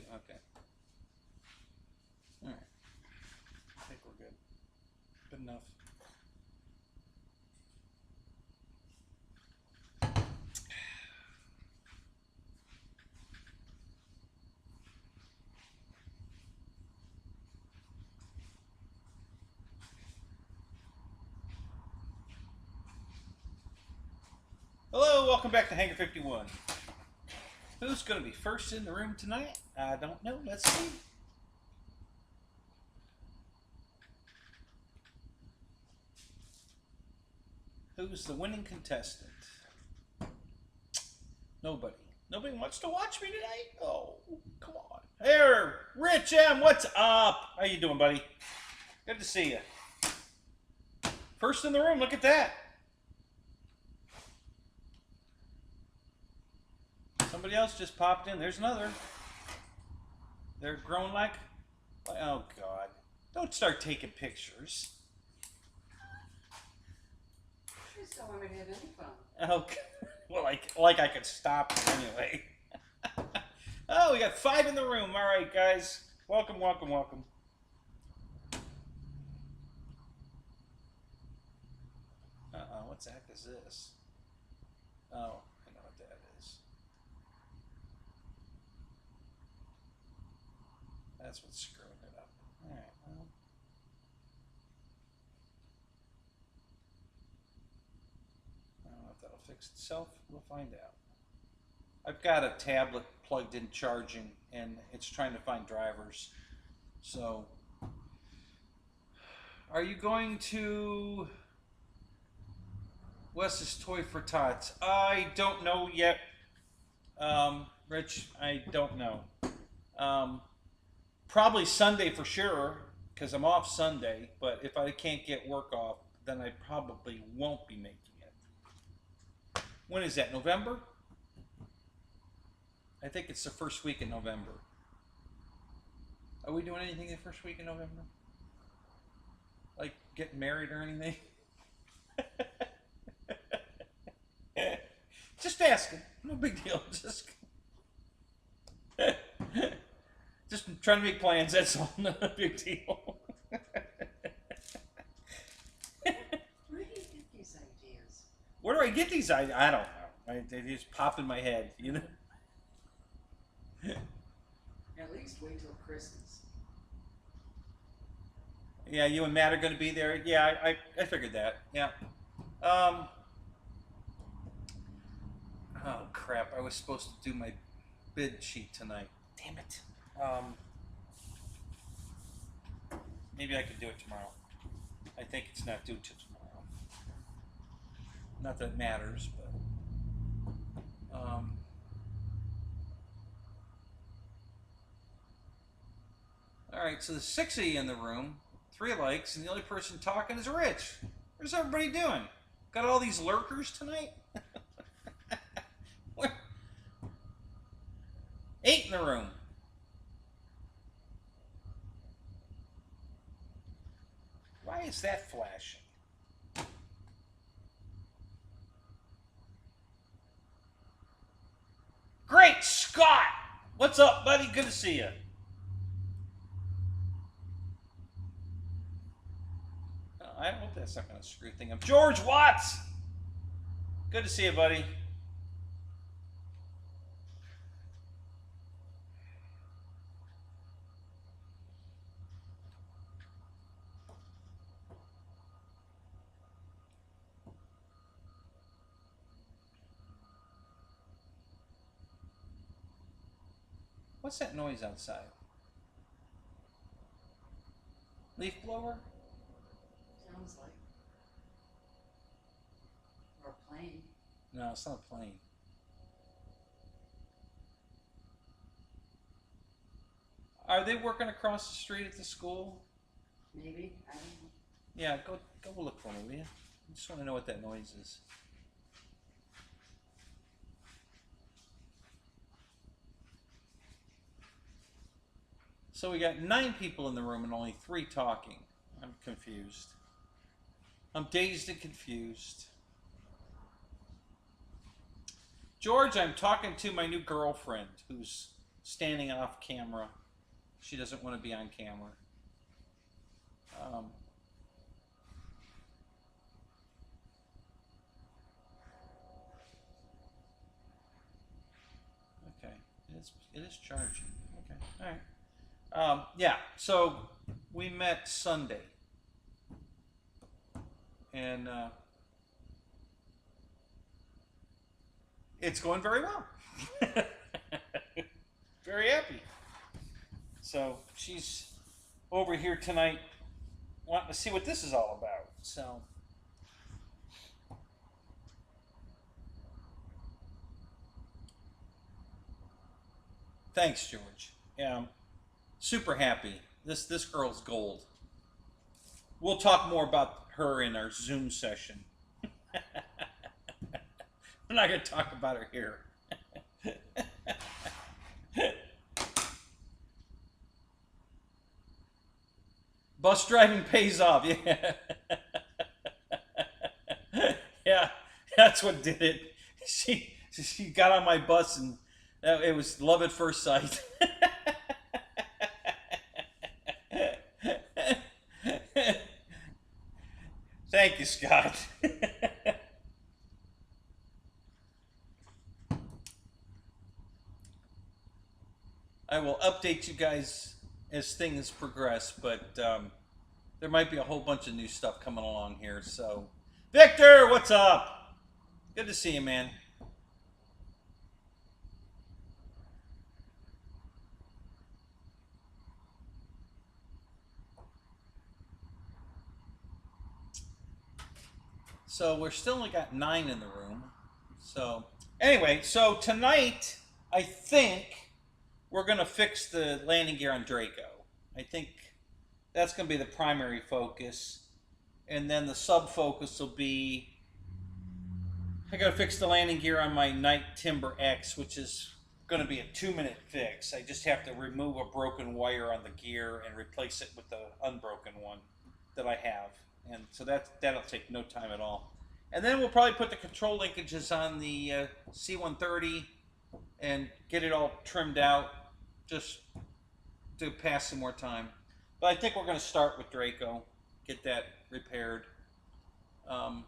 Okay. All right. I think we're good. Good enough. Hello, welcome back to Hangar 51. Who's going to be first in the room tonight? I don't know. Let's see. Who's the winning contestant? Nobody. Nobody wants to watch me tonight? Oh, come on. Here, Rich M, what's up? How you doing, buddy? Good to see you. First in the room, look at that. Somebody else just popped in. There's another. They're growing like, oh God. Don't start taking pictures. I just don't want to have any fun. Okay. Well, like I could stop you anyway. Oh, we got 5 in the room. All right, guys. Welcome, welcome, welcome. What the heck is this? Oh, I know what that is. That's what's screwing it up. All right, well. I don't know if that'll fix itself. We'll find out. I've got a tablet plugged in charging, and it's trying to find drivers. So, are you going to Wes's Toy for Tots? I don't know yet, Rich. I don't know. Probably Sunday for sure, because I'm off Sunday. But if I can't get work off, then I probably won't be making it. When is that? November? I think it's the first week in November. Are we doing anything the first week in November? Like getting married or anything? Just asking. No big deal. Just trying to make plans. That's all. Not a big deal. Where do you get these ideas? Where do I get these ideas? I don't know. They just pop in my head, you know? At least wait till Christmas. Yeah, you and Matt are going to be there. Yeah, I figured that. Yeah. Oh, crap. I was supposed to do my bid sheet tonight. Damn it. Maybe I could do it tomorrow. I think it's not due till tomorrow. Not that it matters, but... Alright, so there's 6 of you in the room, 3 likes, and the only person talking is Rich. Where's everybody doing? Got all these lurkers tonight? 8 in the room. Why is that flashing? Great Scott! What's up, buddy? Good to see you. I hope that's not going to screw thing up. George Watts! Good to see you, buddy. What's that noise outside? Leaf blower? Sounds like. Or a plane. No, it's not a plane. Are they working across the street at the school? Maybe. I don't know. Yeah, go look for me, will you? I just want to know what that noise is. So we got 9 people in the room and only 3 talking. I'm confused. I'm dazed and confused. George, I'm talking to my new girlfriend who's standing off camera. She doesn't want to be on camera. Okay, it is charging. Okay, all right. Yeah, so we met Sunday, and it's going very well. Very happy. So she's over here tonight wanting to see what this is all about. So thanks, George. Yeah, I'm super happy. This girl's gold. We'll talk more about her in our Zoom session. I'm not going to talk about her here. Bus driving pays off, yeah. Yeah, that's what did it. She got on my bus and it was love at first sight. Thank you, Scott. I will update you guys as things progress, but there might be a whole bunch of new stuff coming along here. So, Victor, what's up? Good to see you, man. So we're still only got 9 in the room. So anyway, so tonight I think we're gonna fix the landing gear on Draco. I think that's gonna be the primary focus, and then the sub focus will be I gotta fix the landing gear on my Night Timber X, which is gonna be a 2-minute fix. I just have to remove a broken wire on the gear and replace it with the unbroken one that I have. And so that'll take no time at all. And then we'll probably put the control linkages on the C-130 and get it all trimmed out just to pass some more time. But I think we're going to start with Draco, get that repaired. I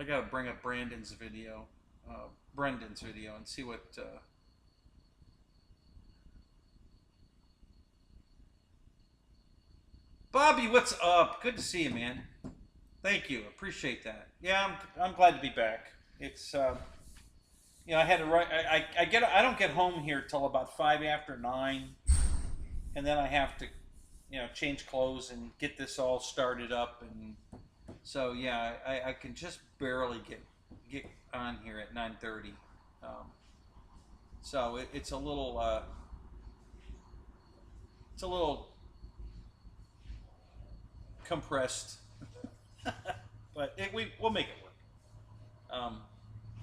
got to bring up Brendan's video, and see what... Bobby, what's up? Good to see you, man. Thank you. Appreciate that. Yeah, I'm glad to be back. It's you know, I had to write. I don't get home here till about 5 after 9, and then I have to, you know, change clothes and get this all started up, and so yeah, I can just barely get on here at 9:30. So it's a little compressed, but we'll make it work.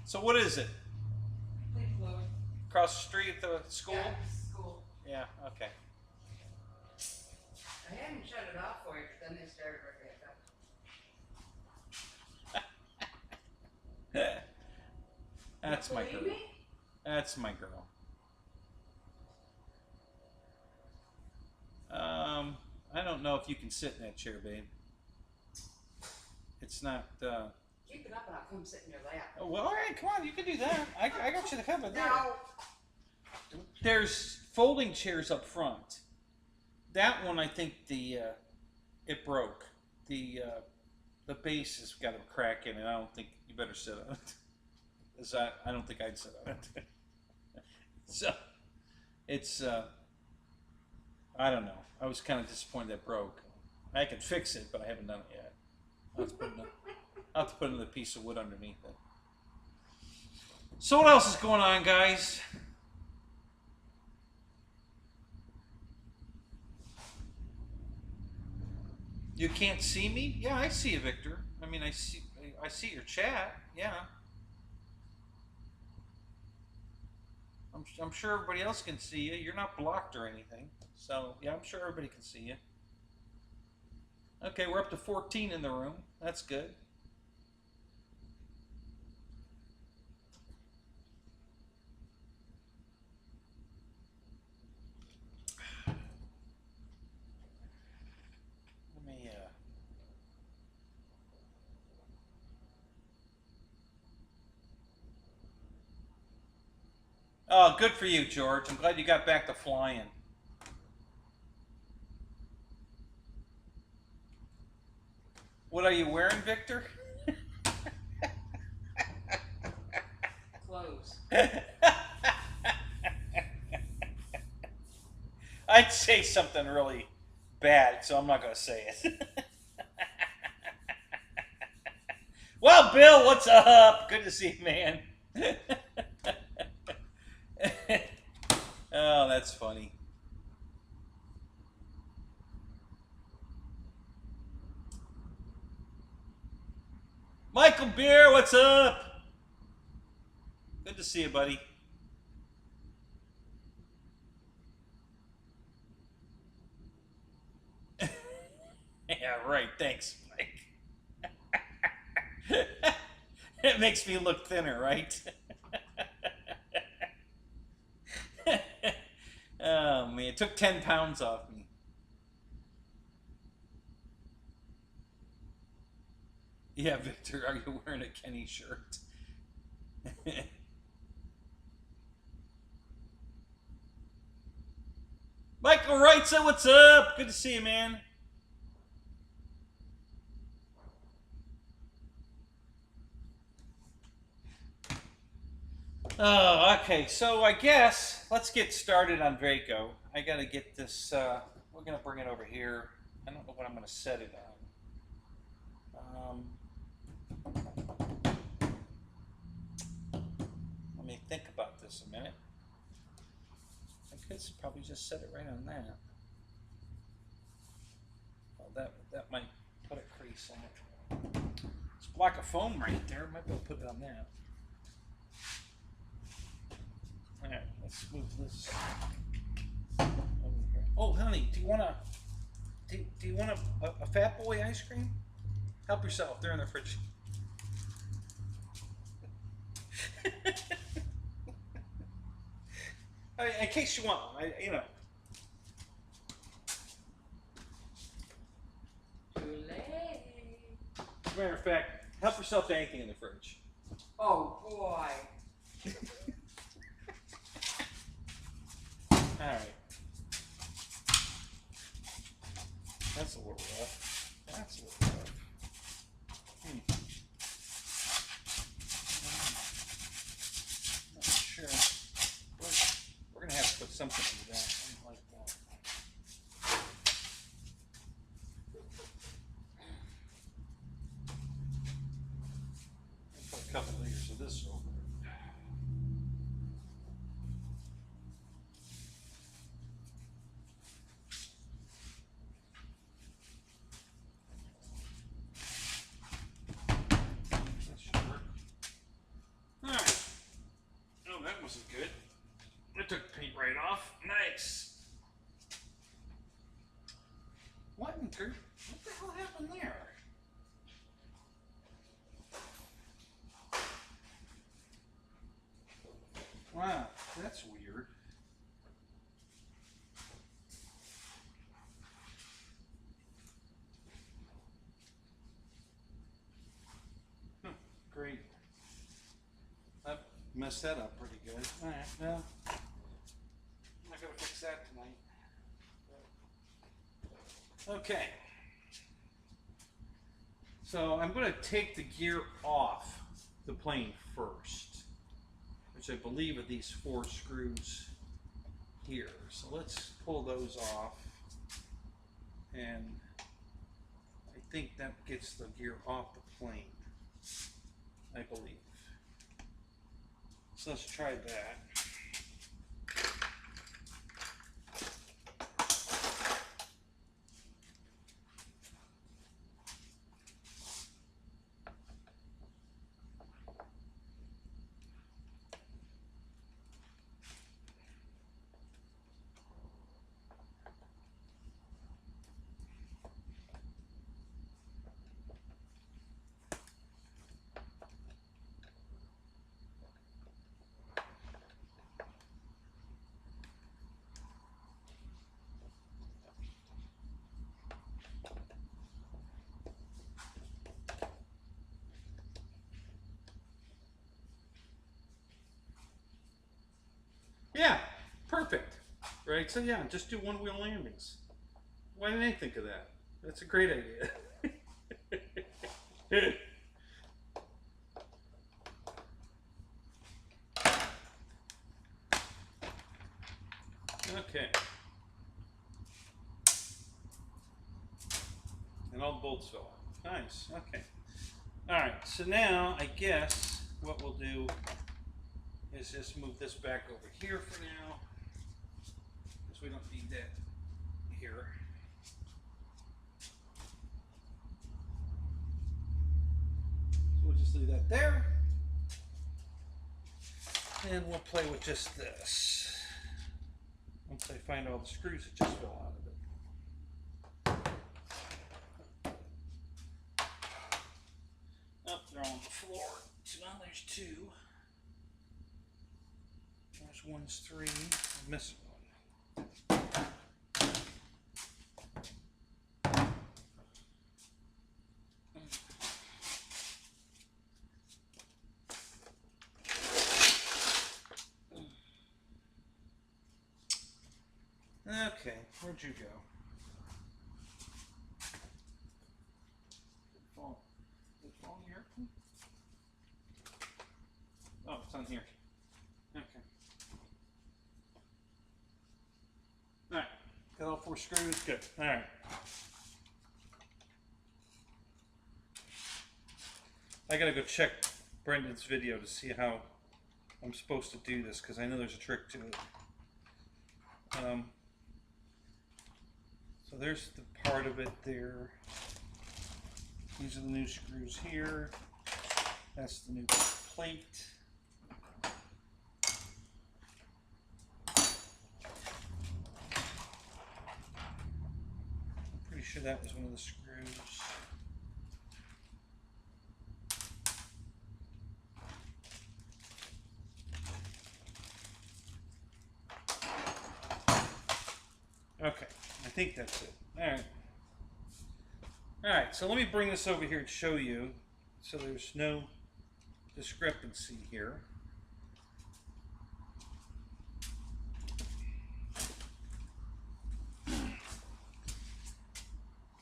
So what is it? Across the street at the school? Yeah, school. Yeah, okay. I hadn't shut it off for you, but then they started ripping it up. That's my Believe girl. me? That's my girl. I don't know if you can sit in that chair, babe. It's not. Keep it up and I'll come sit in your lap. Oh, well, all right, come on, you can do that. I got you the cover there. No. There's folding chairs up front. That one, I think it broke. The base has got a crack in it. I don't think you better sit on it. I don't think I'd sit on it. So it's I don't know. I was kind of disappointed that broke. I could fix it, but I haven't done it yet. I'll have to put another piece of wood underneath it. So what else is going on, guys? You can't see me? Yeah, I see you, Victor. I mean, I see your chat. Yeah. I'm sure everybody else can see you. You're not blocked or anything. So, yeah, I'm sure everybody can see you. Okay, we're up to 14 in the room. That's good. Oh, good for you, George. I'm glad you got back to flying. What are you wearing, Victor? Clothes. I'd say something really bad, so I'm not going to say it. Well, Bill, what's up? Good to see you, man. Oh, that's funny. Michael Beer, what's up? Good to see you, buddy. Yeah, right. Thanks, Mike. It makes me look thinner, right? Oh, man. It took 10 pounds off me. Yeah, Victor, are you wearing a Kenny shirt? Michael Wrightson, what's up? Good to see you, man. Oh, okay. So I guess let's get started on Draco. I gotta get this. We're gonna bring it over here. I don't know what I'm gonna set it on. Let me think about this a minute. I could probably just set it right on that. Well, that might put a crease on it. It's a block of foam right there. Might be able to put it on that. All right, let's move this over here. Oh, honey, do you want a Fat Boy ice cream? Help yourself. They're in the fridge. In case you want, you know. Too late. As a matter of fact, help yourself to anything in the fridge. Oh boy. All right. That's a little rough. That's a little rough. Not sure. We're gonna have to put something into that. I don't like that. I'll put a couple layers of this over it. That should work. All right. Oh, that wasn't good. I took the paint right off. Nice. What the hell happened there? Wow, that's weird. Great. That messed that up pretty good. All right, well, I'm not gonna fix that tonight. Okay. So I'm gonna take the gear off the plane first, which I believe are these 4 screws here. So let's pull those off, and I think that gets the gear off the plane, I believe. So let's try that. right? So yeah, just do one-wheel landings. Why didn't I think of that? That's a great idea. Okay. And all the bolts fell off. Nice. Okay. Alright, so now I guess what we'll do is just move this back over here for now, because we don't need that here. So we'll just leave that there. And we'll play with just this. Once I find all the screws that just fell out of it. Oh, they're on the floor. So now there's two. There's one's three. I'm missing one. Okay, where'd you go? Did it fall here? Oh, it's on here. Okay. Alright, got all four screws, good. Alright. I gotta go check Brendan's video to see how I'm supposed to do this, because I know there's a trick to it. So there's the part of it there. These are the new screws here. That's the new plate. I'm pretty sure that was one of the screws. Okay, I think that's it. Alright. Alright, so let me bring this over here and show you so there's no discrepancy here.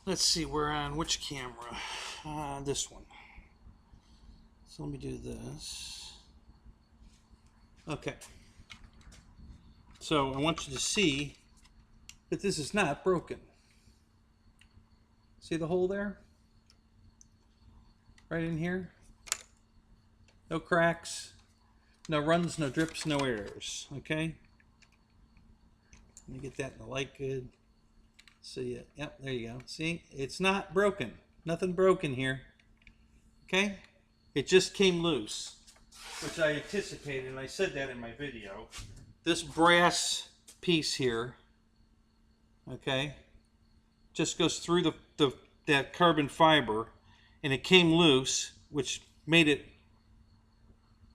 Let's see, we're on which camera? This one. So let me do this. Okay. So I want you to see that this is not broken. See the hole there? Right in here. No cracks, no runs, no drips, no errors. Okay? Let me get that in the light good. See it? Yep, there you go. See? It's not broken. Nothing broken here. Okay? It just came loose, which I anticipated, and I said that in my video. This brass piece here, okay, just goes through that carbon fiber, and it came loose, which made it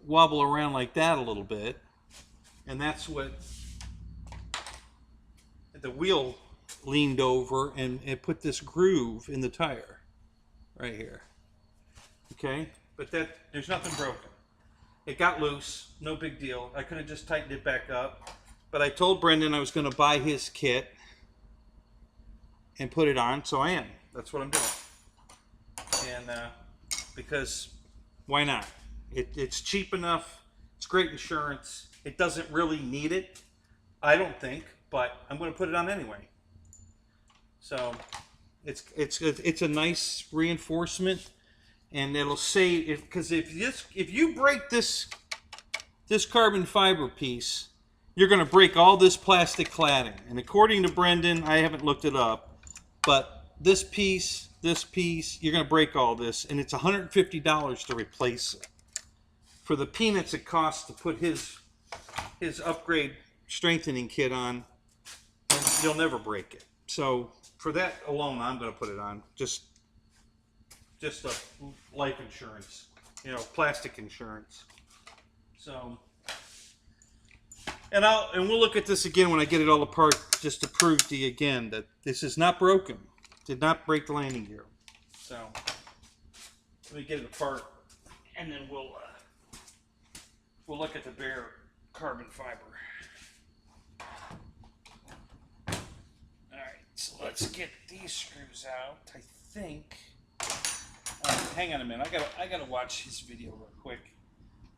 wobble around like that a little bit, and that's what the wheel leaned over, and it put this groove in the tire right here. Okay, but there's nothing broken. It got loose, no big deal. I could have just tightened it back up, but I told Brendan I was going to buy his kit and put it on, so I am. That's what I'm doing. And because why not? It's cheap enough. It's great insurance. It doesn't really need it, I don't think, but I'm going to put it on anyway. So it's a nice reinforcement, and it'll save, because if you break this carbon fiber piece, you're going to break all this plastic cladding. And according to Brendan, I haven't looked it up, but this piece, you're going to break all this, and it's $150 to replace it. For the peanuts it costs to put his upgrade strengthening kit on, you'll never break it. So for that alone, I'm going to put it on. Just a life insurance, plastic insurance. So, and we'll look at this again when I get it all apart, just to prove to you again that this is not broken. Did not break the landing gear. So let me get it apart, and then we'll look at the bare carbon fiber. So let's get these screws out. I think. Hang on a minute. I gotta watch his video real quick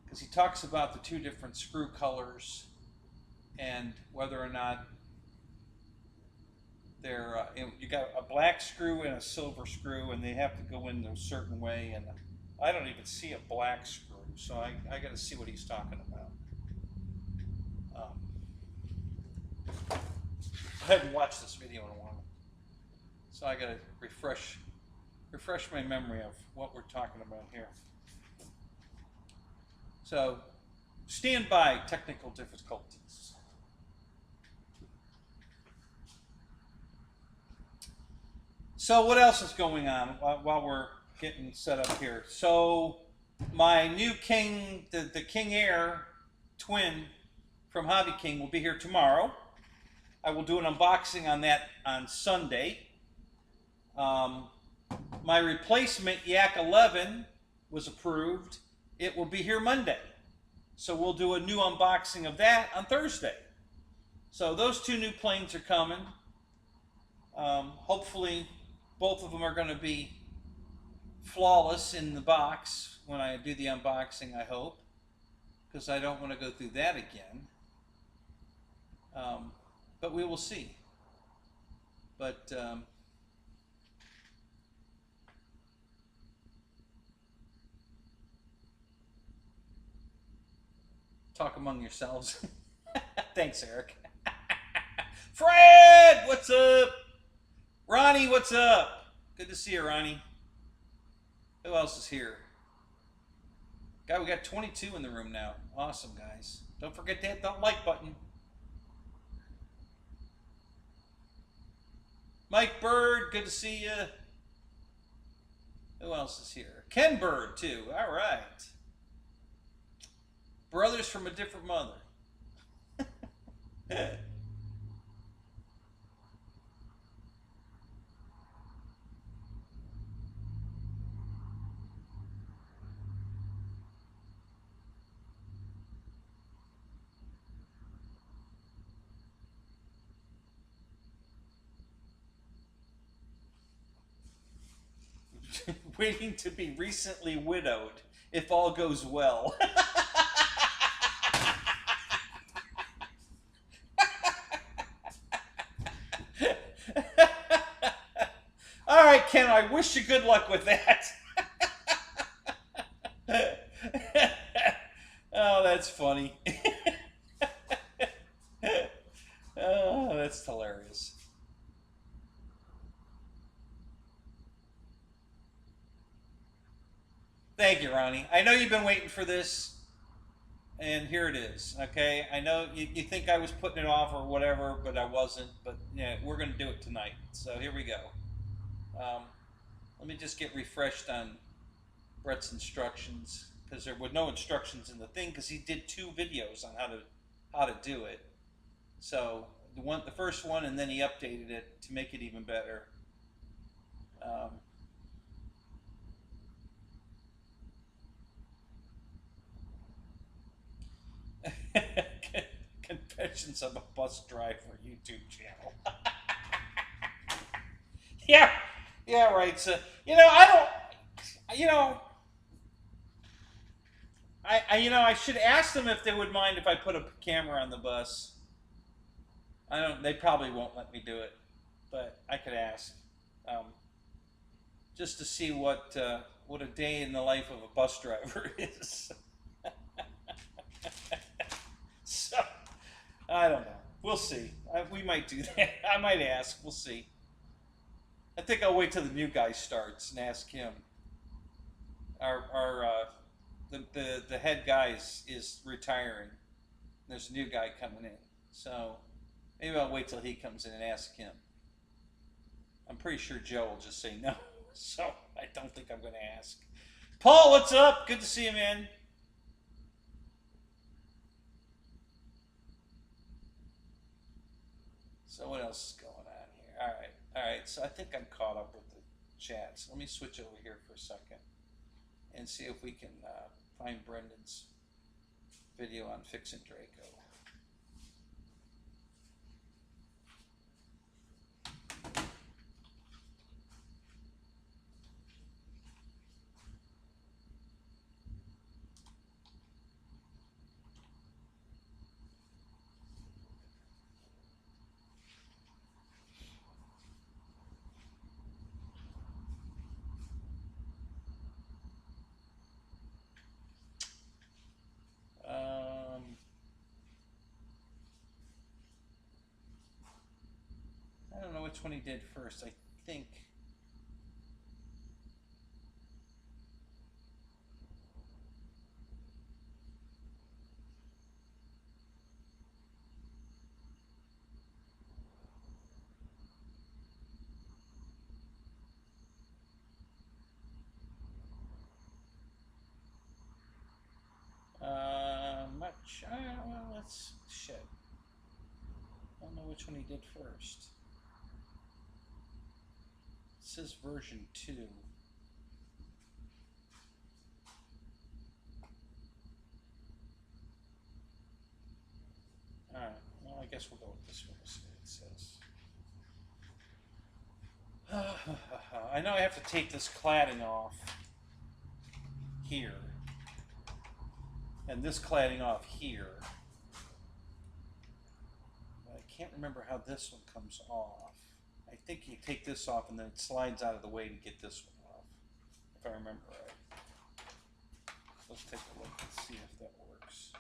because he talks about the two different screw colors and whether or not they're. You got a black screw and a silver screw, and they have to go in a certain way. And I don't even see a black screw, so I got to see what he's talking about. I haven't watched this video in a while, so I got to refresh my memory of what we're talking about here. So, stand by, technical difficulties. So what else is going on while we're getting set up here? So my new King, the King Air twin from Hobby King will be here tomorrow. I will do an unboxing on that on Sunday. My replacement Yak 11 was approved. It will be here Monday. So we'll do a new unboxing of that on Thursday. So those two new planes are coming. Hopefully both of them are going to be flawless in the box when I do the unboxing, I hope. Because I don't want to go through that again. But we will see. But talk among yourselves. Thanks, Eric. Fred, what's up? Ronnie, what's up? Good to see you, Ronnie. Who else is here? God, we got 22 in the room now. Awesome, guys. Don't forget to hit that like button. Mike Bird, good to see you. Who else is here? Ken Bird, too. All right. Brothers from a different mother. Waiting to be recently widowed, if all goes well. All right, Ken, I wish you good luck with that. Oh, that's funny. Oh, that's hilarious. Thank you, Ronnie. I know you've been waiting for this, and here it is, okay? I know you think I was putting it off or whatever, but I wasn't. But yeah, we're going to do it tonight. So here we go. Let me just get refreshed on Brett's instructions, because there were no instructions in the thing, because he did 2 videos on how to do it. So the first one, and then he updated it to make it even better. Confessions of a Bus Driver YouTube channel. yeah, right. So I should ask them if they would mind if I put a camera on the bus. They probably won't let me do it, but I could ask, just to see what a day in the life of a bus driver is. So, I don't know. We'll see. We might do that. I might ask. We'll see. I think I'll wait till the new guy starts and ask him. The head guy is retiring. There's a new guy coming in. So, maybe I'll wait till he comes in and ask him. I'm pretty sure Joe will just say no. So, I don't think I'm going to ask. Paul, what's up? Good to see you, man. So what else is going on here? All right. So I think I'm caught up with the chat. So let me switch over here for a second and see if we can find Brendan's video on fixing Draco. I don't know which one he did first. I think. Much. Well, let's shit. I don't know which one he did first. It says version 2. Alright, well, I guess we'll go with this one. See what it says. I know I have to take this cladding off here. And this cladding off here. But I can't remember how this one comes off. I think you take this off and then it slides out of the way to get this one off, if I remember right. Let's take a look and see if that works.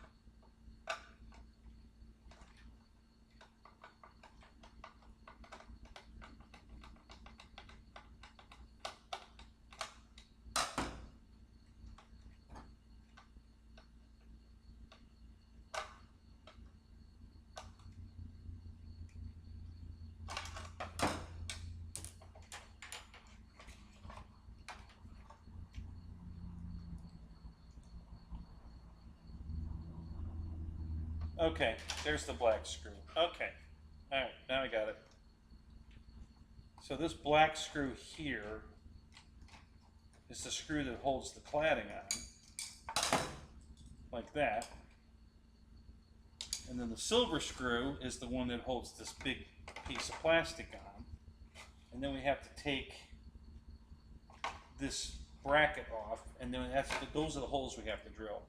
Okay, there's the black screw. Okay, alright, now I got it. So this black screw here is the screw that holds the cladding on, like that. And then the silver screw is the one that holds this big piece of plastic on. And then we have to take this bracket off, and then those are the holes we have to drill.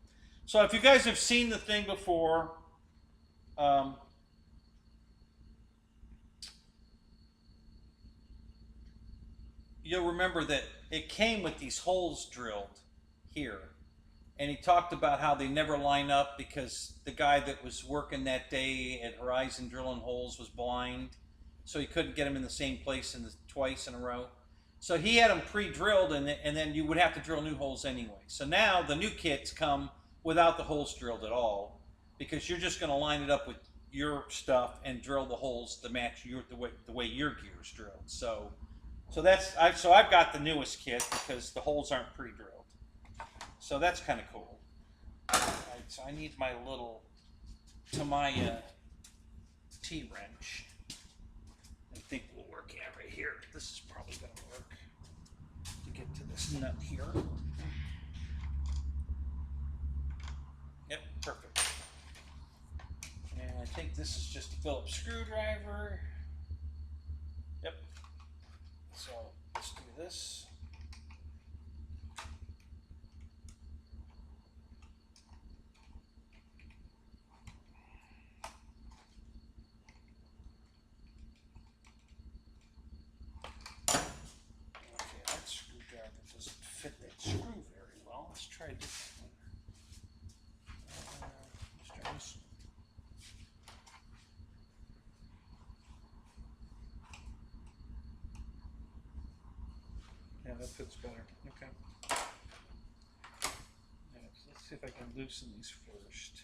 So if you guys have seen the thing before, you'll remember that it came with these holes drilled here. And he talked about how they never line up because the guy that was working that day at Horizon drilling holes was blind. So he couldn't get them in the same place twice in a row. So he had them pre-drilled, and then you would have to drill new holes anyway. So now the new kits come without the holes drilled at all, because you're just going to line it up with your stuff and drill the holes to match the way your gear's drilled. So I've got the newest kit because the holes aren't pre-drilled. So that's kind of cool. Alright, so I need my little Tamiya T-wrench. I think we'll work it right here. This is probably going to work to get to this nut here. Yep, perfect. And I think this is just a Phillips screwdriver. Yep. So let's do this. Okay, that screwdriver doesn't fit that screw very well. Let's try a different one. Let's try this one. Yeah, that fits better. Okay. Right, so let's see if I can loosen these first.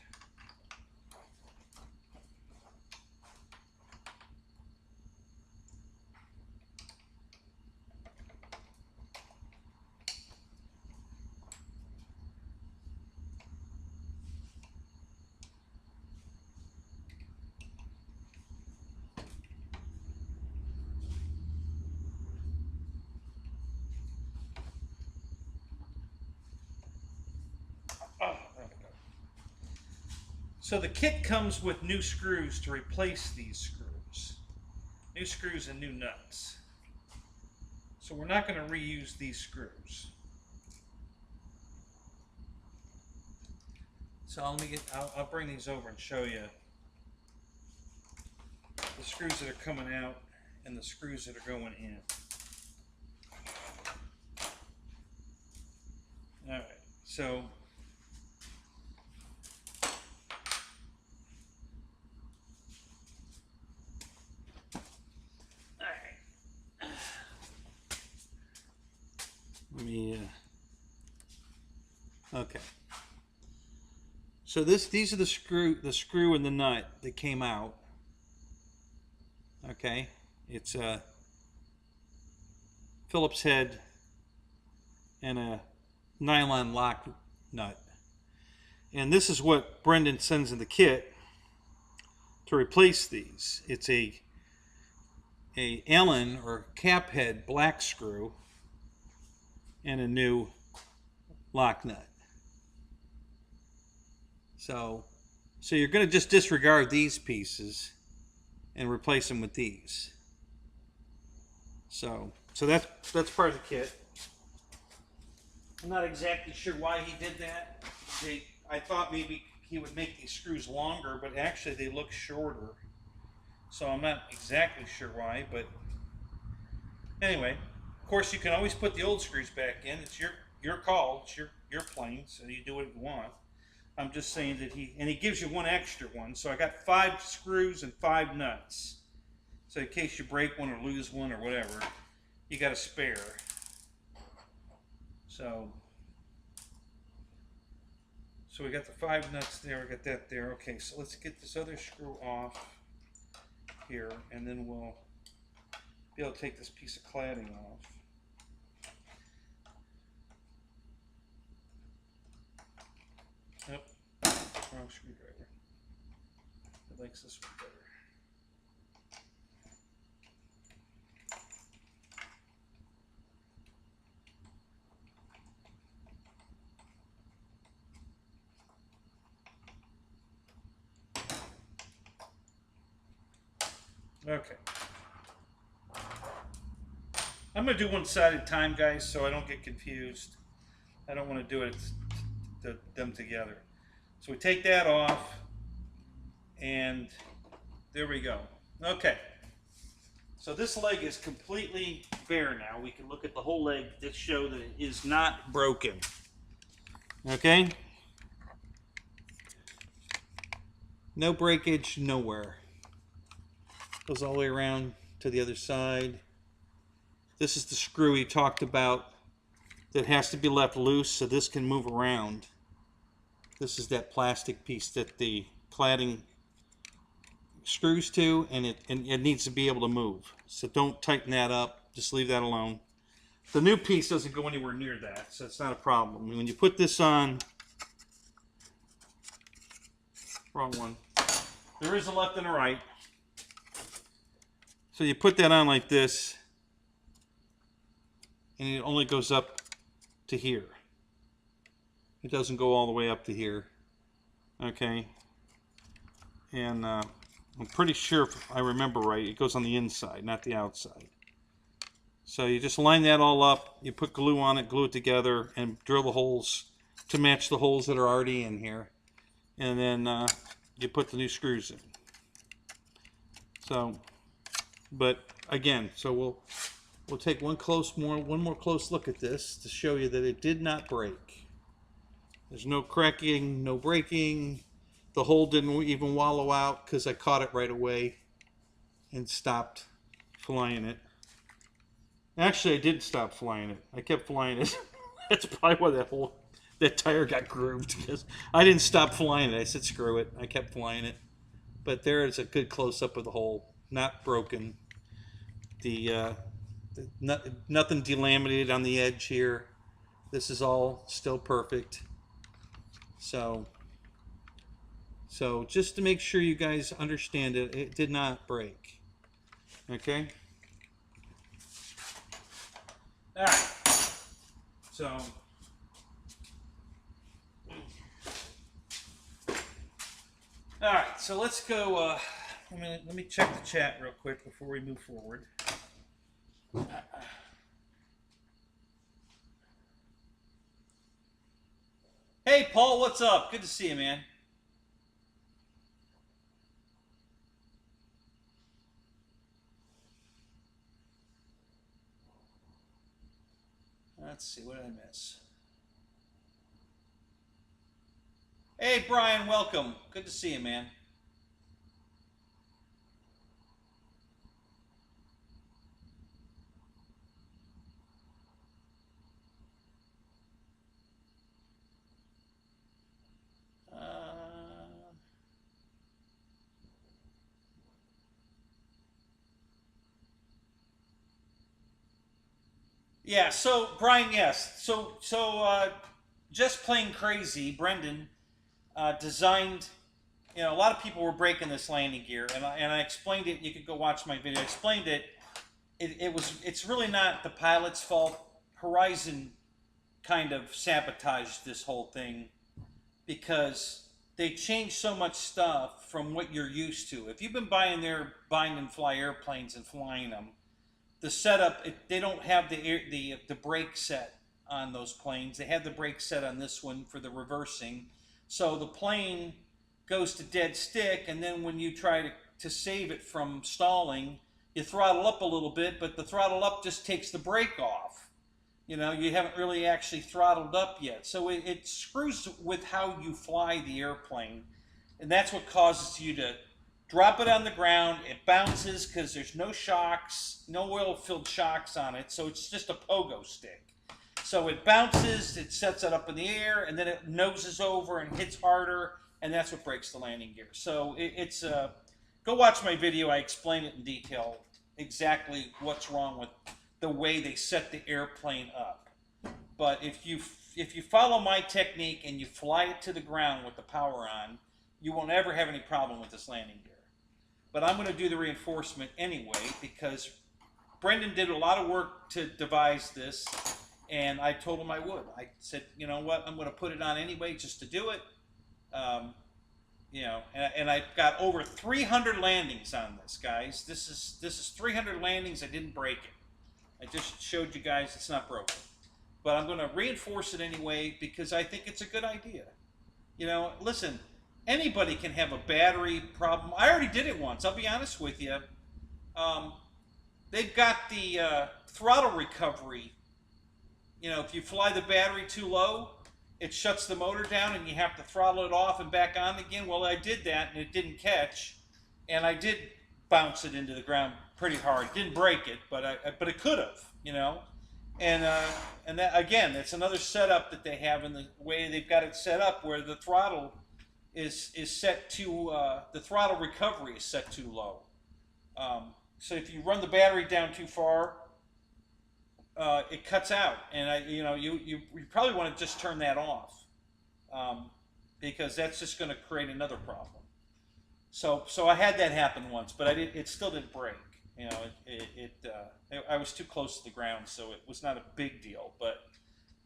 Oh, there we go. So the kit comes with new screws to replace these screws. New screws and new nuts. So we're not going to reuse these screws. So I'll bring these over and show you the screws that are coming out and the screws that are going in. Alright, so Okay. So these are the screw and the nut that came out. Okay, it's a Phillips head and a nylon lock nut. And this is what Brendan sends in the kit to replace these. It's a Allen or cap head black screw and a new lock nut. So you're going to just disregard these pieces and replace them with these. So that's part of the kit. I'm not exactly sure why he did that. I thought maybe he would make these screws longer, but actually they look shorter. So I'm not exactly sure why, but anyway, of course you can always put the old screws back in. It's your call. It's your plane, so you do what you want. I'm just saying that he gives you one extra one. So I got 5 screws and 5 nuts. So in case you break one or lose one or whatever, you got a spare. So we got the 5 nuts there, we got that there. Okay, so let's get this other screw off here, and then we'll be able to take this piece of cladding off. Yep, wrong screwdriver. It likes this one better. Okay. I'm going to do one side at a time, guys, so I don't get confused. I don't want to do them together. So we take that off, and there we go. Okay. So this leg is completely bare now. We can look at the whole leg to show that it is not broken. Okay? No breakage nowhere. Goes all the way around to the other side. This is the screw he talked about that has to be left loose so this can move around. This is that plastic piece that the cladding screws to, and it needs to be able to move. So don't tighten that up. Just leave that alone. The new piece doesn't go anywhere near that, so it's not a problem. When you put this on, wrong one. There is a left and a right. So you put that on like this, and it only goes up to here. It doesn't go all the way up to here. Okay. And I'm pretty sure, if I remember right, it goes on the inside, not the outside. So you just line that all up, you put glue on it, glue it together, and drill the holes to match the holes that are already in here. And then you put the new screws in. So, but again, so we'll take one more close look at this to show you that it did not break. There's no cracking, no breaking. The hole didn't even wallow out because I caught it right away and stopped flying it. Actually, I did stop flying it. I kept flying it. That's probably why that tire got grooved, because I didn't stop flying it. I said, screw it. I kept flying it. But there is a good close-up of the hole. Not broken. Nothing delaminated on the edge here. This is all still perfect. So just to make sure you guys understand it, it did not break. Okay? Alright. So alright, so let's go let me check the chat real quick before we move forward. Hey Paul, what's up? Good to see you, man. Let's see, what did I miss? Hey Brian, welcome. Good to see you, man. Yeah. So Brian, yes. Just plain crazy. Brendan designed. You know, a lot of people were breaking this landing gear, and I explained it. You could go watch my video. I explained it. It's really not the pilot's fault. Horizon kind of sabotaged this whole thing because they changed so much stuff from what you're used to. If you've been buying their bind and fly airplanes and flying them, the setup they don't have the brake set on those planes. They have the brake set on this one for the reversing, so the plane goes to dead stick, and then when you try to save it from stalling, you throttle up a little bit, but the throttle up just takes the brake off. You know, you haven't really actually throttled up yet. So it screws with how you fly the airplane. And that's what causes you to drop it on the ground. It bounces because there's no shocks, no oil-filled shocks on it. So it's just a pogo stick. So it bounces, it sets it up in the air, and then it noses over and hits harder. And that's what breaks the landing gear. So go watch my video. I explain it in detail exactly what's wrong with the way they set the airplane up. But if you follow my technique and you fly it to the ground with the power on, you won't ever have any problem with this landing gear. But I'm going to do the reinforcement anyway because Brendan did a lot of work to devise this, and I told him I would. I said, you know what, I'm going to put it on anyway just to do it. You know, and I've got over 300 landings on this, guys. This is 300 landings. I didn't break it. I just showed you guys it's not broken. But I'm going to reinforce it anyway because I think it's a good idea. You know, listen, anybody can have a battery problem. I already did it once. I'll be honest with you. They've got the throttle recovery. You know, if you fly the battery too low, it shuts the motor down and you have to throttle it off and back on again. Well, I did that and it didn't catch. And I did bounce it into the ground pretty hard. Didn't break it, but it could have, you know. And that, again, it's another setup that they have in the way they've got it set up where the throttle is set to, the throttle recovery is set too low. So if you run the battery down too far, it cuts out, and you probably want to just turn that off, because that's just going to create another problem. So I had that happen once, but it still didn't break. You know, I was too close to the ground, so it was not a big deal. But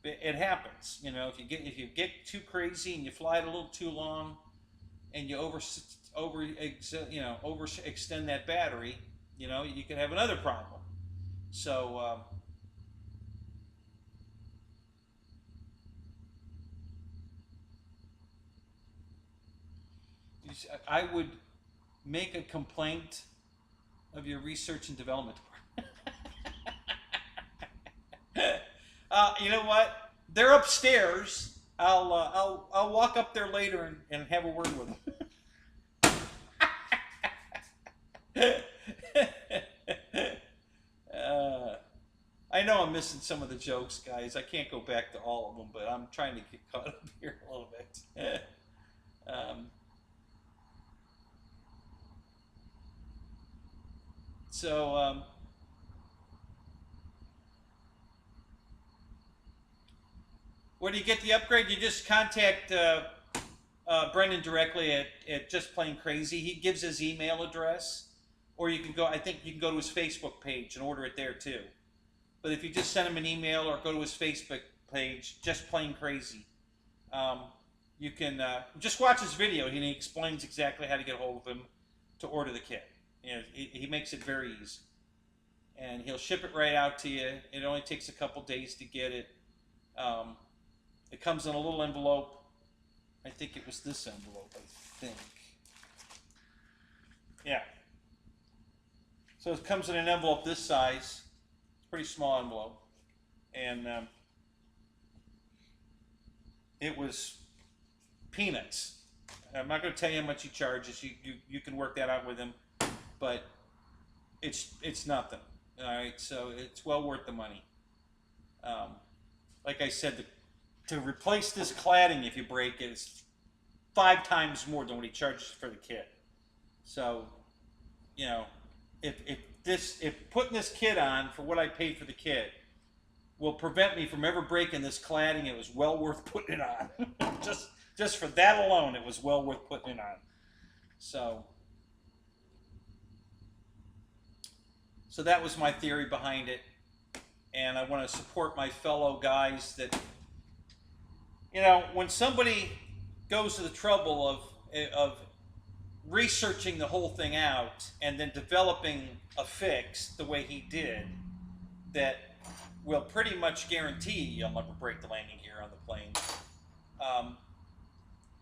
it happens. You know, if you get too crazy and you fly it a little too long, and you overextend that battery, you know, you could have another problem. So. I would make a complaint of your research and development department. You know what? They're upstairs. I'll walk up there later and have a word with them. I know I'm missing some of the jokes, guys. I can't go back to all of them, but I'm trying to get caught up here a little bit. So, where do you get the upgrade? You just contact Brendan directly at Just Plain Crazy. He gives his email address, or you can go. I think you can go to his Facebook page and order it there too. But if you just send him an email or go to his Facebook page, Just Plain Crazy, you can just watch his video. He explains exactly how to get a hold of him to order the kit. You know, he makes it very easy, and he'll ship it right out to you. It only takes a couple days to get it. It comes in a little envelope. I think it was this envelope, I think. Yeah. So it comes in an envelope this size, pretty small envelope, and it was peanuts. I'm not going to tell you how much he charges. You can work that out with him. But it's nothing. All right, so it's well worth the money. Like I said, to replace this cladding if you break it, it's 5 times more than what he charges for the kit. So, you know, if putting this kit on for what I paid for the kit will prevent me from ever breaking this cladding. It was well worth putting it on. just for that alone, it was well worth putting it on. So that was my theory behind it. And I want to support my fellow guys that, you know, when somebody goes to the trouble of researching the whole thing out and then developing a fix the way he did, that will pretty much guarantee you'll never break the landing gear on the plane.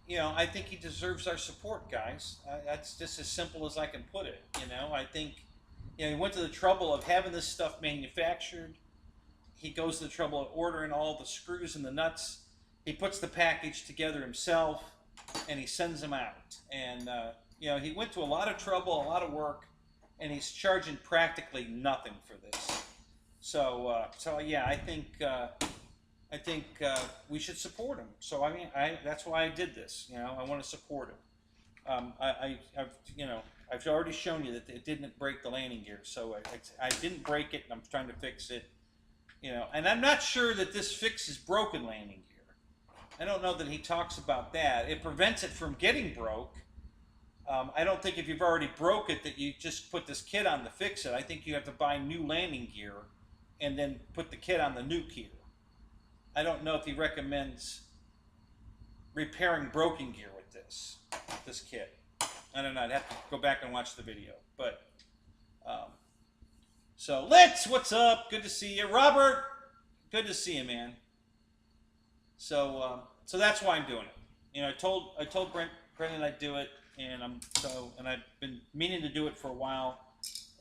You know, I think he deserves our support, guys. That's just as simple as I can put it. You know, I think, you know, he went to the trouble of having this stuff manufactured. He goes to the trouble of ordering all the screws and the nuts. He puts the package together himself, and he sends them out. And, you know, he went to a lot of trouble, a lot of work, and he's charging practically nothing for this. So yeah, I think we should support him. So I mean, that's why I did this. You know, I want to support him. I've already shown you that it didn't break the landing gear, so I didn't break it, and I'm trying to fix it. You know, and I'm not sure that this fixes broken landing gear. I don't know that he talks about that. It prevents it from getting broke. I don't think if you've already broke it that you just put this kit on to fix it. I think you have to buy new landing gear and then put the kit on the new gear. I don't know if he recommends repairing broken gear with this kit. I don't know. I'd have to go back and watch the video. But so Litz, what's up? Good to see you, Robert. Good to see you, man. So that's why I'm doing it. You know, I told Brendan I'd do it, and I've been meaning to do it for a while,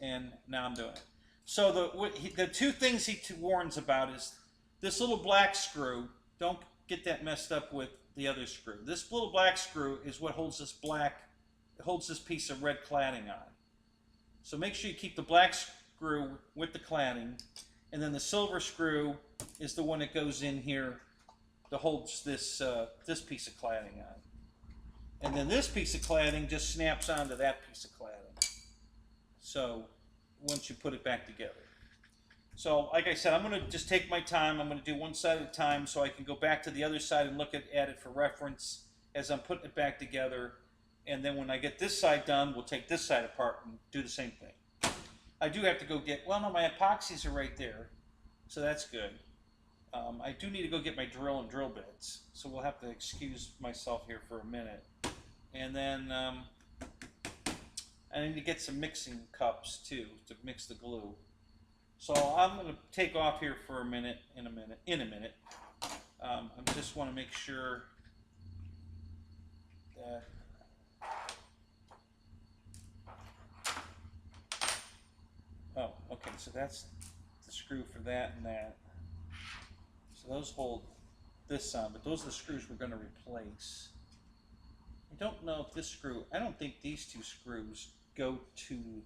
and now I'm doing it. So the two things he warns about is this little black screw. Don't get that messed up with the other screw. This little black screw is what holds this piece of red cladding on. So make sure you keep the black screw with the cladding, and then the silver screw is the one that goes in here that holds this piece of cladding on. And then this piece of cladding just snaps onto that piece of cladding. So once you put it back together. So like I said, I'm going to just take my time. I'm going to do one side at a time so I can go back to the other side and look at it for reference as I'm putting it back together. And then when I get this side done, we'll take this side apart and do the same thing. I do have to go get, well, no, my epoxies are right there. So that's good. I do need to go get my drill and drill bits. So we'll have to excuse myself here for a minute. And then I need to get some mixing cups too to mix the glue. So I'm going to take off here for a minute, in a minute. I just want to make sure that oh, okay, so that's the screw for that and that. So those hold this on, but those are the screws we're going to replace. I don't know if this screw, I don't think these two screws go to,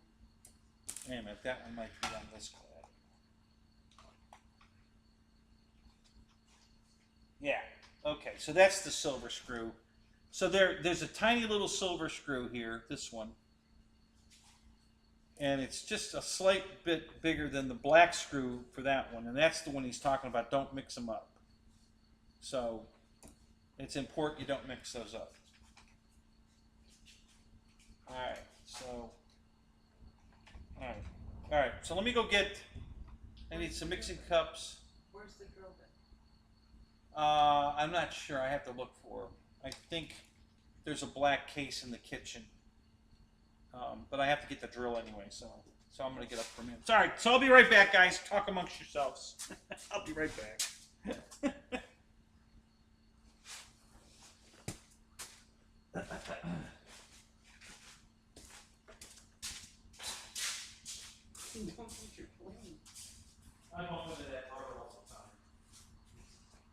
wait a minute, that one might be on this clad. Yeah, okay, so that's the silver screw. So there's a tiny little silver screw here, this one. And it's just a slight bit bigger than the black screw for that one. And that's the one he's talking about, don't mix them up. So it's important you don't mix those up. Alright, so Alright, so let me go get, I need some mixing cups. Where's the drill bit? I'm not sure, I have to look for them. I think there's a black case in the kitchen. But I have to get the drill anyway, so I'm going to get up for a minute. Alright, so I'll be right back, guys. Talk amongst yourselves. I'll be right back. Don't put your plane. I don't look at that rubber all the time.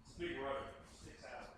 It's big rubber. It sticks out.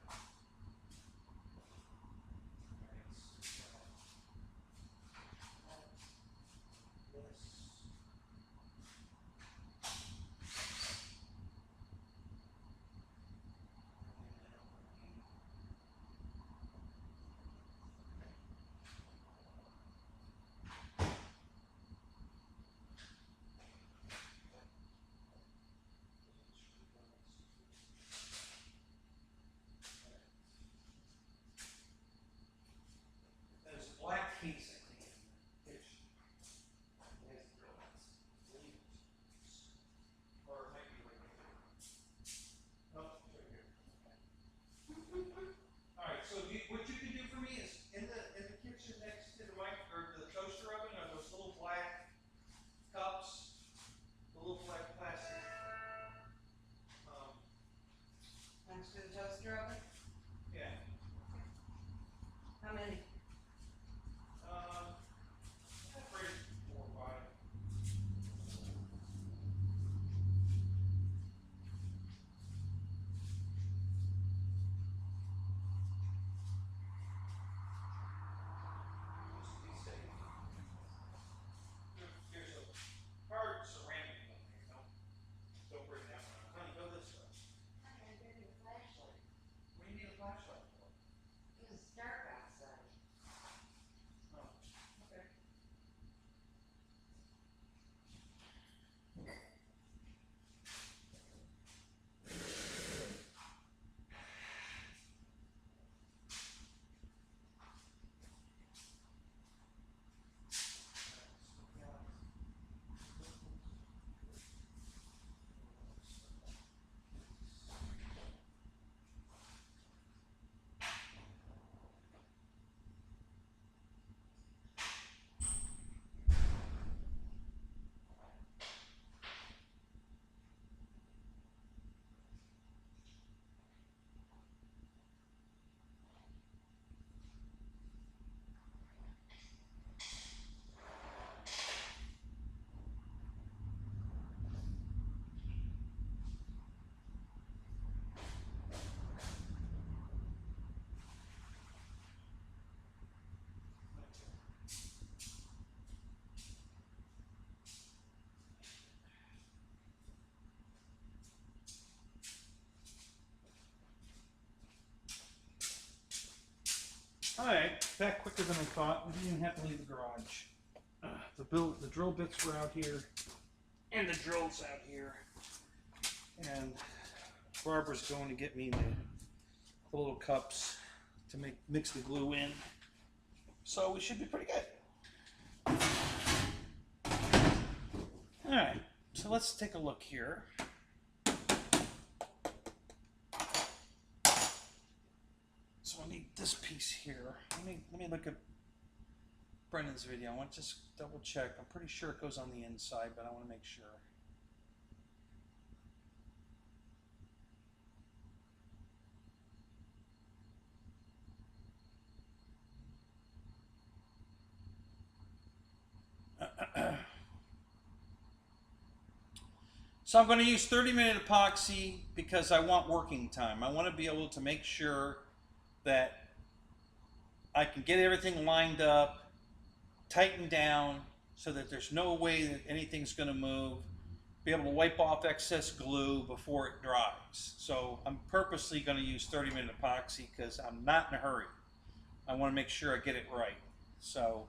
Alright, back quicker than I thought. We didn't even have to leave the garage. The drill bits were out here, and the drill's out here. And Barbara's going to get me the little cups to mix the glue in. So we should be pretty good. Alright, so let's take a look here. So I need this piece here. Let me look at Brendan's video. I want to just double check. I'm pretty sure it goes on the inside, but I want to make sure. So I'm going to use 30-minute epoxy because I want working time. I want to be able to make sure that I can get everything lined up, tightened down, so that there's no way that anything's going to move. Be able to wipe off excess glue before it dries. So I'm purposely going to use 30-minute epoxy because I'm not in a hurry. I want to make sure I get it right. So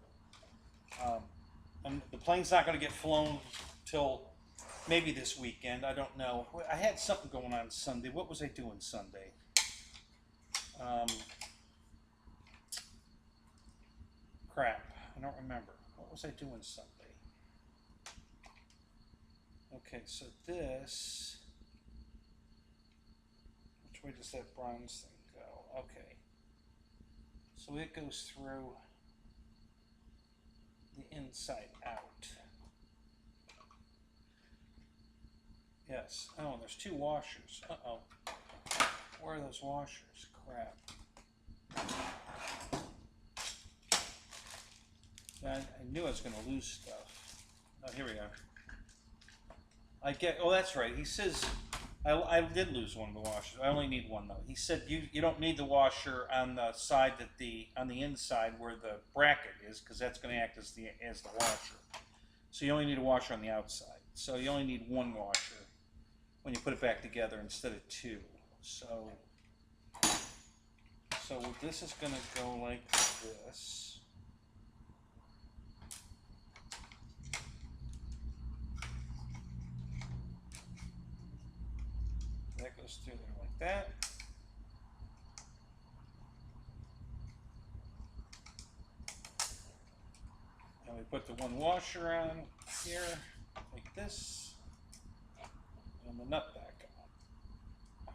the plane's not going to get flown till maybe this weekend. I don't know. I had something going on Sunday. What was I doing Sunday? Crap. I don't remember. What was I doing Sunday? Okay, so this... Which way does that bronze thing go? Okay. So it goes through the inside out. Yes. Oh, there's two washers. Uh-oh. Where are those washers? Crap. I knew I was going to lose stuff. Oh, here we are. Oh, that's right. He says, I did lose one of the washers. I only need one, though. He said you don't need the washer on the side on the inside where the bracket is, because that's going to act as the washer. So you only need a washer on the outside. So you only need one washer when you put it back together instead of two. So this is going to go like this. That goes through there like that. And we put the one washer on here, like this, and the nut back on.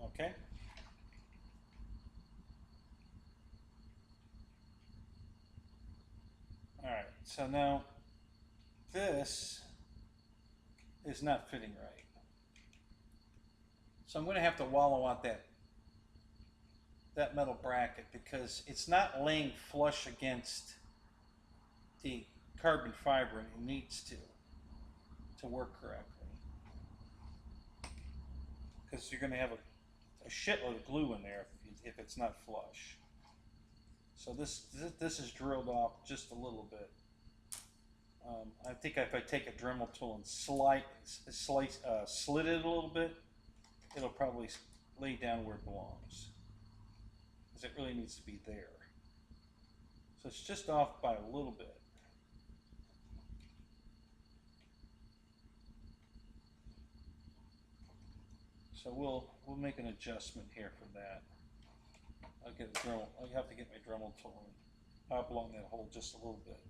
Okay. Alright, so now this is not fitting right. So I'm going to have to wallow out that metal bracket because it's not laying flush against the carbon fiber, and it needs to work correctly. Because you're going to have a shitload of glue in there if it's not flush. So this is drilled off just a little bit. I think if I take a Dremel tool and slit it a little bit, it'll probably lay down where it belongs. Because it really needs to be there. So it's just off by a little bit. So we'll make an adjustment here for that. I'll have to get my Dremel tool and hop along that hole just a little bit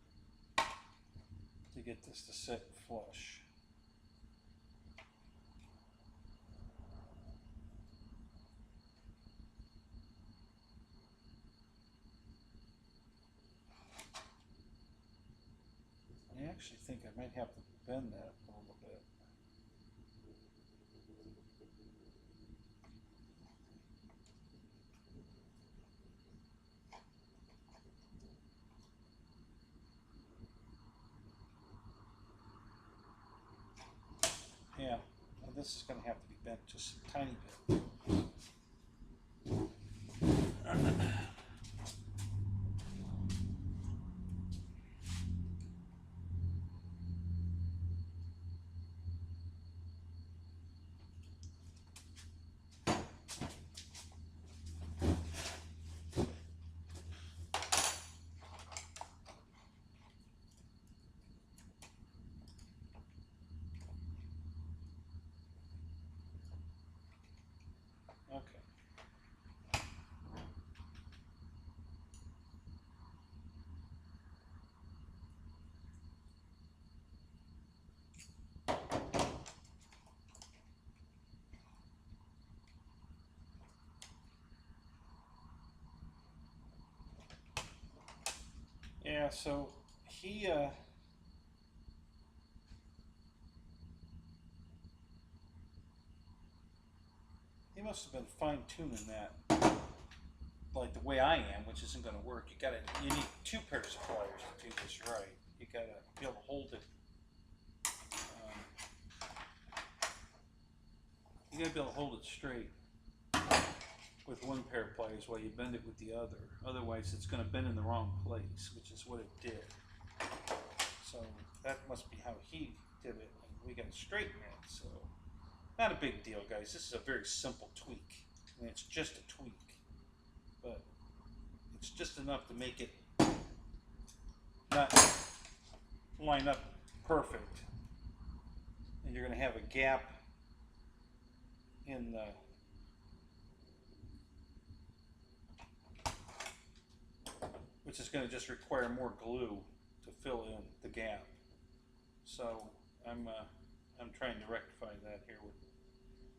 to get this to sit flush. I actually think I might have to bend that a little bit. Yeah, well, this is going to have to be bent just a tiny bit. Yeah, so he must have been fine-tuning that like the way I am, which isn't going to work. You need two pairs of pliers to do this right. You gotta be able to hold it. You gotta be able to hold it straight with one pair of pliers while you bend it with the other. Otherwise, it's going to bend in the wrong place, which is what it did. So that must be how he did it, and we got to straighten it. So not a big deal, guys. This is a very simple tweak. I mean, it's just a tweak, but it's just enough to make it not line up perfect. And you're going to have a gap in the which is going to just require more glue to fill in the gap. So I'm trying to rectify that here with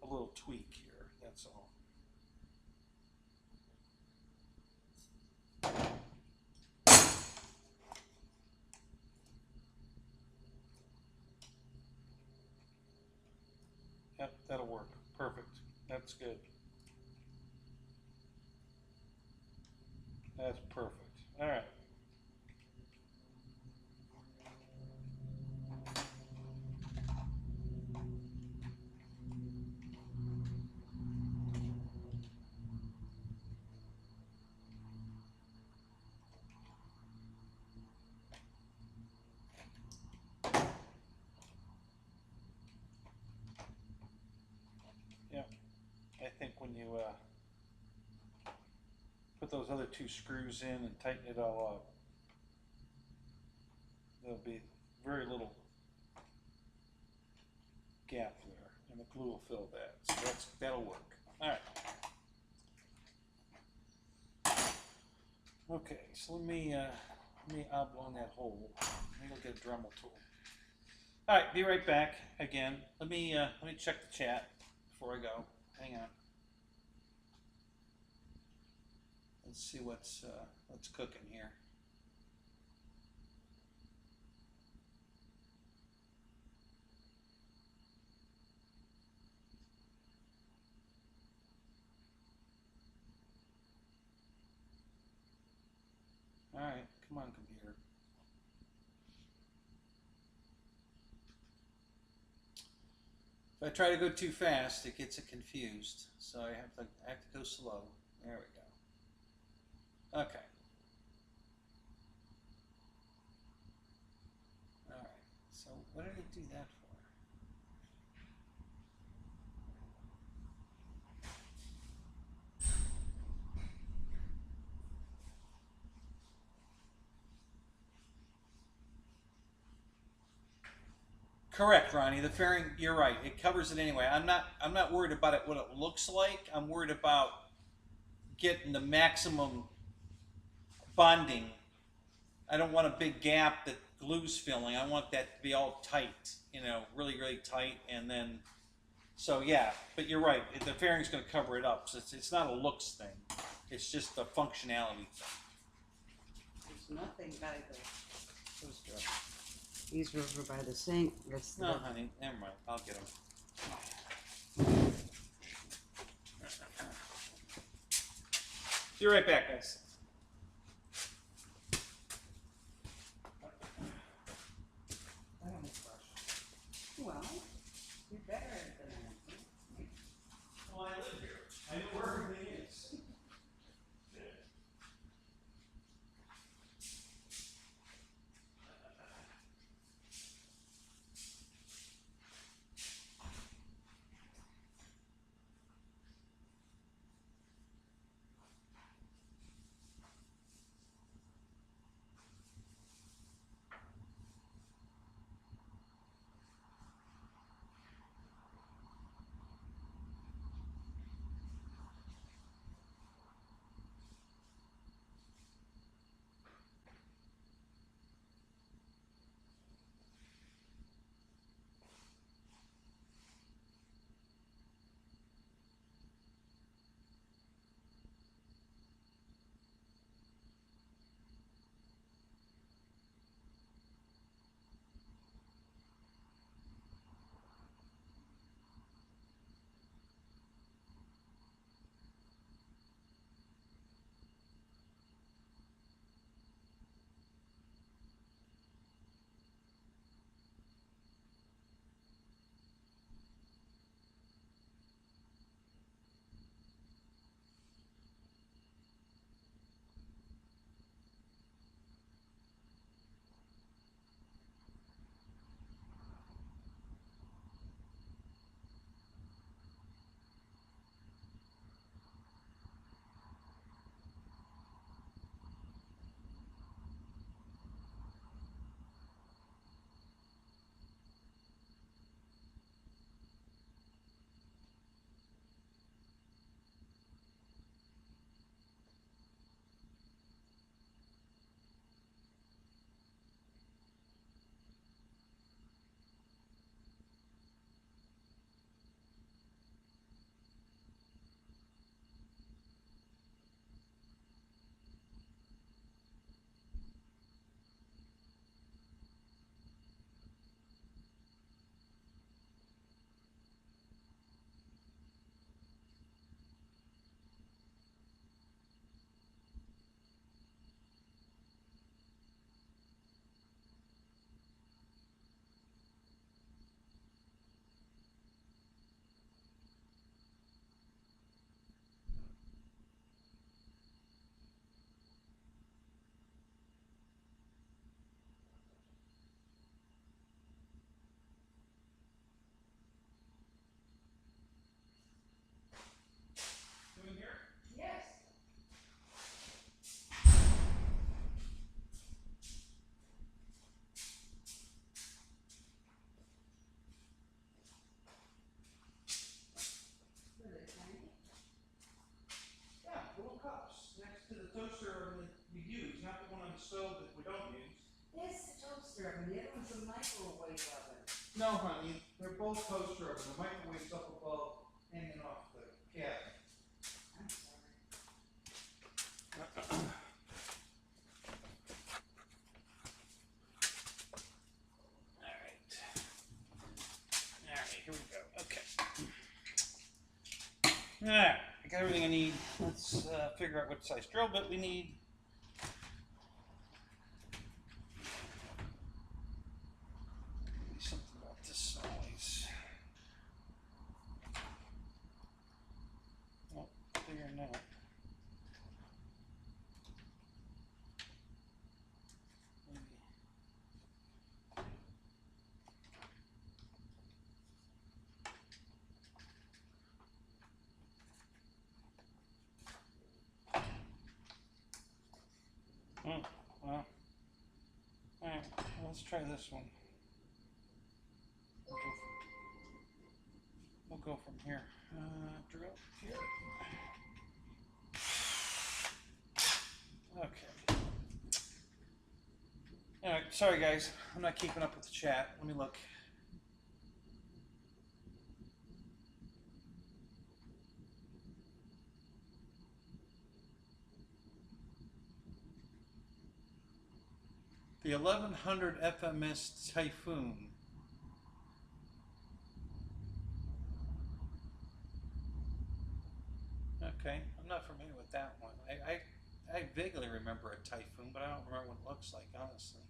a little tweak here. That's all. Yep, that'll work. Perfect. That's good. That's perfect. All right. Yeah, I think when you put those other two screws in and tighten it all up, there'll be very little gap there, and the glue will fill that. So that'll work. All right. Okay, so let me oblong that hole. Maybe I'll get a Dremel tool. All right, be right back again. Let me check the chat before I go. Hang on. Let's see what's cooking here. All right, come on, computer. If I try to go too fast, it gets it confused. So I have to go slow. There we go. Okay. All right. So what did it do that for? Correct, Ronnie. The fairing, you're right. It covers it anyway. I'm not worried about it what it looks like. I'm worried about getting the maximum bonding. I don't want a big gap that glue's filling. I want that to be all tight, you know, really, really tight. And then, so yeah, but you're right. The fairing's going to cover it up. So it's not a looks thing. It's just a functionality thing. There's nothing by the. Who's good? These were over by the sink. That's No, honey, never mind. I'll get them. Be right back, guys. Well, you're better at than that. Well, I live here. I know where everything is. toaster oven. The other one's a microwave oven. No, honey, they're both toaster ovens. The microwave's up above, hanging off the cabinet. I'm sorry. Alright, here we go. Okay. Alright, I got everything I need. Let's figure out what size drill bit we need. Something about this size. Oh, bigger than that. Oh, well. Alright, let's try this one. We'll go from here. Drill here. Okay. Alright, sorry guys. I'm not keeping up with the chat. Let me look. The 1100 FMS Typhoon. Okay, I'm not familiar with that one. I vaguely remember a Typhoon, but I don't remember what it looks like, honestly.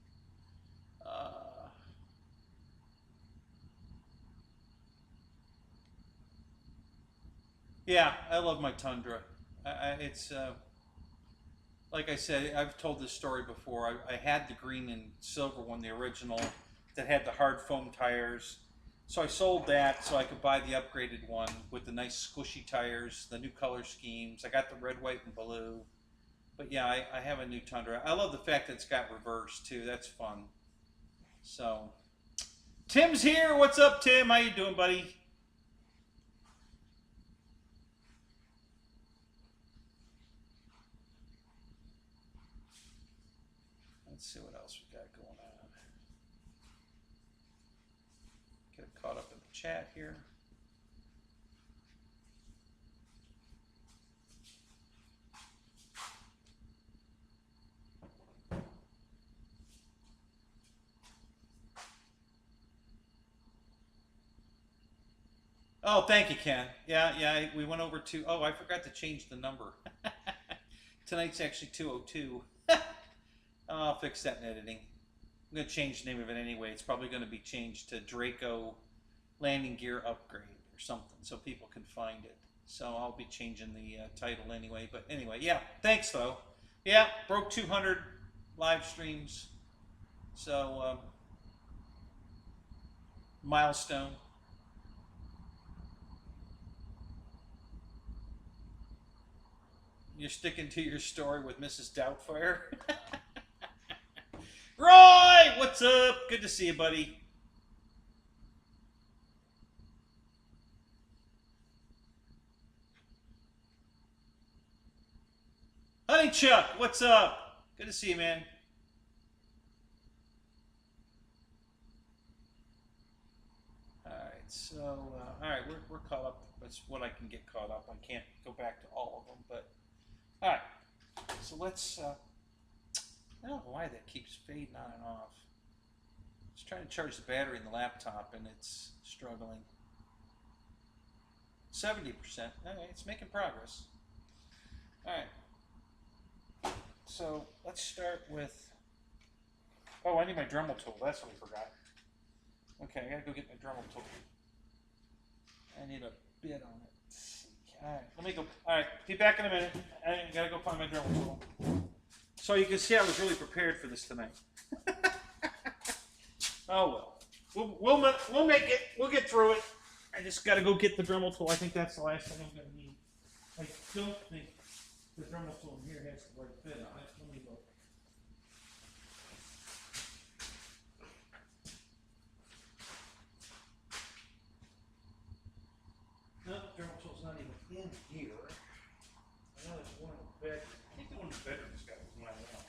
Yeah, I love my Tundra. It's like I said, I've told this story before. I had the green and silver one, the original, that had the hard foam tires. So I sold that so I could buy the upgraded one with the nice squishy tires, the new color schemes. I got the red, white, and blue. But yeah, I have a new Tundra. I love the fact that it's got reverse too. That's fun. So, Tim's here. What's up, Tim? How you doing, buddy? Let's see what else we got going on. Get caught up in the chat here. Oh, thank you, Ken. Yeah, we went over to, oh, I forgot to change the number. Tonight's actually 202. I'll fix that in editing. I'm going to change the name of it anyway. It's probably going to be changed to Draco Landing Gear Upgrade or something so people can find it. So I'll be changing the title anyway. But anyway, yeah, thanks though. Yeah, broke 200 live streams. So, milestone. You're sticking to your story with Mrs. Doubtfire? Roy, what's up? Good to see you, buddy. Honey Chuck, what's up? Good to see you, man. All right, so all right, we're caught up. That's what I can get caught up. I can't go back to all of them, but all right. So let's. I don't know why that keeps fading on and off. I was trying to charge the battery in the laptop and it's struggling. 70%. Alright, it's making progress. Alright. So let's start with. Oh, I need my Dremel tool. That's what I forgot. Okay, I gotta go get my Dremel tool. I need a bit on it. Let's see. Alright, let me go. Alright, be back in a minute. I gotta go find my Dremel tool. So you can see I was really prepared for this tonight. Oh well. We'll make it. We'll get through it. I just got to go get the Dremel tool. I think that's the last thing I'm going to need. I don't think the Dremel tool in here has the right fit on it. Let me look. No, the Dremel tool's not even in here. I know there's one in the bedroom. I think the one in the bedroom's got one out.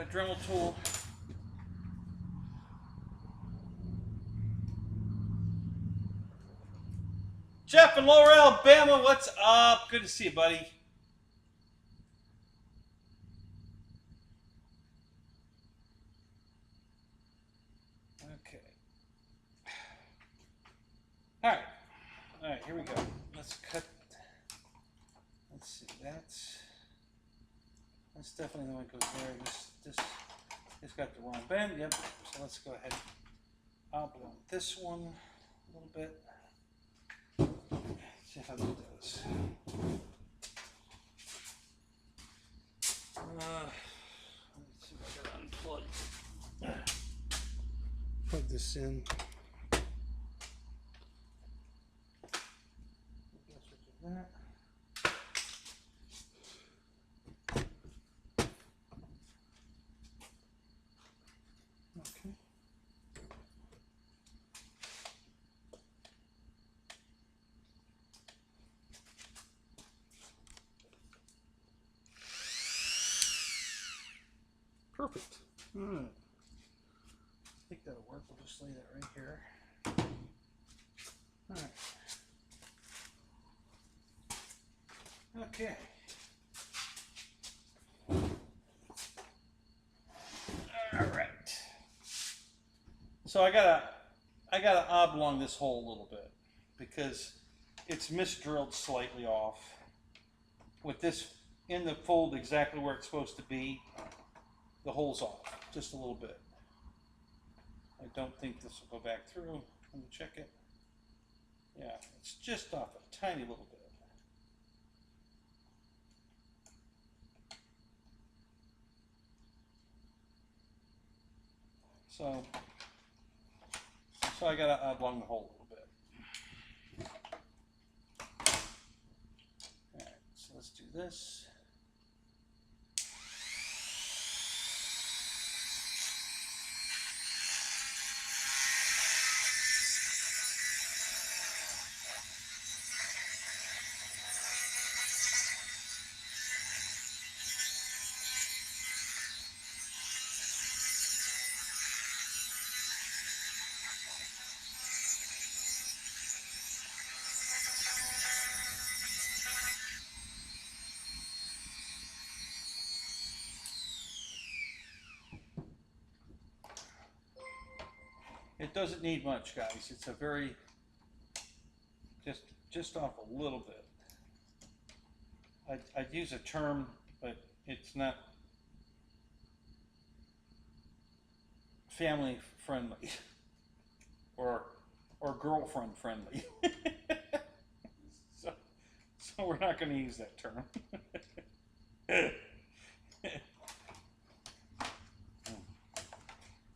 a Dremel tool. Jeff in Lower Alabama, what's up? Good to see you, buddy. Okay. All right, here we go. Let's cut. Let's see, that's definitely the one that goes there. This got the wrong bend. Yep. So let's go ahead and oblong this one a little bit. See how that does. Let's see if I gotta unplug. Plug this in. That. Okay. Perfect. All right. I think that'll work. We'll just lay that right here. All right. Okay. All right. So I gotta oblong this hole a little bit because it's misdrilled slightly off. With this in the fold exactly where it's supposed to be, the hole's off just a little bit. I don't think this will go back through. Let me check it. Yeah, it's just off a tiny little bit. So I gotta oblong the hole a little bit. All right, so let's do this. It doesn't need much, guys. It's a very, just off a little bit. I'd use a term, but it's not family friendly or girlfriend friendly. so we're not going to use that term.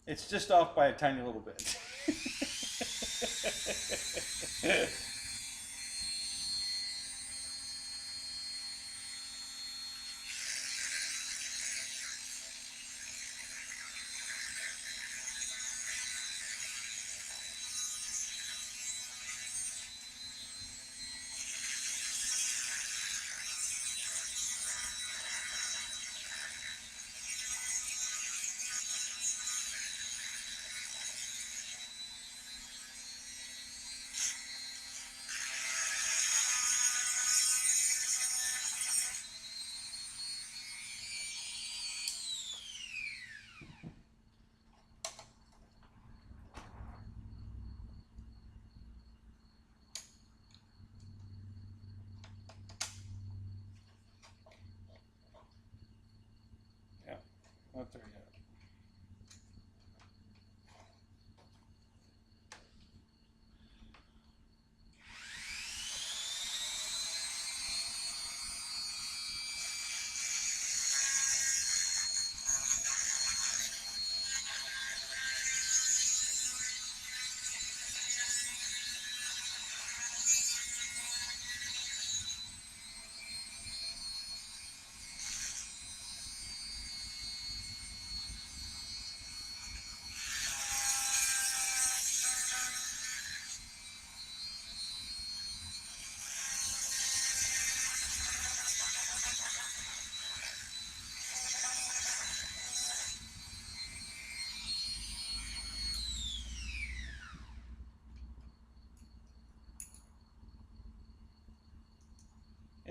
It's just off by a tiny little bit.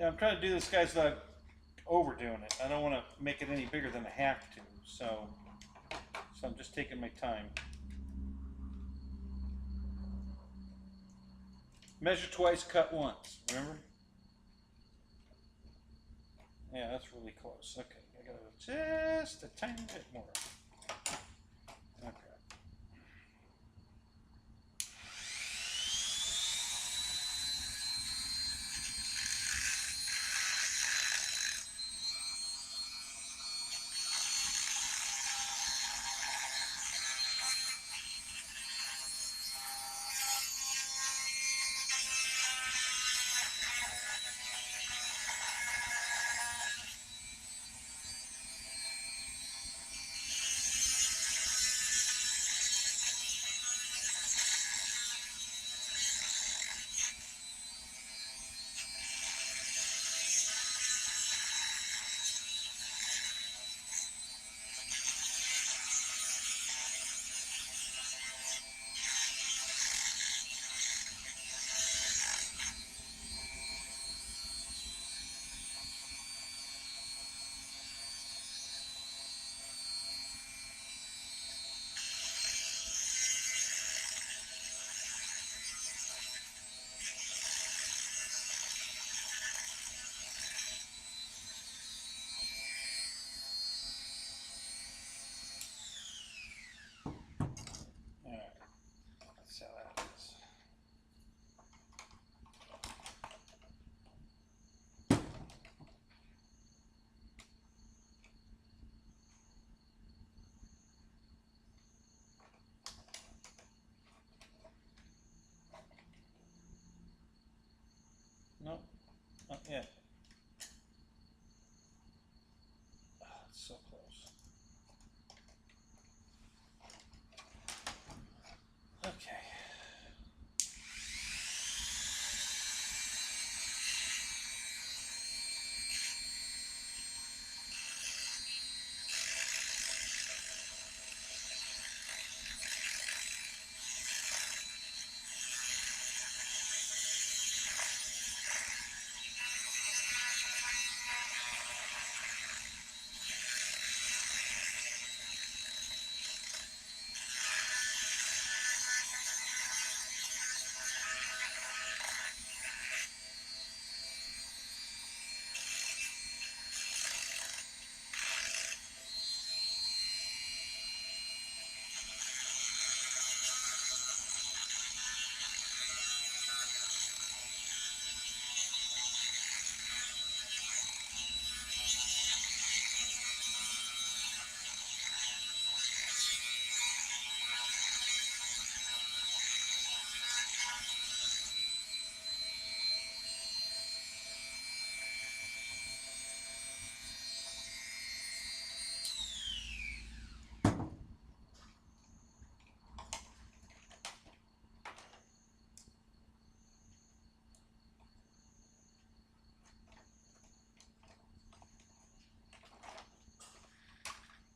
Yeah, I'm trying to do this, guys, without overdoing it. I don't want to make it any bigger than I have to, so I'm just taking my time. Measure twice, cut once. Remember? Yeah, that's really close. Okay, I gotta just a tiny bit more. Okay. Alright. That's how that is. No, not yet. Oh, it's so close. Okay.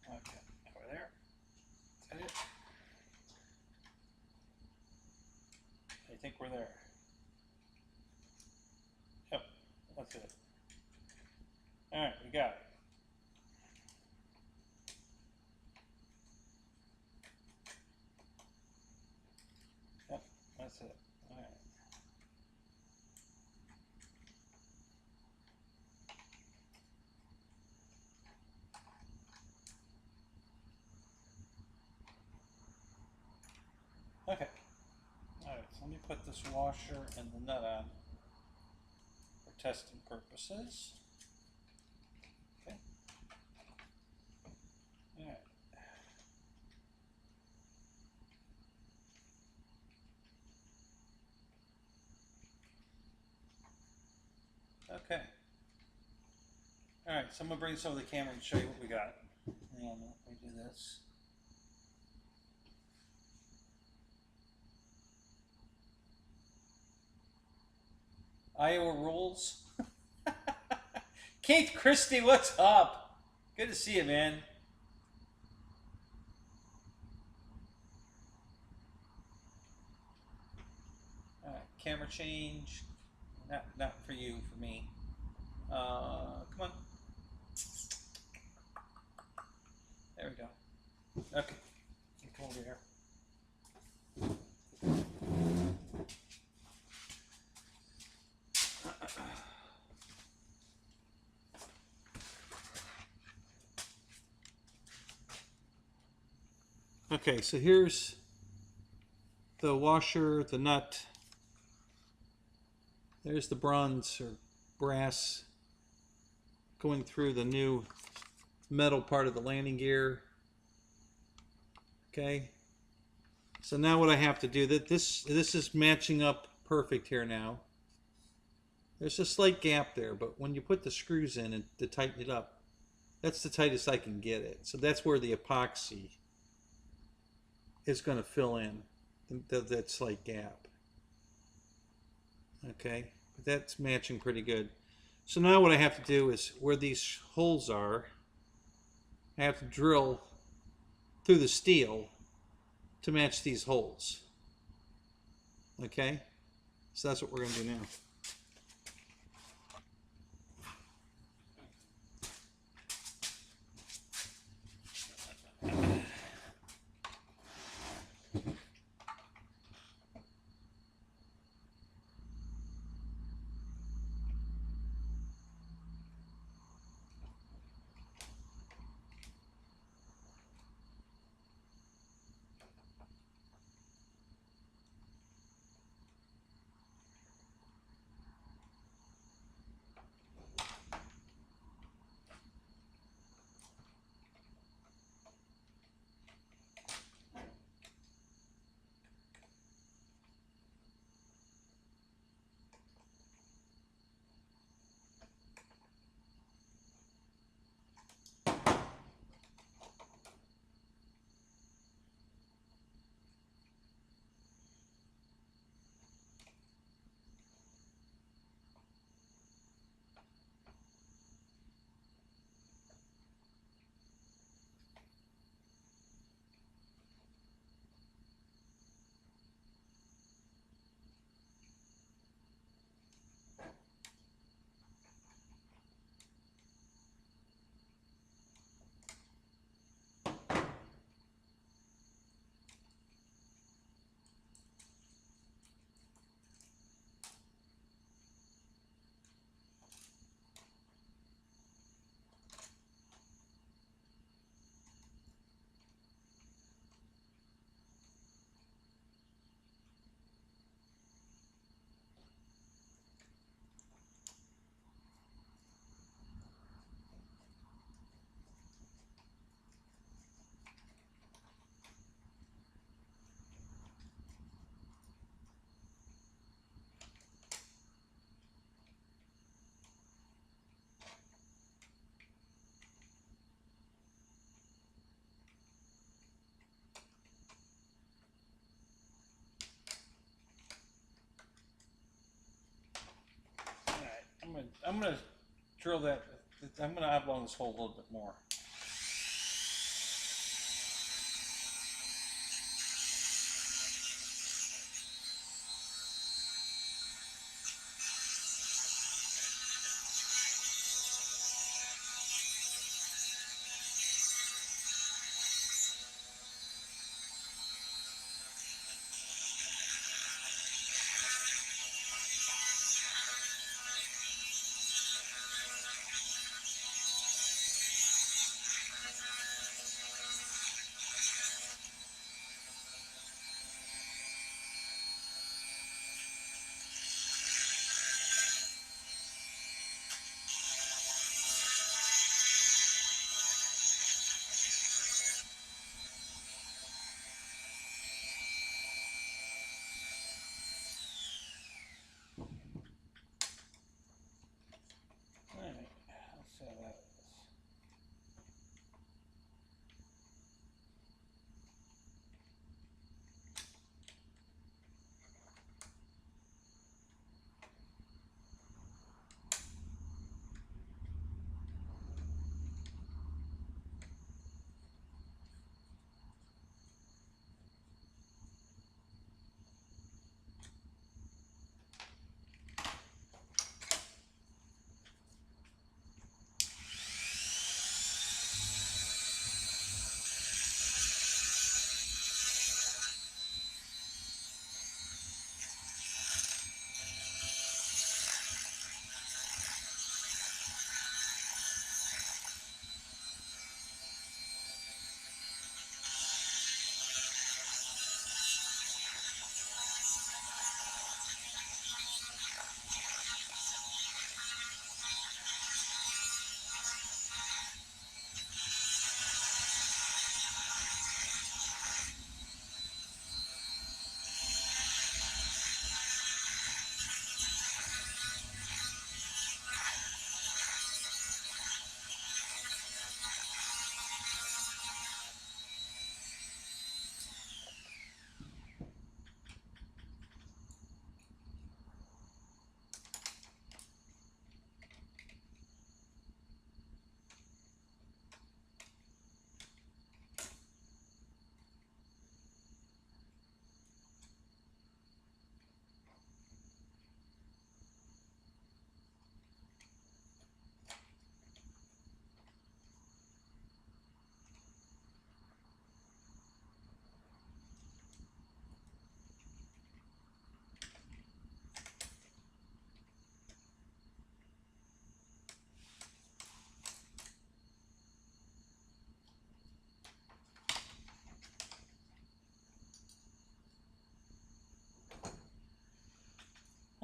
Okay, over there. Is that it? I think we're there. Yep, that's it. Alright, we got it. Yep, that's it. Alright. Okay. Alright, so let me put this washer and the nut on for testing purposes. Okay. Alright. Okay. Alright, so I'm going to bring this over the camera and show you what we got. Hang on, let me do this. Iowa rules. Keith Christie, what's up? Good to see you, man. Alright, camera change. Not for you, for me. Come on. There we go. Okay. Come over here. Okay, so here's the washer, the nut. There's the bronze or brass going through the new metal part of the landing gear. Okay, so now what I have to do, this is matching up perfect here now. There's a slight gap there, but when you put the screws in and to tighten it up, that's the tightest I can get it. So that's where the epoxy is going to fill in that slight gap. Okay, but that's matching pretty good. So now what I have to do is where these holes are, I have to drill through the steel to match these holes. Okay, so that's what we're going to do now. I'm gonna drill that. I'm gonna oblong this hole a little bit more.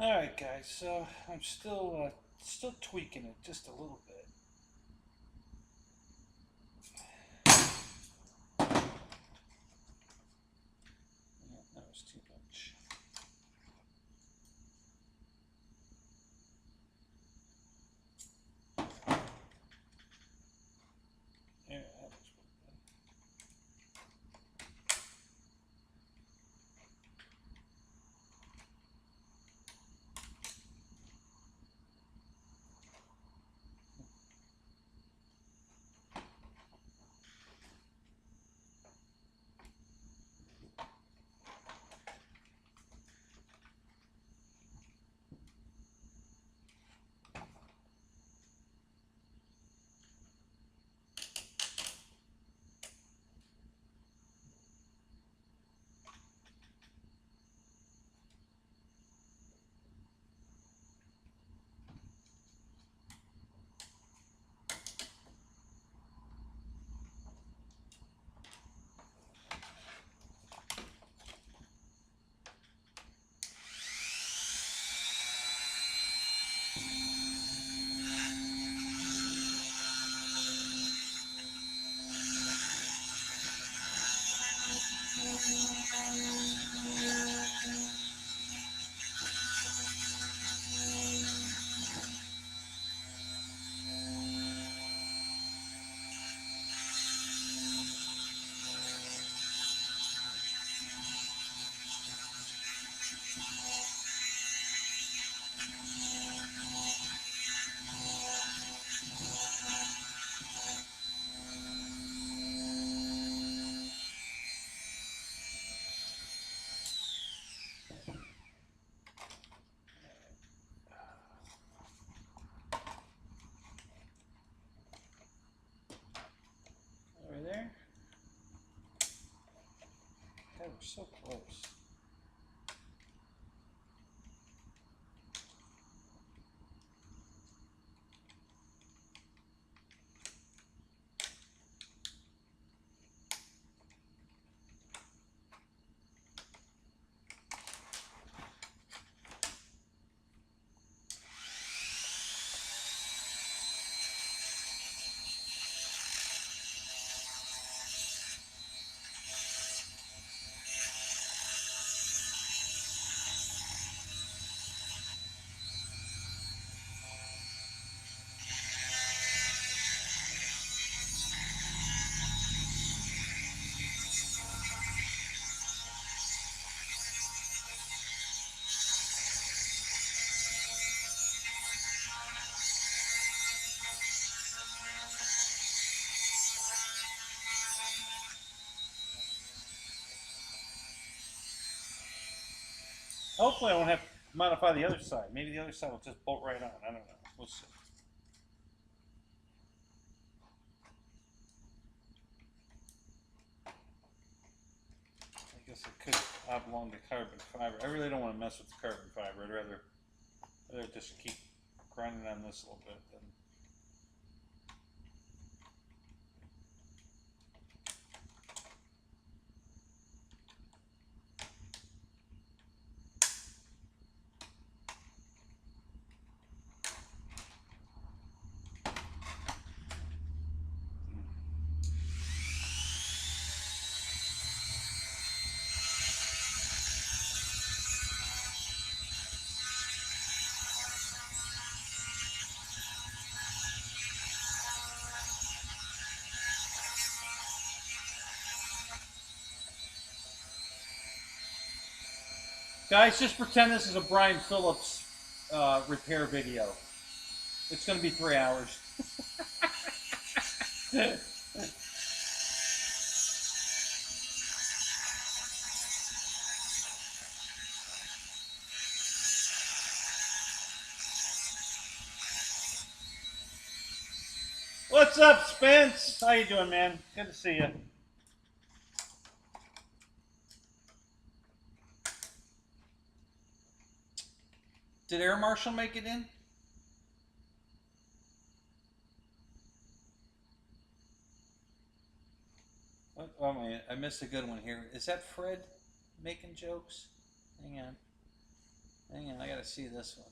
All right, guys. So I'm still tweaking it just a little bit. Yeah, that was too much. Yeah, that looks pretty good. Over there. God, we're so close. Hopefully I won't have to modify the other side. Maybe the other side will just bolt right on. I don't know. We'll see. I guess I could oblong the carbon fiber. I really don't want to mess with the carbon fiber. I'd rather just keep grinding on this a little bit. Then. Guys, just pretend this is a Brian Phillips repair video. It's going to be 3 hours. What's up, Spence? How you doing, man? Good to see you. Did Air Marshal make it in? Oh man, I missed a good one here. Is that Fred making jokes? Hang on. Hang on, I gotta gotta see this one.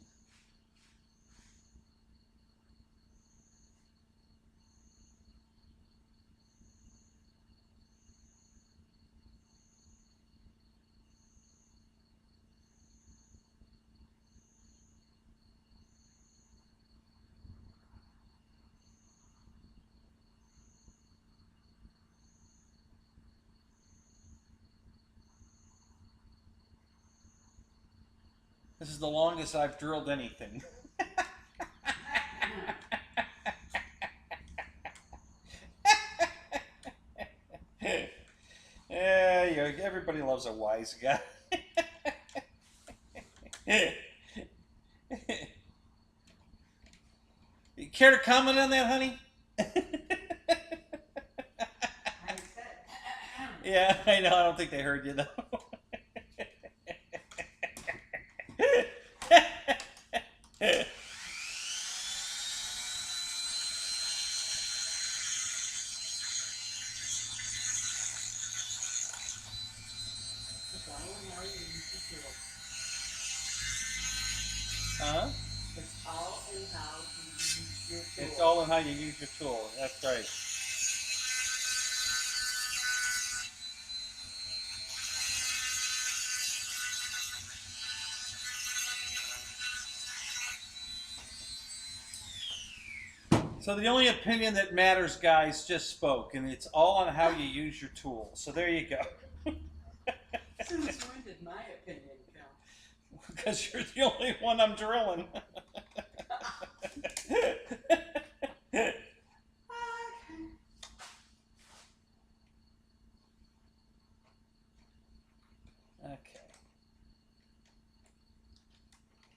This is the longest I've drilled anything. Yeah, everybody loves a wise guy. You care to comment on that, honey? Yeah, I know. I don't think they heard you, though. Huh? It's all in how you use your tool. It's all in how you use your tool. That's right. So the only opinion that matters, guys, just spoke, and it's all on how you use your tool. So there you go. Since when did my opinion count? Because you're the only one I'm drilling. Okay.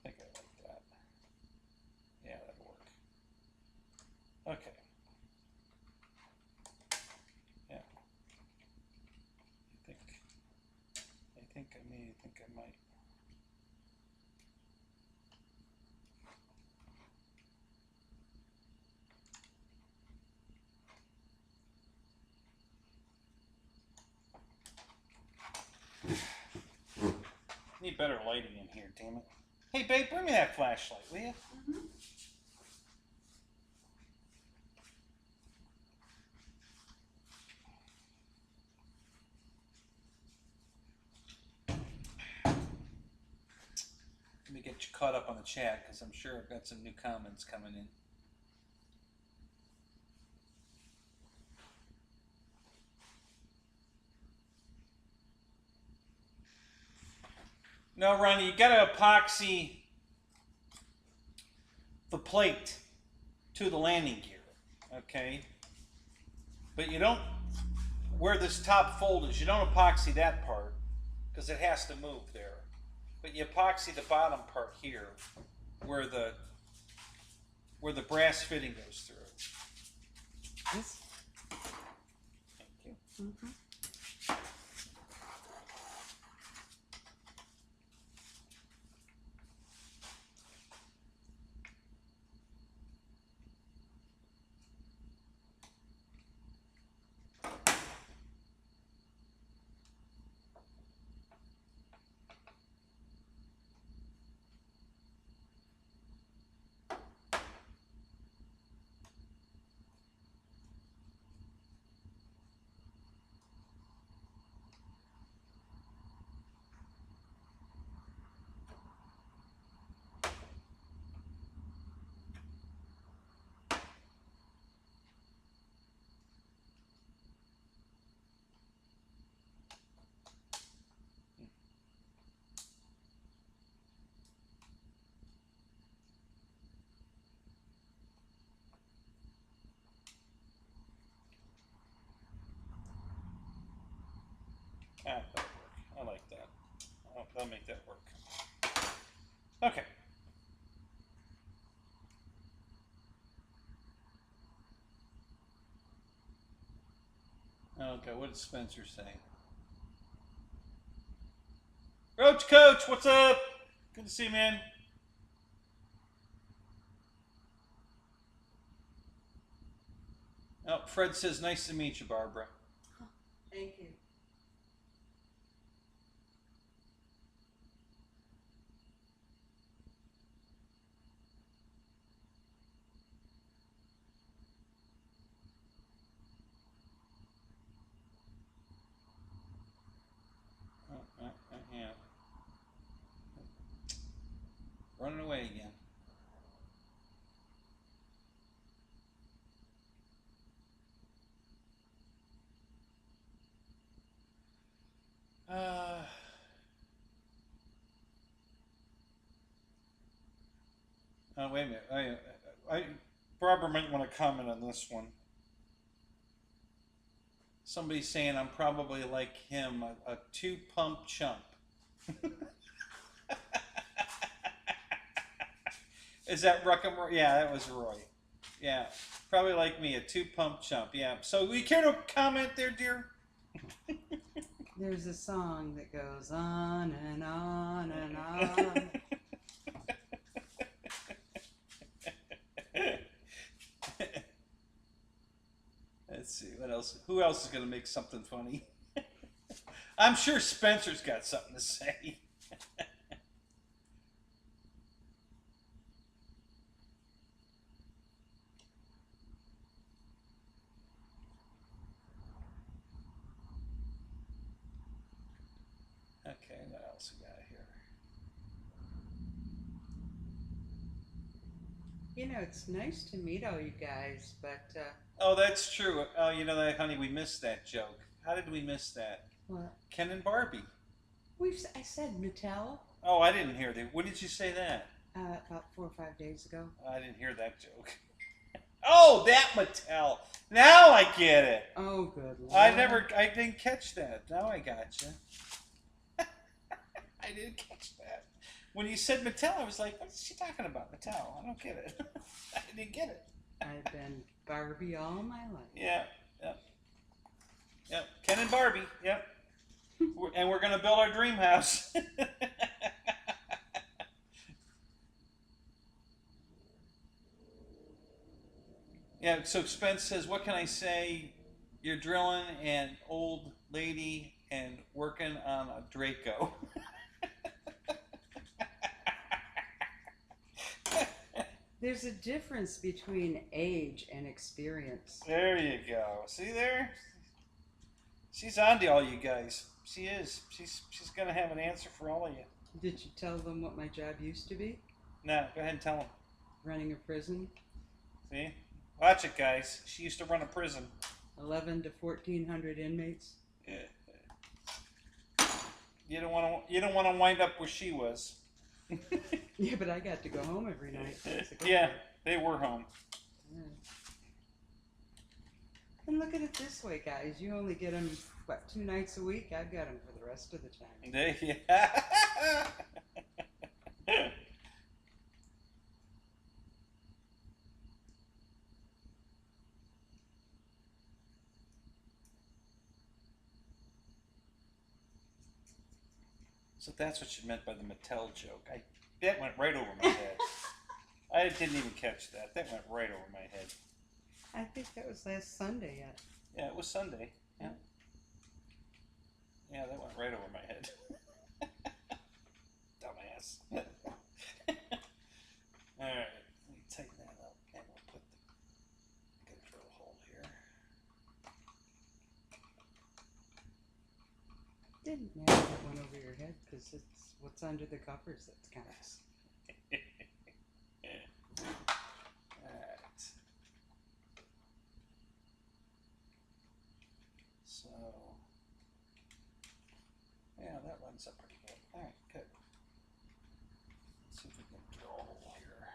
I think I like that. Yeah, that'll work. Okay. Yeah. I think I might. Need better lighting in here, damn it. Hey, babe, bring me that flashlight, will you? Mm-hmm. Let me get you caught up on the chat, because I'm sure I've got some new comments coming in. No, Ronnie, you gotta epoxy the plate to the landing gear, okay? But you don't, where this top fold is, you don't epoxy that part, because it has to move there. But you epoxy the bottom part here, where the brass fitting goes through. Yes. Thank you. Mm-hmm. Ah, that'll work. I like that. I'll make that work. Okay. Okay, what did Spencer say? Roach Coach, what's up? Good to see you, man. Oh, Fred says, nice to meet you, Barbara. Thank you. Running away again. Oh, wait a minute. Barbara might want to comment on this one. Somebody's saying I'm probably like him, a two-pump chump. Is that Ruckham? Yeah, that was Roy. Yeah, probably like me, a two-pump chump. Yeah. So, we care to comment there, dear? There's a song that goes on and on and on. Let's see, what else? Who else is going to make something funny? I'm sure Spencer's got something to say. Okay, what else we got here? You know, it's nice to meet all you guys, but, Oh, that's true. Oh, you know that, honey, we missed that joke. How did we miss that? what? Ken and Barbie. I said Mattel, Oh, I didn't hear that. When did you say that? about 4 or 5 days ago. I didn't hear that joke. Oh, that Mattel. Now I get it. Oh, good Lord. I didn't catch that. Now I got you. I didn't catch that. When you said Mattel, I was like, what is she talking about? Mattel. I don't get it. I didn't get it. I've been Barbie all my life. Yeah. Yep. Yep. Ken and Barbie. Yep. And we're going to build our dream house. Yeah, so Spence says, what can I say? You're drilling an old lady and working on a Draco. There's a difference between age and experience. There you go. See there? She's on to all you guys. She is. She's going to have an answer for all of you. Did you tell them what my job used to be? No, go ahead and tell them. Running a prison. See? Watch it, guys. She used to run a prison. 11 to 1,400 inmates. Yeah. You don't want to wind up where she was. Yeah, but I got to go home every night. Yeah, they were home. Yeah. And look at it this way, guys. You only get them, what, 2 nights a week? I've got them for the rest of the time. Yeah. So that's what you meant by the Mattel joke. That went right over my head. I didn't even catch that. That went right over my head. I think that was last Sunday yet. Yeah, it was Sunday. Yeah. Yeah, that went right over my head. Dumbass. Alright, let me tighten that up and we'll put the drill hole here. Didn't matter if it went over your head because it's what's under the covers that's counts. Alright. So, yeah, that runs up pretty good. Alright, good. Let's see if we can drill a hole here.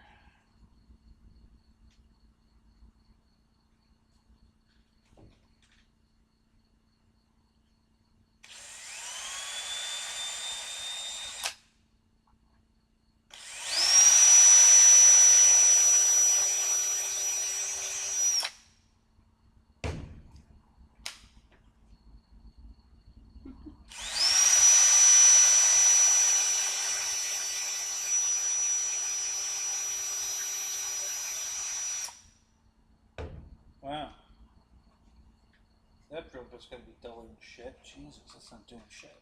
Wow. That drill bit's gonna be duller than shit. Jesus, that's not doing shit.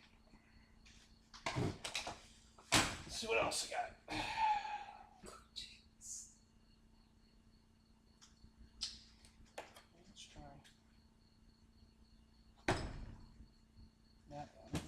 Let's see what else I got. Jeez. Let's try that one.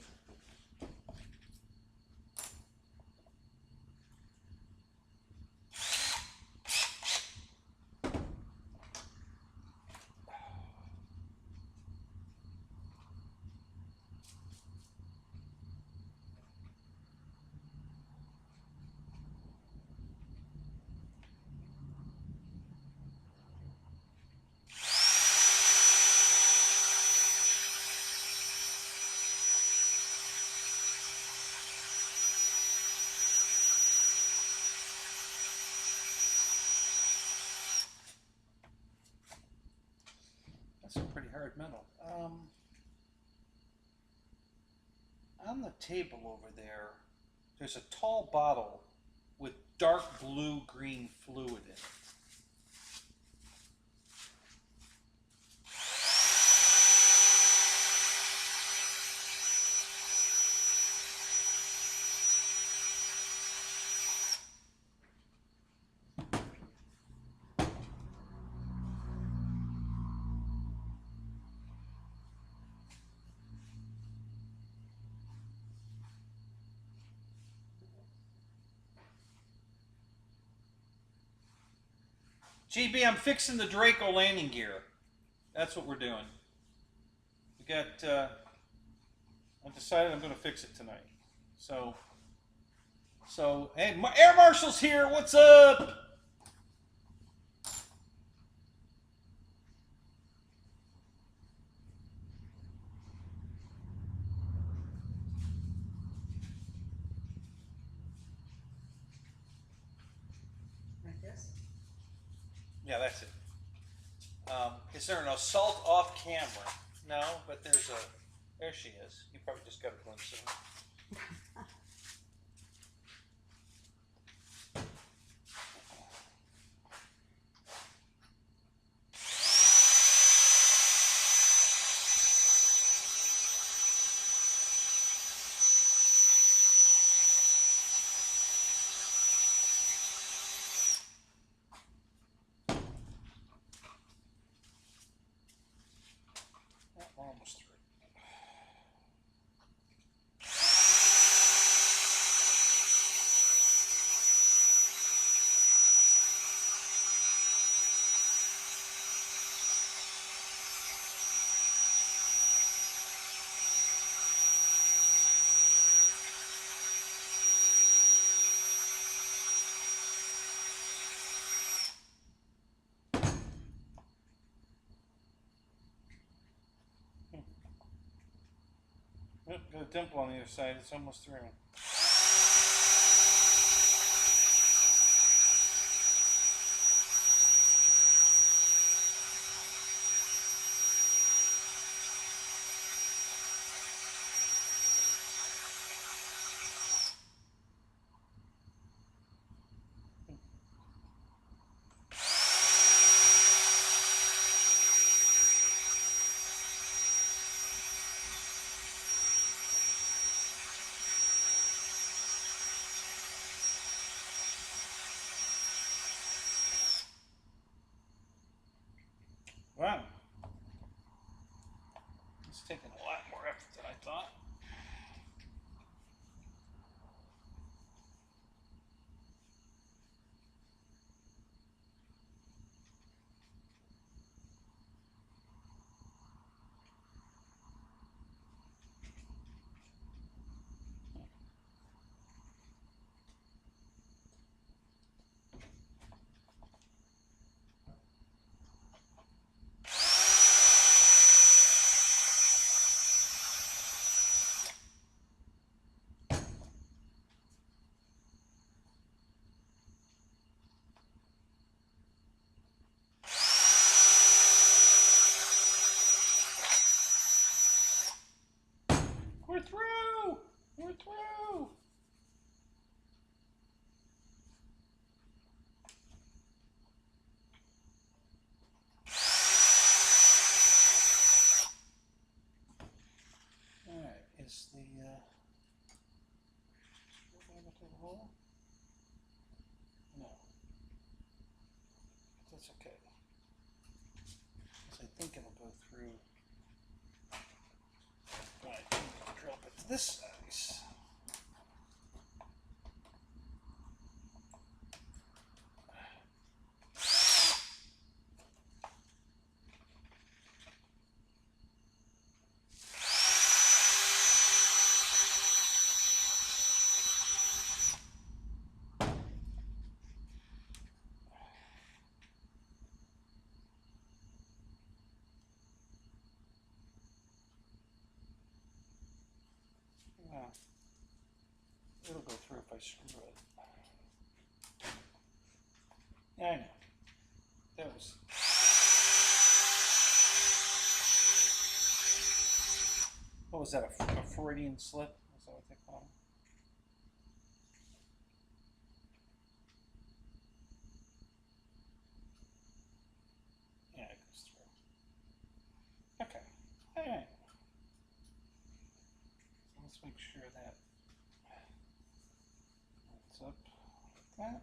hard metal. On the table over there, there's a tall bottle with dark blue-green fluid in it. GB, I'm fixing the Draco landing gear. That's what we're doing. We got, I've decided I'm going to fix it tonight. So, hey, Air Marshal's here. What's up? Like this? Yeah, that's it. Is there an assault off camera? No, but there's a, there she is. You probably just got a glimpse of her. We're almost through. Got a dimple on the other side. It's almost through. Wow. It's taking a lot more effort than I thought. We're through! We're through! Alright, is the, hole? No. That's okay. Because I think it'll go through. Alright, drill bit to this size. Well, it'll go through if I screw it. Yeah, I know. That was. was that, a Freudian slip? Is that what they call them? Yeah, it goes through. Okay. Alright. So let's make sure that it's up like that.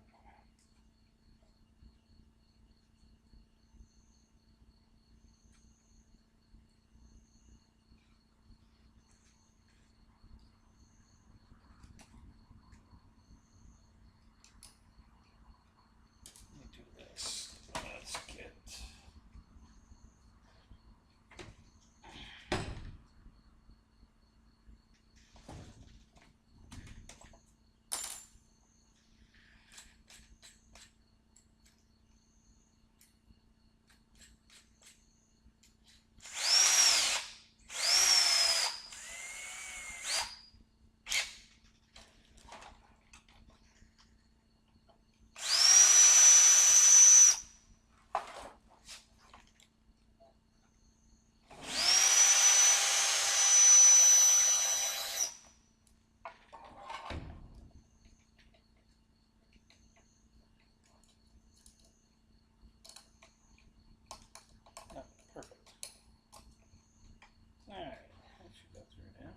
Let me do this. Let's get perfect. Alright, that should go through now.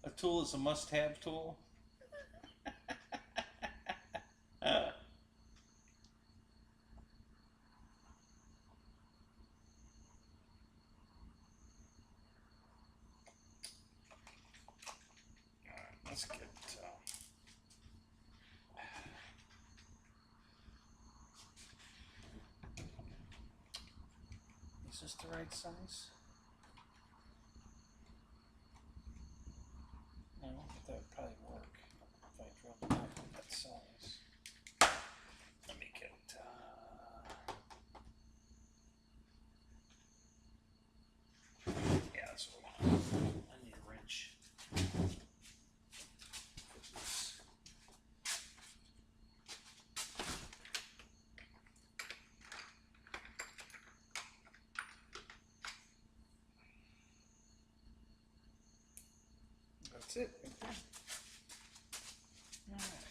A tool is a must-have tool. Let's get is this the right size? No, but that would probably work if I drilled it out that size. Let me get yeah, that's what I want. I need a wrench. That's it. Right there. All right.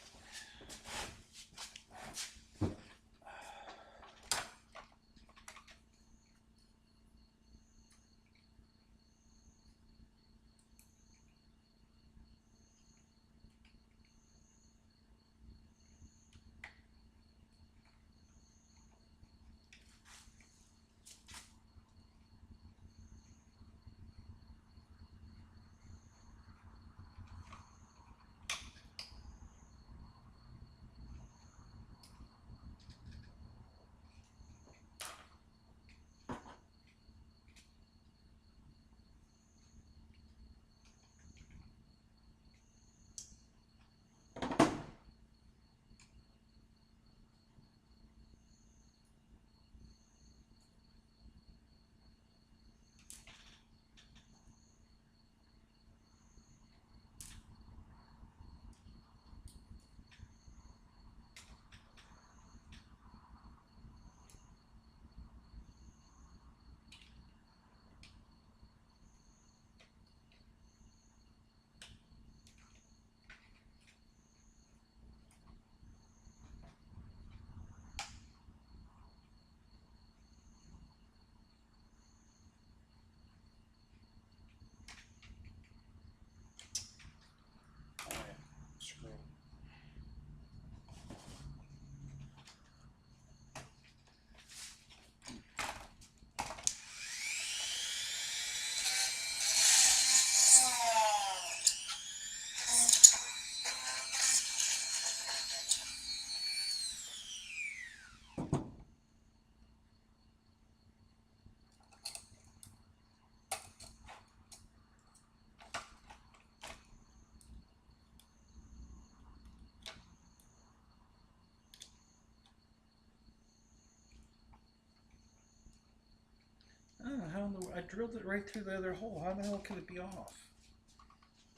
on the. I drilled it right through the other hole. How the hell could it be off?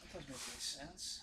That doesn't make any sense.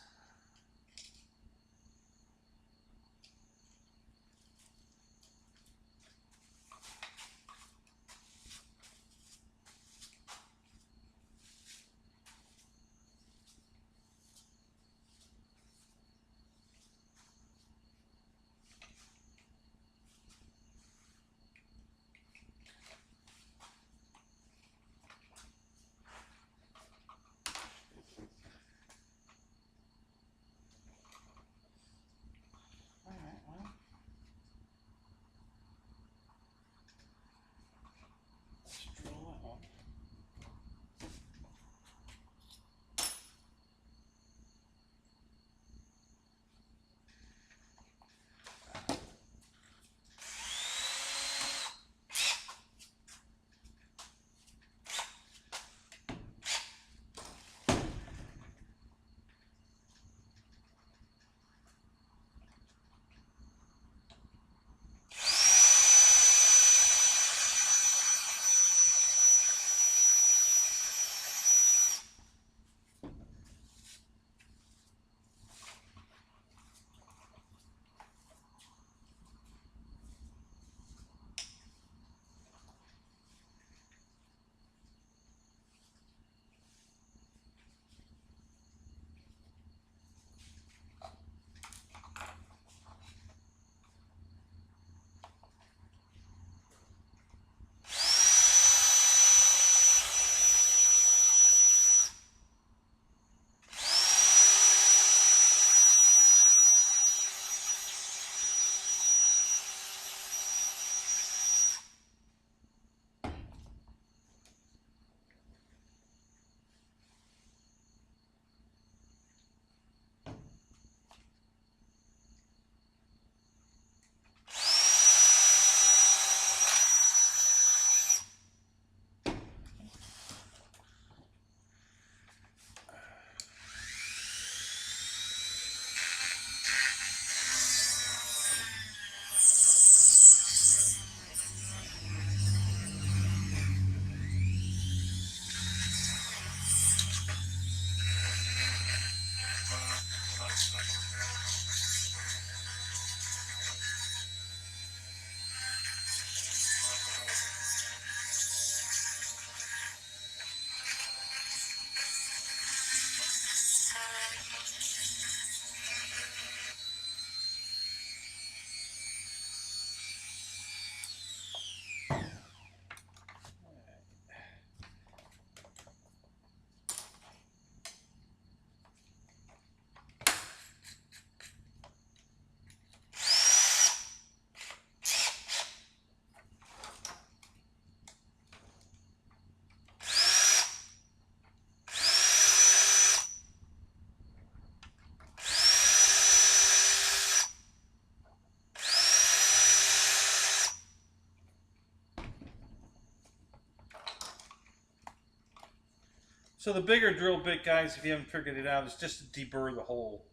So the bigger drill bit, guys, if you haven't figured it out, is just to deburr the hole.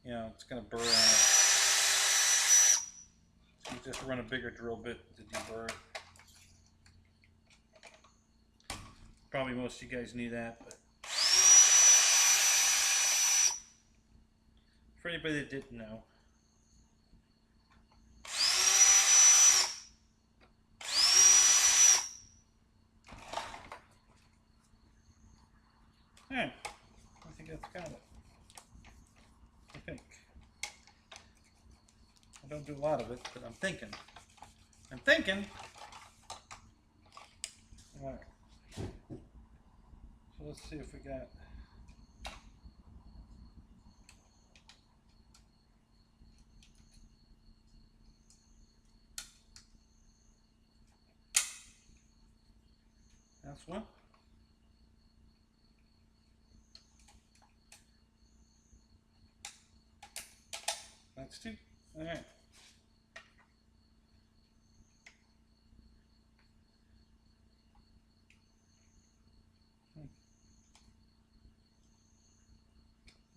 You know, it's going to burr on it. So you just run a bigger drill bit to deburr it. Probably most of you guys knew that, but for anybody that didn't know. Alright, I think that's got it. I think. I don't do a lot of it, but I'm thinking. I'm thinking. Alright. So let's see if we got. That's one. That's two. All right.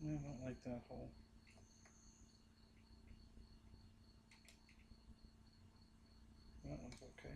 I don't like that hole. That one's okay.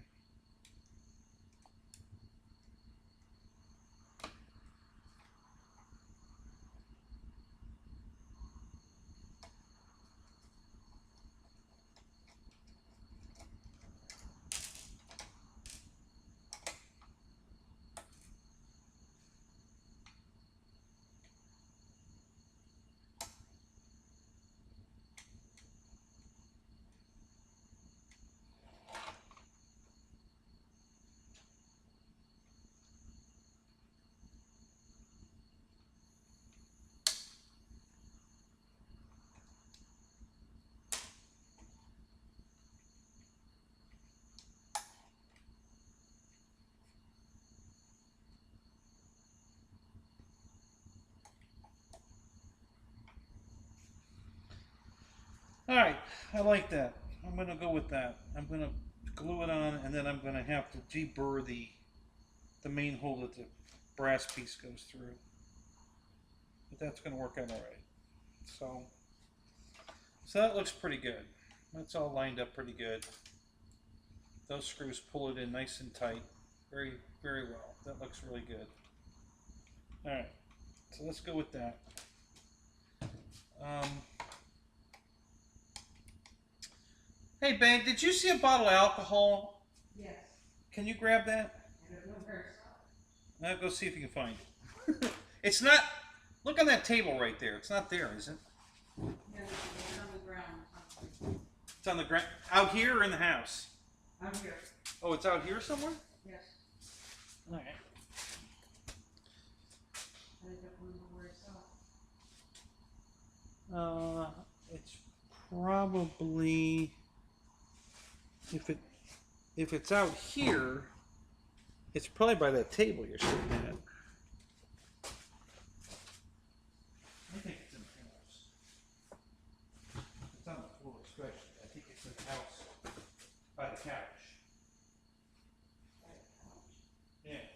Alright, I like that. I'm gonna go with that. I'm gonna glue it on, and then I'm gonna have to deburr the main hole that the brass piece goes through. But that's gonna work out alright. So that looks pretty good. That's all lined up pretty good. Those screws pull it in nice and tight. Very, very well. That looks really good. Alright, so let's go with that. Hey, Bang, did you see a bottle of alcohol? Yes. Can you grab that? I don't know where it's at. Now go see if you can find it. It's not. Look on that table right there. It's not there, is it? Yeah, it's on the ground. It's on the ground. Out here or in the house? I'm here. Oh, it's out here somewhere? Yes. All right. I don't remember where it's at. It's probably if it's out here, it's probably by that table you're sitting at. I think it's in the house. It's on the floor, especially. I think it's in the house by the couch. Yeah.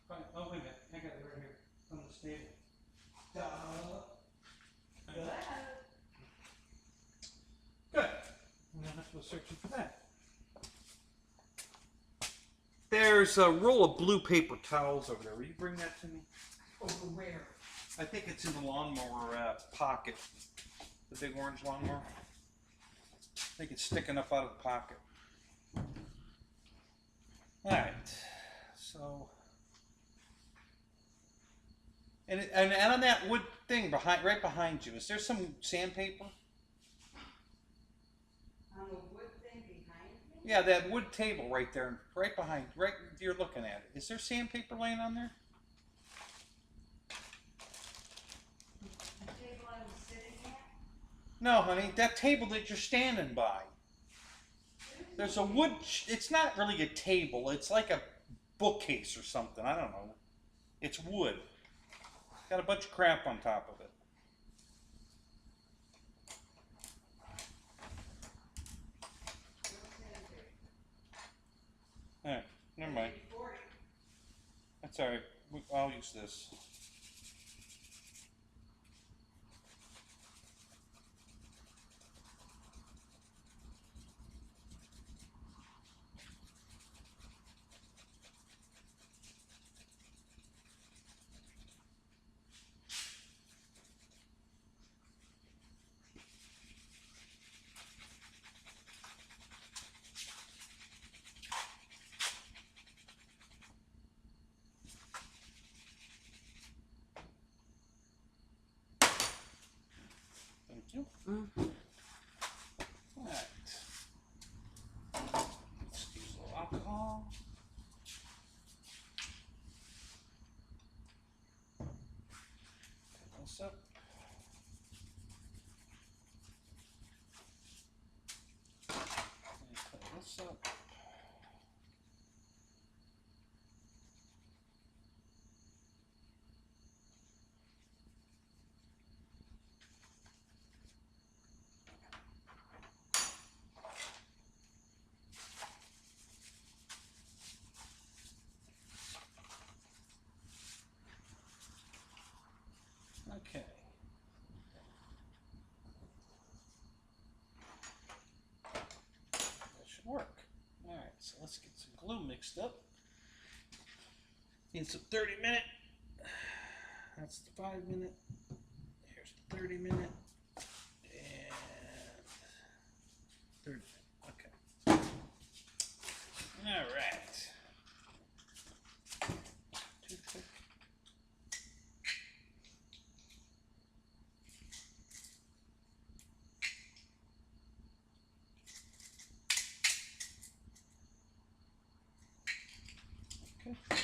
Fine. Oh, wait a minute. I got it right here on this table. Duh. Good. And I'll have to go searching for that. There's a roll of blue paper towels over there. Will you bring that to me? Over where? I think it's in the lawnmower pocket. The big orange lawnmower. I think it's sticking up out of the pocket. Alright. So. And on that wood thing right behind you, is there some sandpaper? On the wood thing behind me? Yeah, that wood table right there, right behind, right you're looking at it. Is there sandpaper laying on there? The table I was sitting at? No, honey, that table that you're standing by. There's a wood, it's not really a table, it's like a bookcase or something, I don't know. It's wood. Got a bunch of crap on top of it. Alright, never mind. That's alright, I'll use this. Thank you. Alright. Let's use a little alcohol. Put this up. And put this up. Okay. That should work. Alright, so let's get some glue mixed up. Need some 30-minute. That's the 5-minute. Here's the 30-minute. And 30-minute. Okay. Alright. Toothpick. Okay.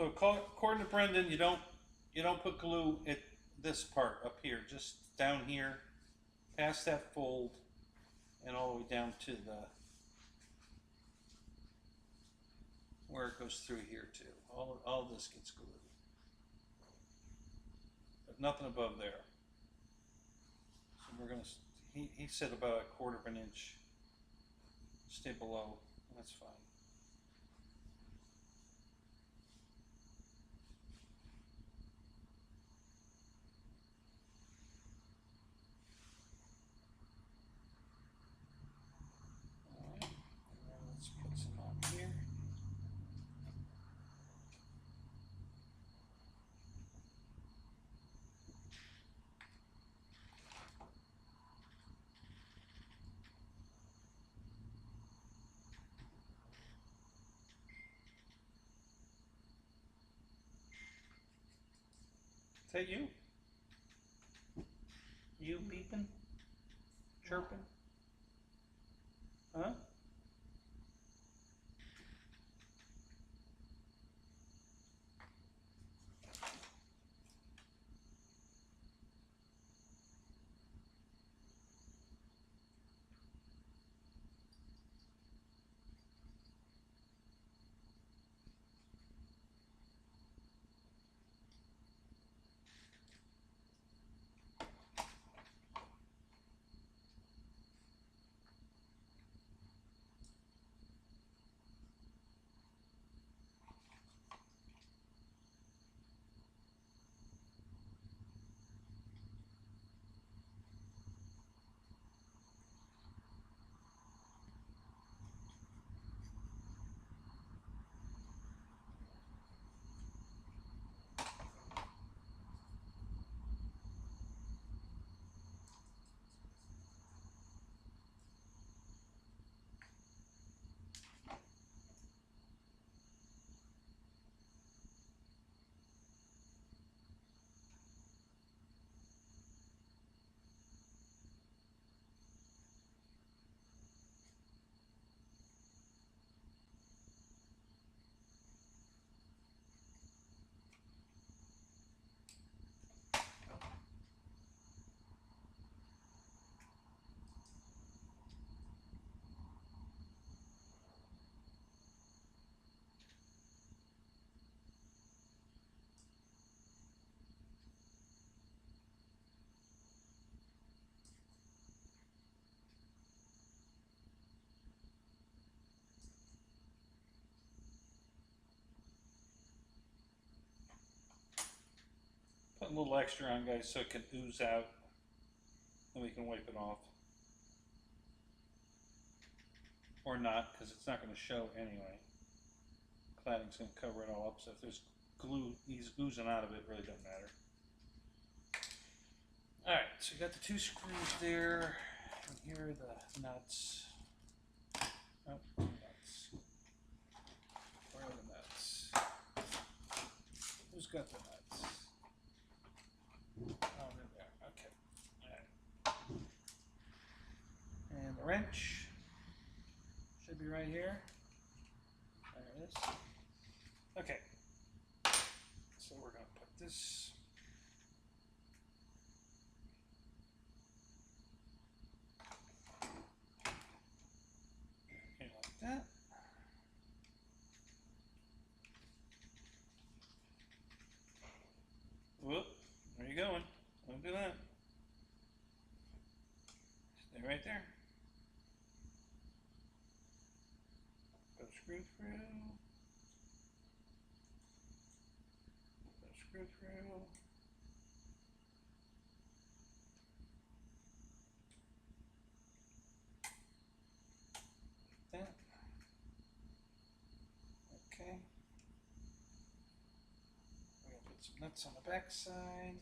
So according to Brendan, you don't put glue at this part up here, just down here, past that fold, and all the way down to the where it goes through here too. All this gets glued, but nothing above there. So we're gonna. He said about a 1/4 of an inch. Stay below. That's fine. Alright, and then let's put some on here. Is that you? You beeping? Chirping? Huh? Put a little extra on, guys, so it can ooze out, and we can wipe it off. Or not, because it's not going to show anyway. Cladding's going to cover it all up, so if there's glue, he's oozing out of it, really doesn't matter. Alright, so you got the 2 screws there, and here are the nuts. Oh, nuts. Where are the nuts? Who's got the nuts? Oh, they're there. Okay. Alright. And the wrench should be right here. There it is. Okay. So we're going to put this. Okay, like that. Whoop. Where are you going? Don't do that. Stay right there. Go screw through. Go screw through. Like that. Okay. We're going to put some nuts on the back side.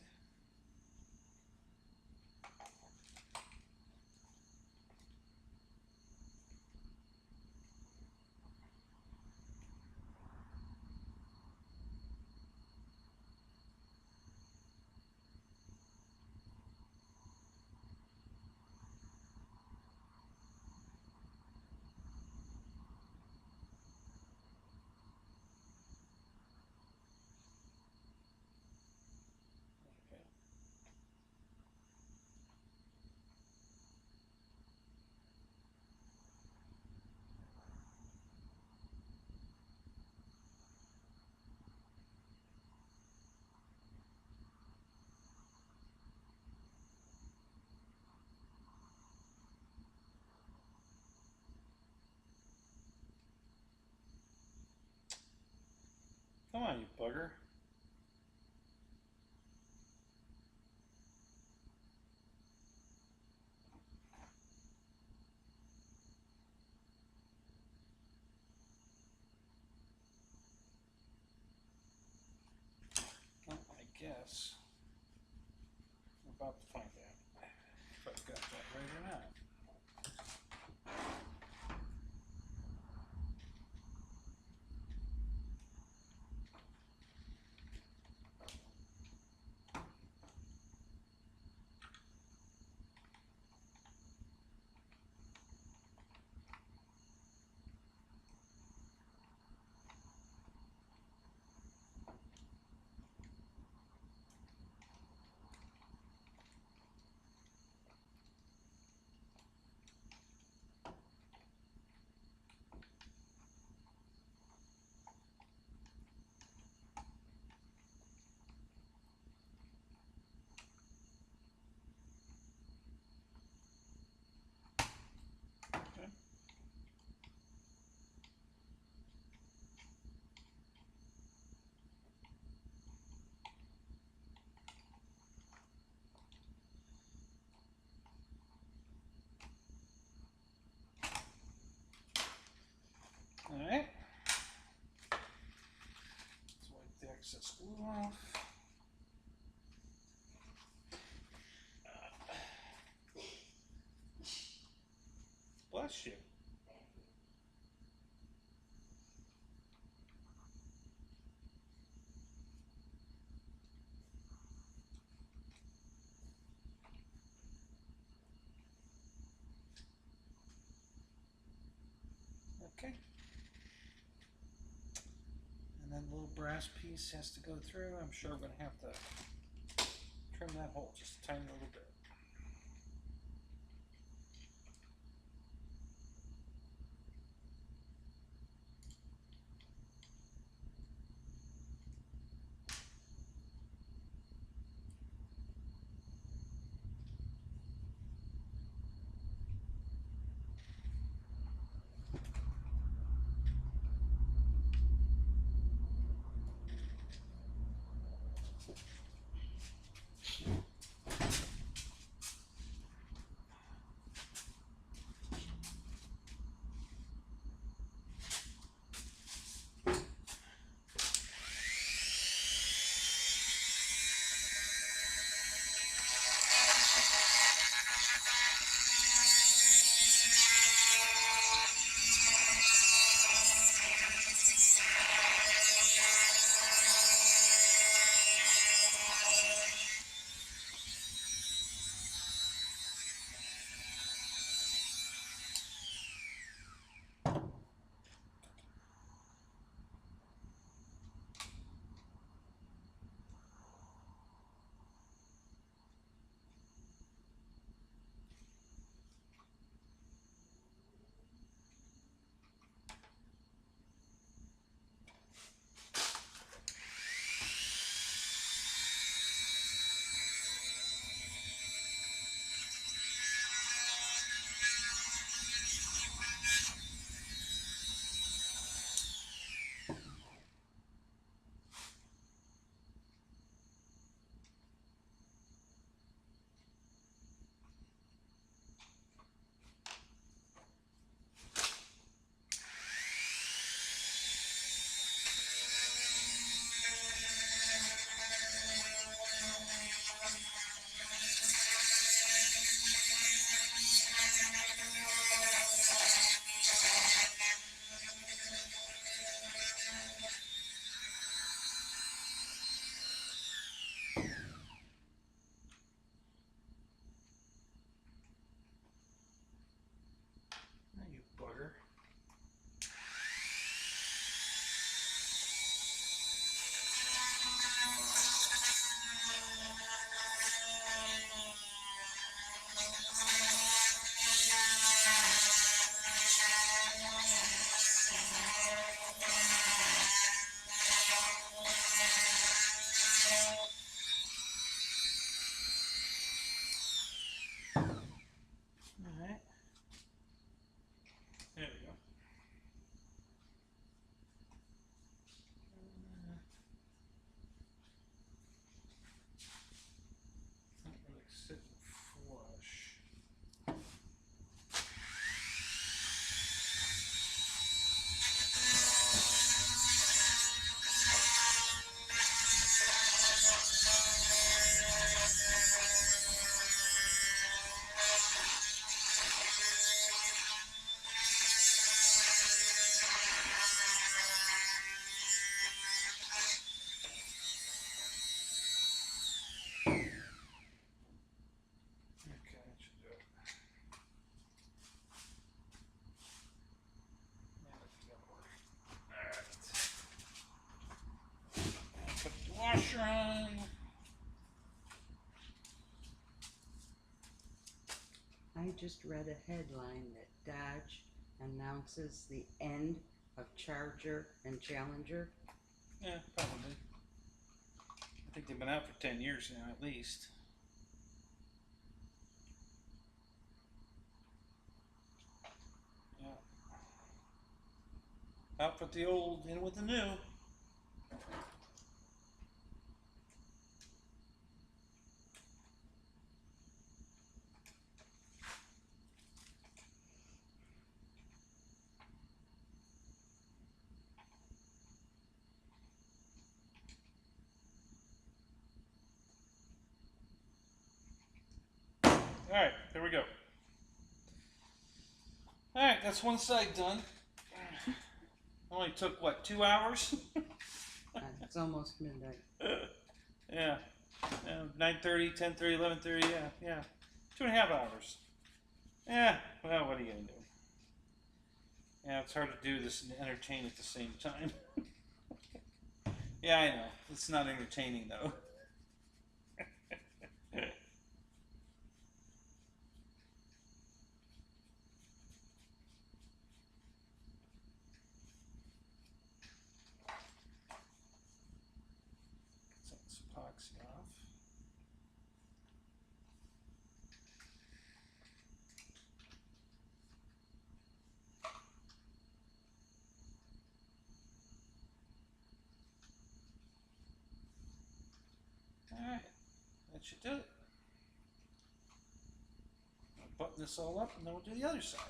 Come on, you bugger. Well, I guess we're about to find out if I've got that right or not. Alright. Let's wipe the excess glue off. Bless you. Okay. And then the little brass piece has to go through. I'm sure I'm going to have to trim that hole just a tiny little bit. just read a headline that Dodge announces the end of Charger and Challenger. Yeah, probably. I think they've been out for 10 years now, at least. Yeah. Out with the old, in with the new. Alright, there we go. Alright, that's one side done. Only took, what, 2 hours? It's almost midnight. Yeah. 9:30, 10:30, 11:30, yeah. 2.5 hours. Yeah, well, what are you going to do? Yeah, it's hard to do this and entertain at the same time. Yeah, I know. It's not entertaining, though. Get some epoxy off. Alright, that should do it. I'll button this all up and then we'll do the other side.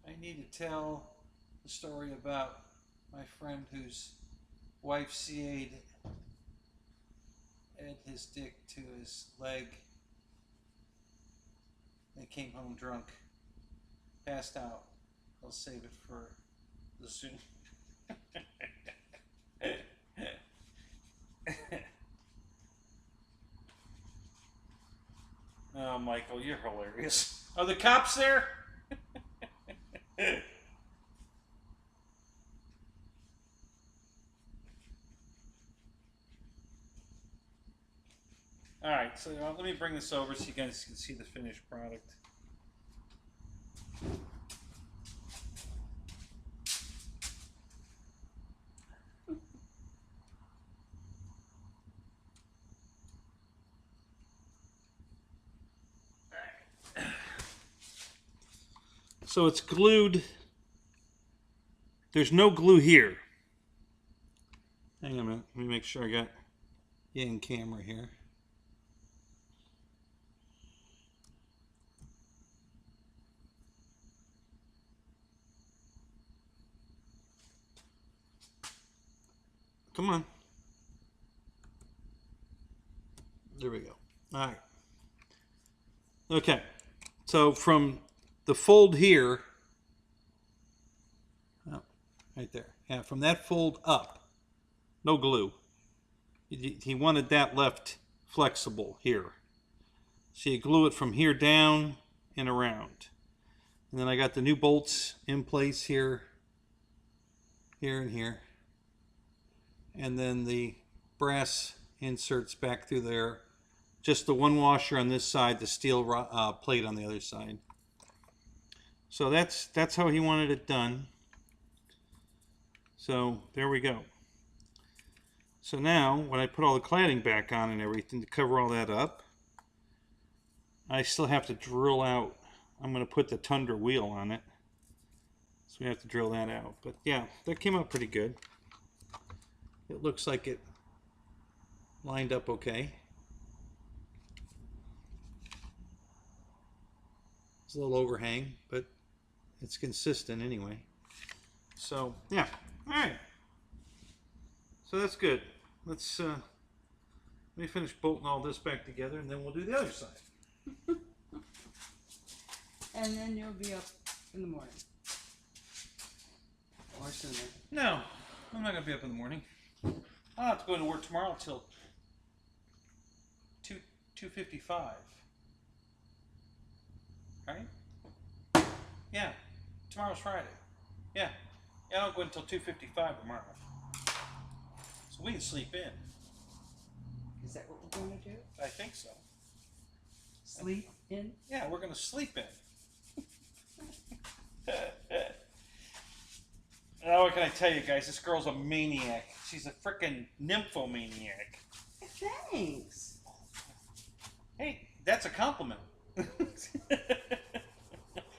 I need to tell the story about my friend whose wife CA'd his dick to his leg. They came home drunk, passed out. I'll save it for the soon. Oh, Michael, you're hilarious. Are the cops there? Alright, so let me bring this over so you guys can see the finished product. So it's glued. There's no glue here. Hang on a minute. Let me make sure I got you in camera here. Come on. There we go. All right. Okay. So from the fold here, oh, right there. Yeah, from that fold up, no glue. He wanted that left flexible here. So you glue it from here down and around. And then I got the new bolts in place here, here and here. And then the brass inserts back through there. Just the one washer on this side, the steel plate on the other side. So that's how he wanted it done. So there we go. So now, when I put all the cladding back on and everything to cover all that up, I still have to drill out. I'm going to put the Tundra wheel on it. So we have to drill that out. But yeah, that came out pretty good. It looks like it lined up okay. It's a little overhang, but it's consistent anyway. So yeah, all right. So that's good. Let me finish bolting all this back together, and then we'll do the other side. And then you'll be up in the morning. Or sooner. No, I'm not gonna be up in the morning. I'll have to go into work tomorrow till 2:55. Right? Yeah, tomorrow's Friday. Yeah, I don't go until 2:55 tomorrow, so we can sleep in. Is that what we're going to do? I think so. Sleep in? Yeah, we're gonna sleep in. Oh, what can I tell you guys? This girl's a maniac. She's a freaking nymphomaniac. Thanks. Hey, that's a compliment.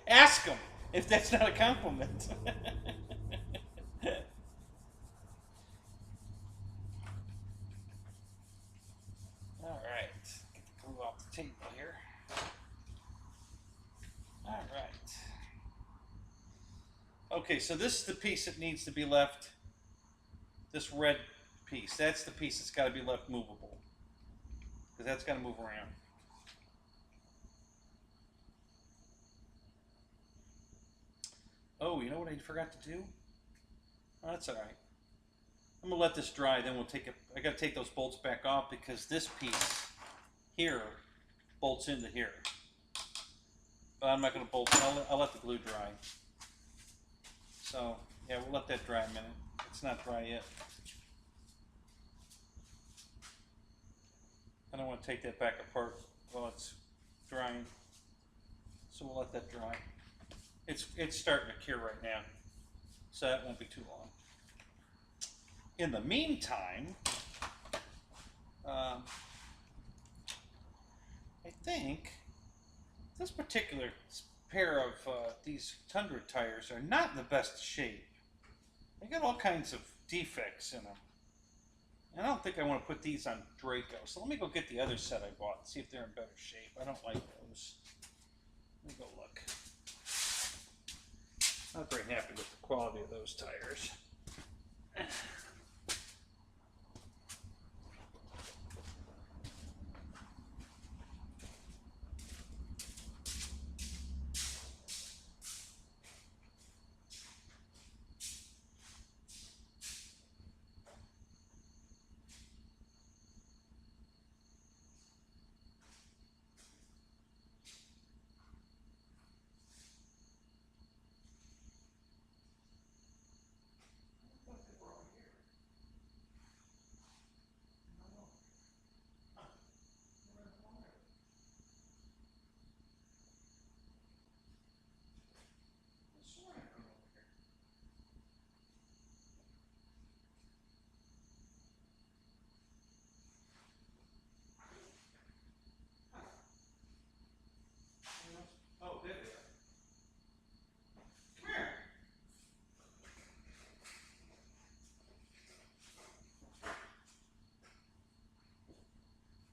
Ask him if that's not a compliment. All right, get the glue off the table here. All right. Okay, so this is the piece that needs to be left. This red piece, that's the piece that's got to be left movable, because that's got to move around. Oh, you know what I forgot to do? Oh, that's all right. I'm gonna let this dry, then we'll take it. I gotta take those bolts back off because this piece here bolts into here. But I'm not gonna bolt. I'll let the glue dry. So yeah, we'll let that dry a minute. It's not dry yet. I don't want to take that back apart while it's drying. So we'll let that dry. It's starting to cure right now, so that won't be too long. In the meantime, I think this particular pair of these Tundra tires are not in the best shape. They got all kinds of defects in them. And I don't think I want to put these on Draco. So let me go get the other set I bought and see if they're in better shape. I don't like those. Let me go look. Not very happy with the quality of those tires. Oh, there they are. Come here.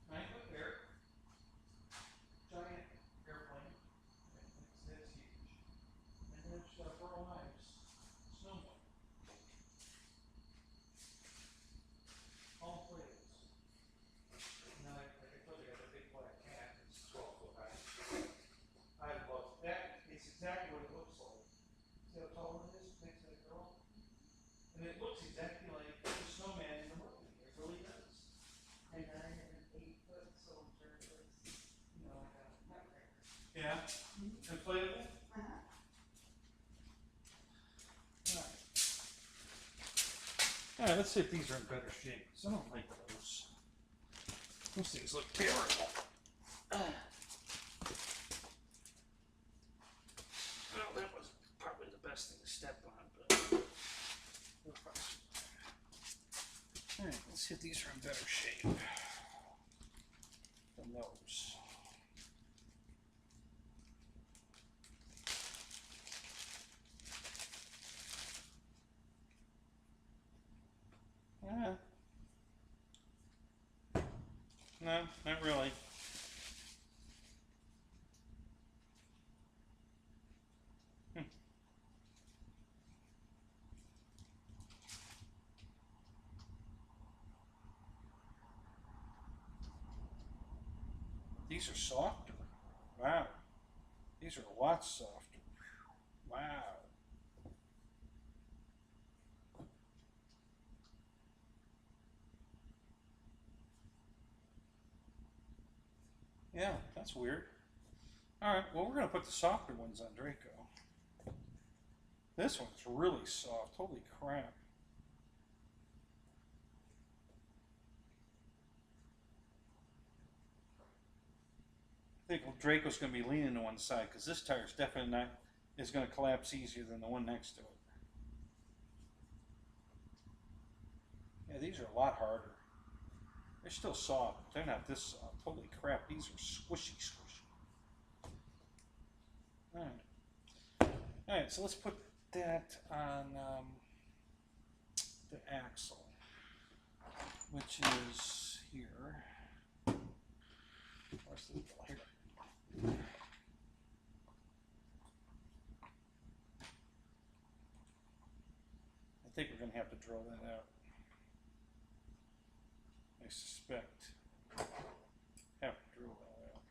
Right up there. Giant airplane. That's huge. And there's ROES. Snowman. All plates. Now, like I told you, I got a big black cat. It's 12 foot high. I love that. It's exactly what it looks like. See how tall it is next to the girl? And it looks exactly like the snowman in the movie. It really does. And I have an 8-foot soldier that's, you know, like a nutcracker. Yeah. Inflatable? Uh-huh. All right, let's see if these are in better shape. 'Cause I don't like those. Those things look terrible. Well, that was probably the best thing to step on, but all right, let's see if these are in better shape than those. Yeah. No, not really. These are softer. Wow. These are a lot softer. Wow. Yeah, that's weird. All right, well, we're going to put the softer ones on Draco. This one's really soft. Holy crap. I think Draco's going to be leaning to one side because this tire is definitely not, is going to collapse easier than the one next to it. Yeah, these are a lot harder. They're still soft, but they're not this soft. Holy crap, these are squishy, squishy. Alright, so let's put that on the axle, which is here. Where's the wheel? Here. I think we're going to have to drill that out. I suspect. Have to drill that out.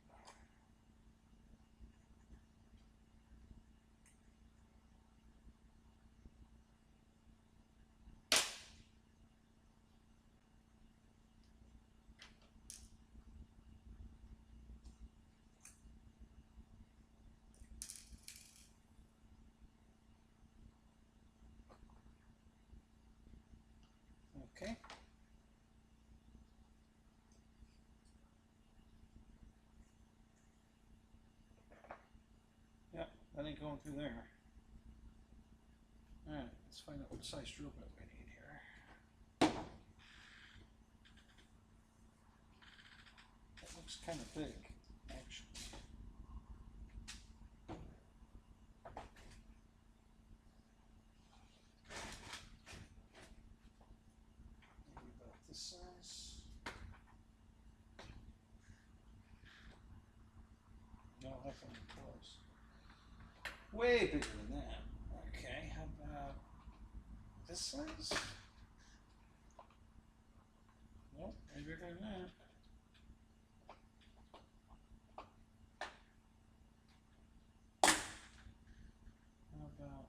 Okay. Yeah, that ain't going through there. Alright, let's find out what size drill bit we need here. That looks kind of big, actually. Maybe about this size. No, that's not close. Way bigger than that. Okay, how about this size? Nope, way bigger than that. How about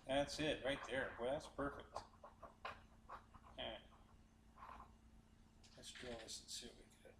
that's it right there. Well, that's perfect. Alright. Let's drill this and see what we get.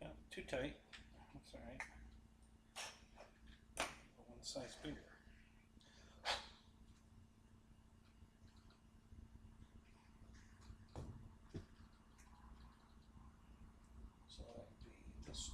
Yeah, too tight. That's alright. One size bigger. So that would be this.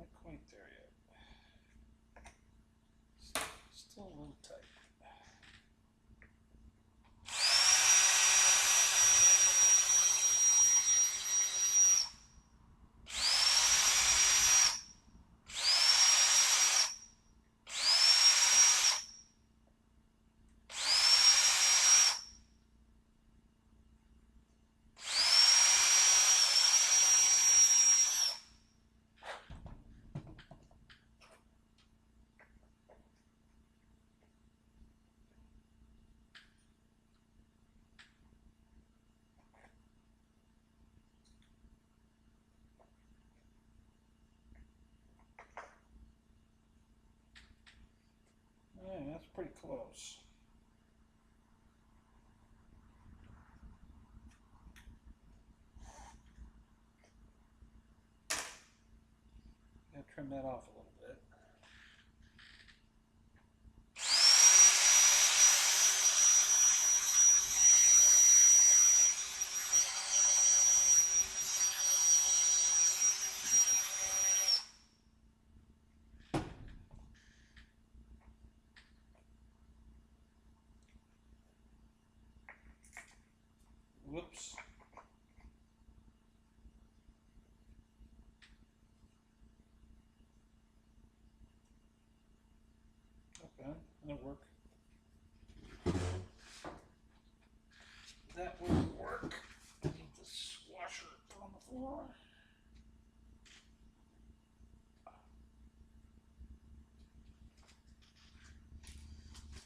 Not quite there yet. Still a little tight. Yeah, that's pretty close. Gotta trim that off a little bit. Whoops. Okay, that'll work. That will work. I need this washer on the floor.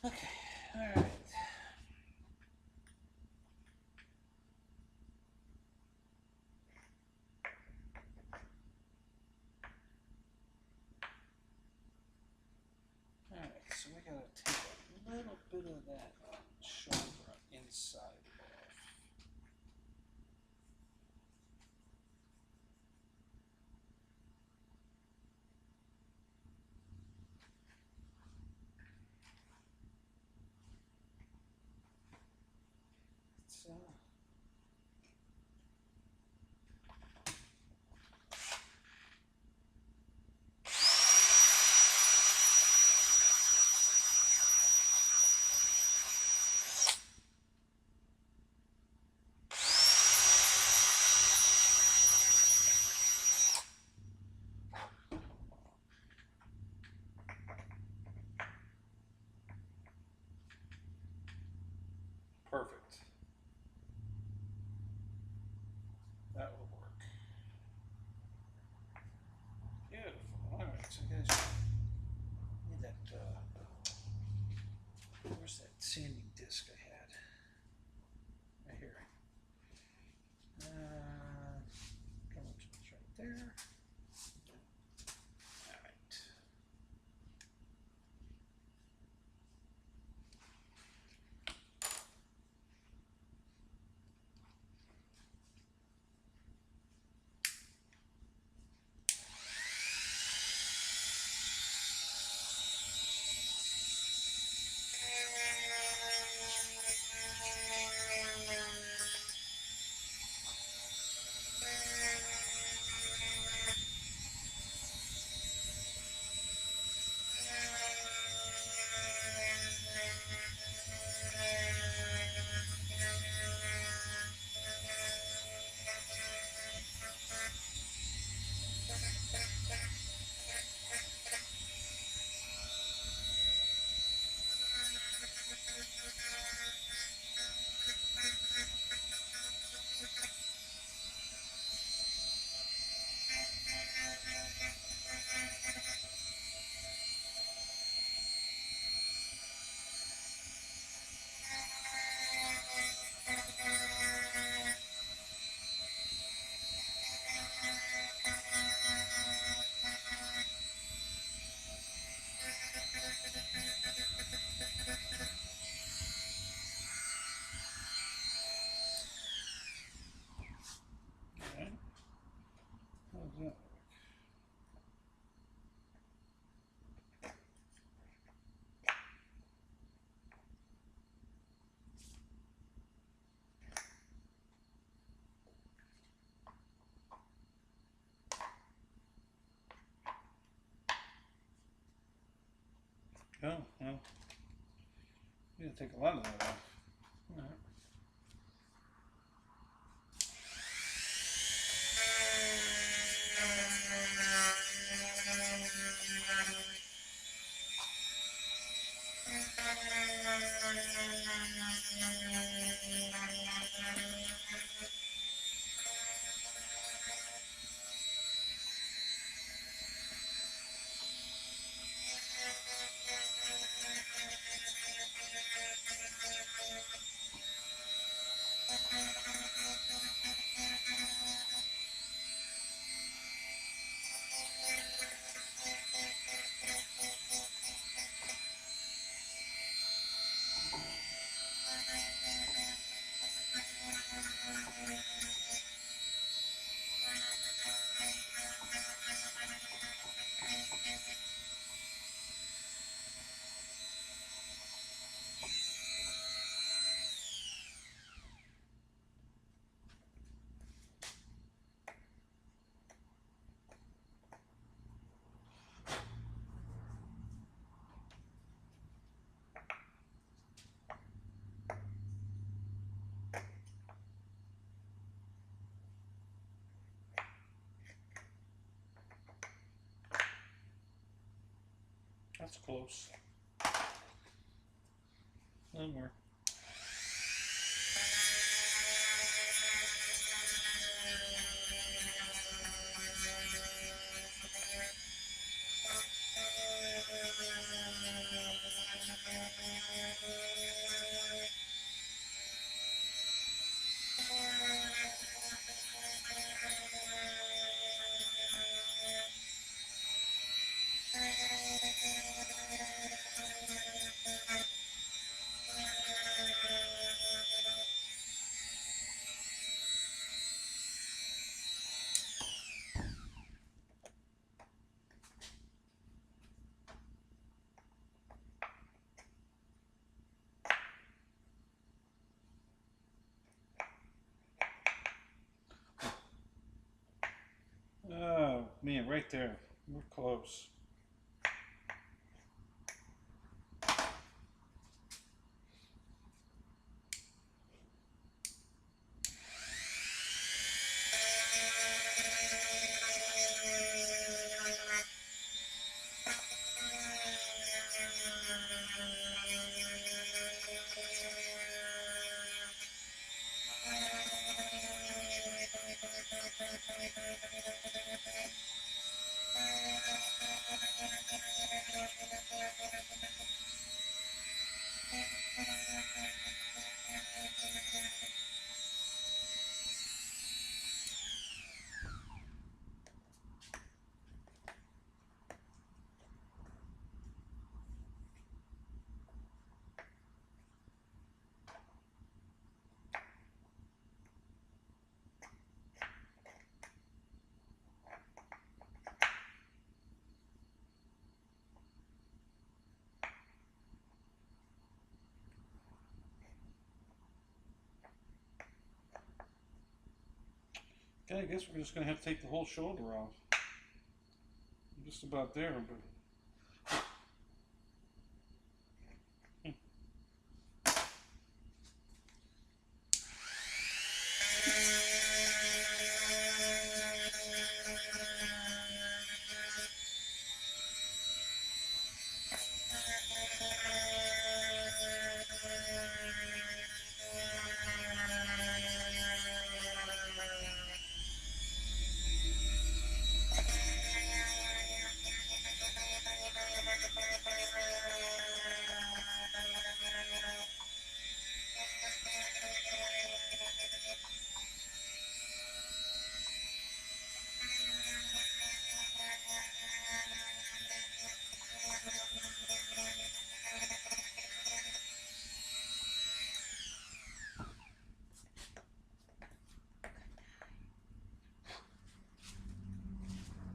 Okay, alright. Alright, so we gotta take a little bit of that shoulder inside off. So perfect. That will work. Beautiful. Alright, so guys, need that, where's that sanding disc I had? Right here. Come on, it's right there. Alright. Oh, well. You gotta take a lot of that off. All right. That's close. No more. Oh, man, right there. We're close. Okay, I guess we're just going to have to take the whole shoulder off. I'm just about there, but...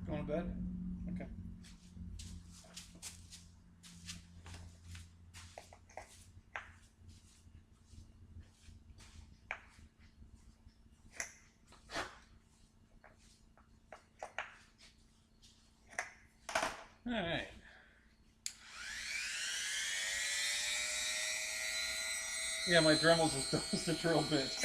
Going to bed? Okay. All right. Yeah, my Dremels is the drill bit.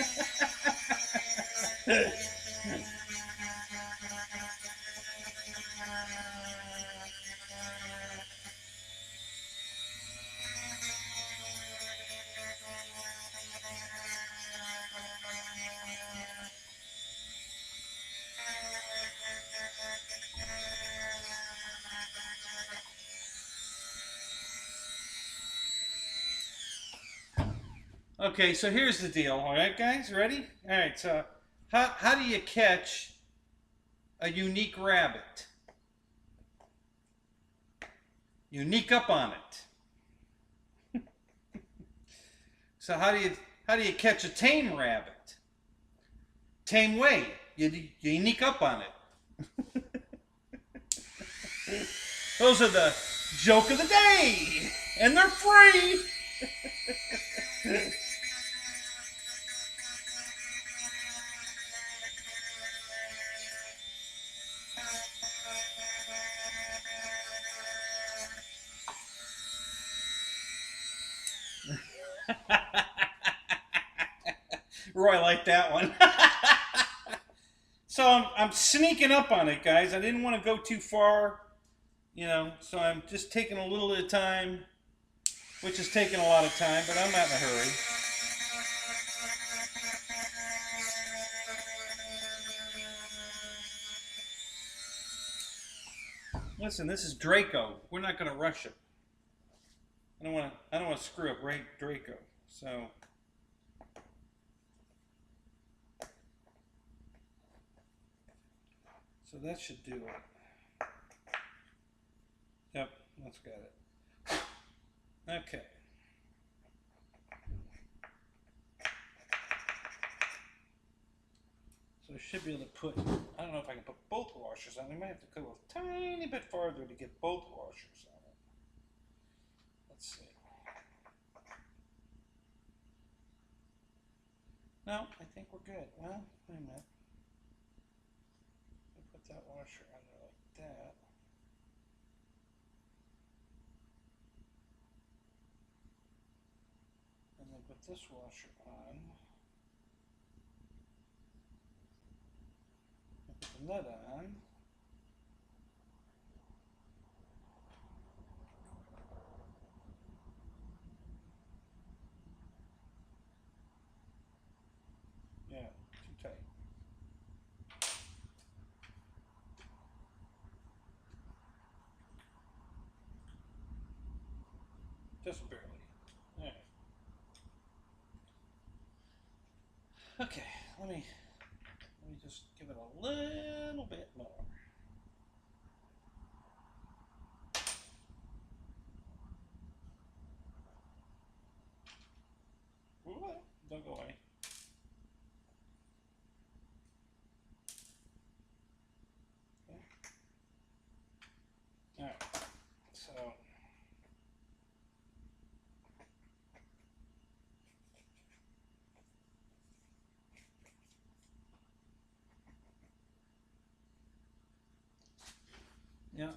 Okay, so here's the deal. All right, guys, ready? All right, so how do you catch a unique rabbit? Unique up on it. So how do you catch a tame rabbit? Tame way. You unique up on it. Those are the joke of the day, and they're free. Roy liked that one. So I'm sneaking up on it, guys. I didn't want to go too far, you know, so I'm just taking a little at a time, which is taking a lot of time, but I'm not in a hurry. Listen, this is Draco. We're not going to rush it. I don't want to screw up Draco. So that should do it. Yep, that's got it. Okay. So I should be able to put, I don't know if I can put both washers on. I might have to go a tiny bit farther to get both washers on it. Let's see. No, I think we're good. Well, wait a minute. Put that washer on there like that. And then put this washer on. And put the nut on. Yeah, too tight. Just barely. All right. Okay, let me just give it a little bit more. Ooh, don't go away. Okay. All right. So. Yeah,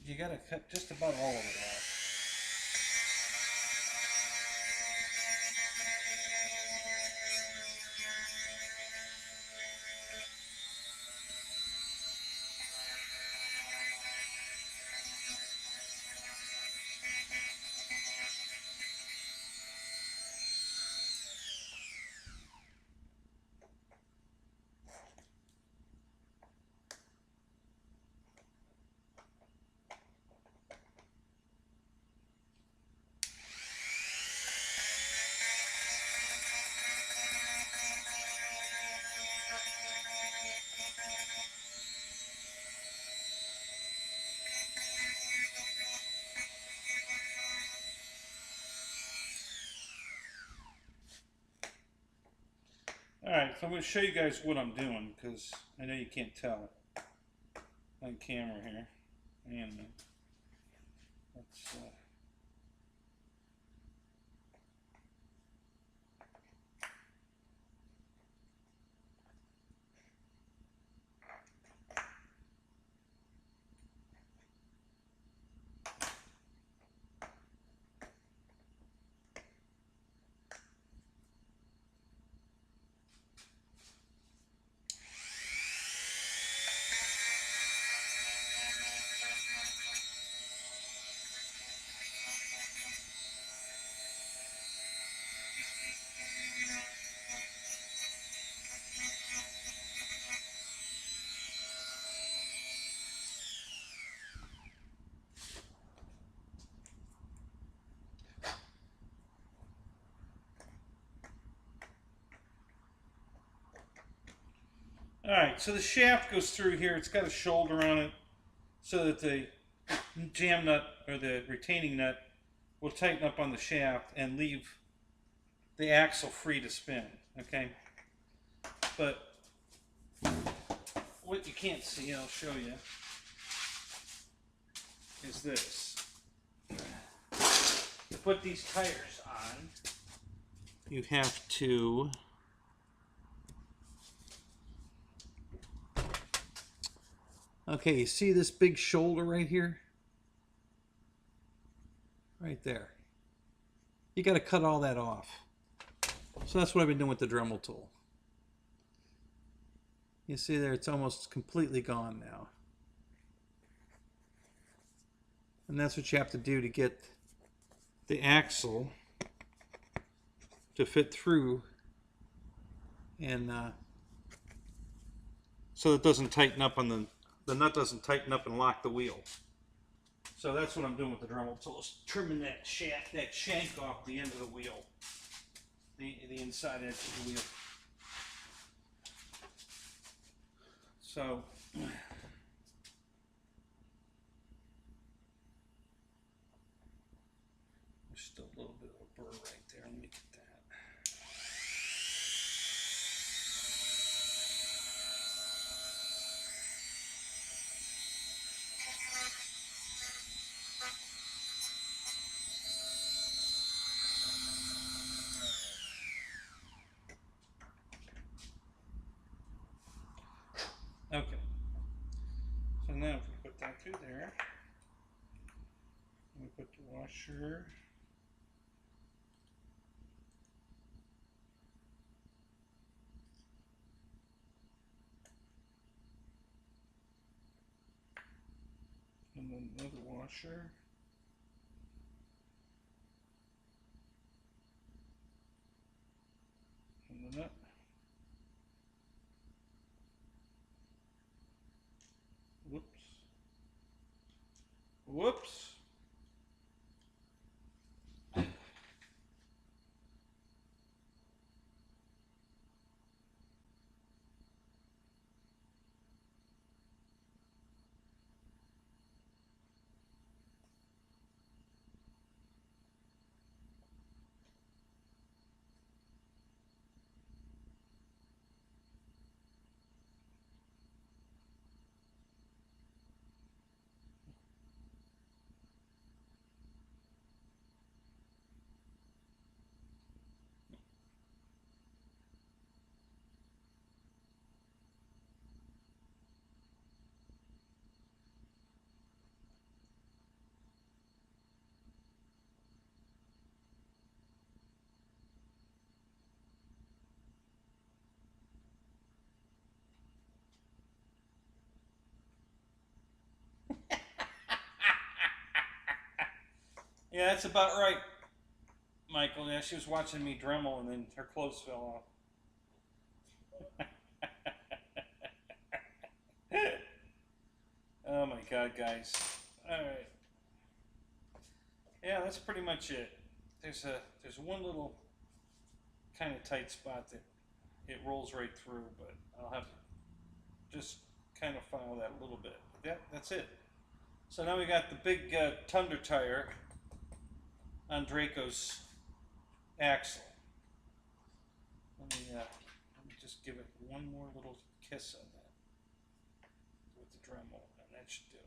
you got to cut just about all of it off. Alright, so I'm going to show you guys what I'm doing, because I know you can't tell on camera here. And let's Alright, so the shaft goes through here. It's got a shoulder on it so that the jam nut or the retaining nut will tighten up on the shaft and leave the axle free to spin. Okay? But what you can't see, I'll show you, is this. To put these tires on, you have to okay, you see this big shoulder right here? Right there. You got to cut all that off. So that's what I've been doing with the Dremel tool. You see there, it's almost completely gone now. And that's what you have to do to get the axle to fit through and so it doesn't tighten up on the nut doesn't tighten up and lock the wheel. So that's what I'm doing with the Dremel tool, is trimming that shaft, that shank off the end of the wheel, the inside edge of the wheel. So there's still a little bit of a burr right there. Let me get that. Okay. So now if we put that through there, we put the washer. And then another washer. And the nut. Whoops. Whoops. Yeah, that's about right, Michael. Yeah, she was watching me Dremel and then her clothes fell off. Oh my god, guys. Alright. Yeah, that's pretty much it. There's one little kind of tight spot that it rolls right through, but I'll have to just kind of file that a little bit. Yeah, that's it. So now we got the big Thunder tire on Draco's axle. Let me just give it one more little kiss on that with the Dremel, and that should do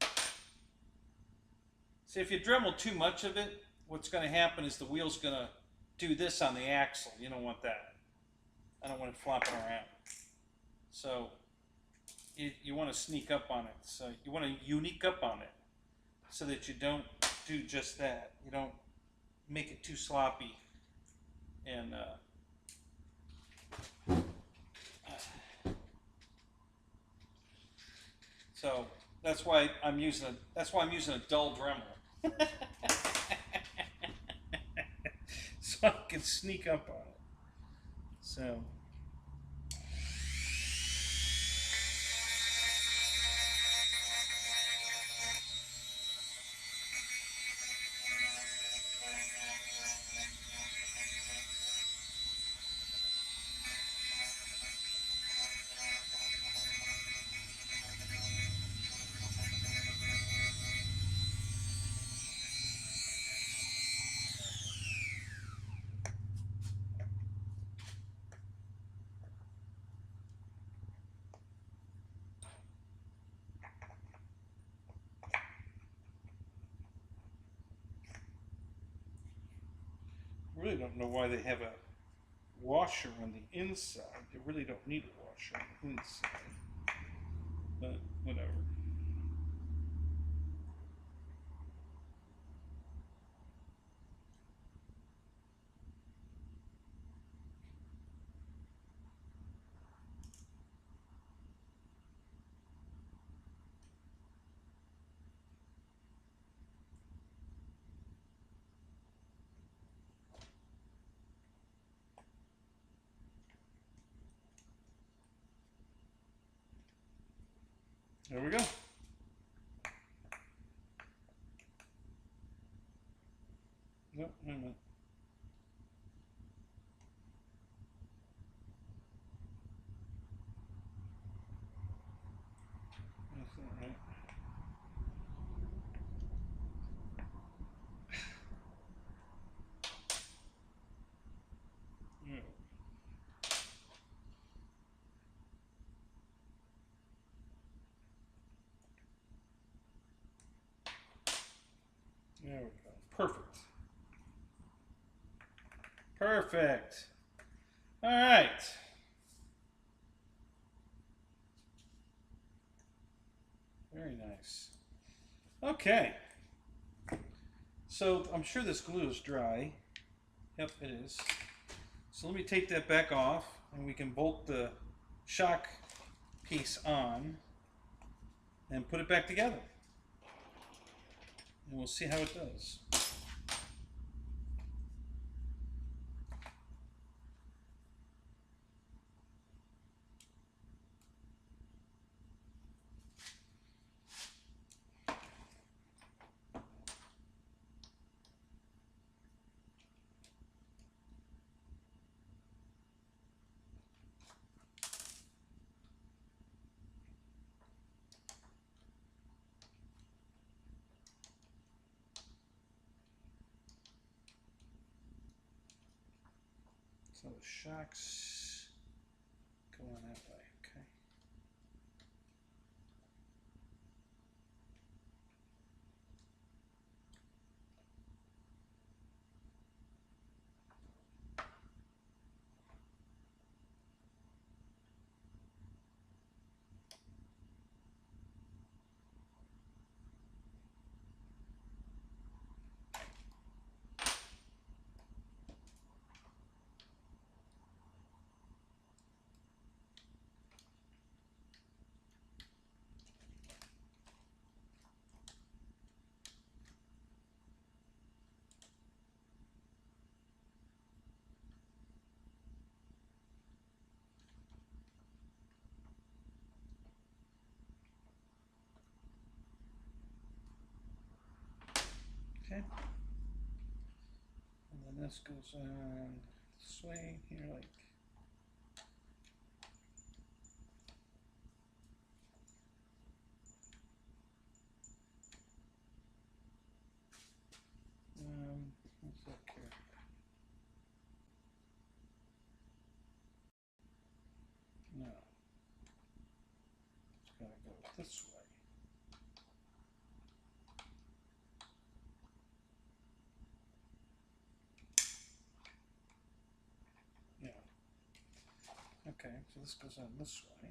it. See, if you Dremel too much of it, what's going to happen is the wheel's going to do this on the axle. You don't want that. I don't want it flopping around. So you want to sneak up on it. So you want to unique up on it so that you don't do just that. You don't make it too sloppy. And so that's why I'm using a dull Dremel. So I can sneak up on it. So really don't know why they have a washer on the inside. They really don't need a washer on the inside, but whatever. There we go. Yep, wait a minute. That's not right. Yeah. There we go. Perfect. Perfect. All right. Very nice. Okay. So I'm sure this glue is dry. Yep, it is. So let me take that back off and we can bolt the shock piece on and put it back together. And we'll see how it does. So the shocks go on that way, okay? Okay. And then this goes on this way here, like. Let's look here. No. It's gotta go this way. Yeah. Okay, so this goes on this way.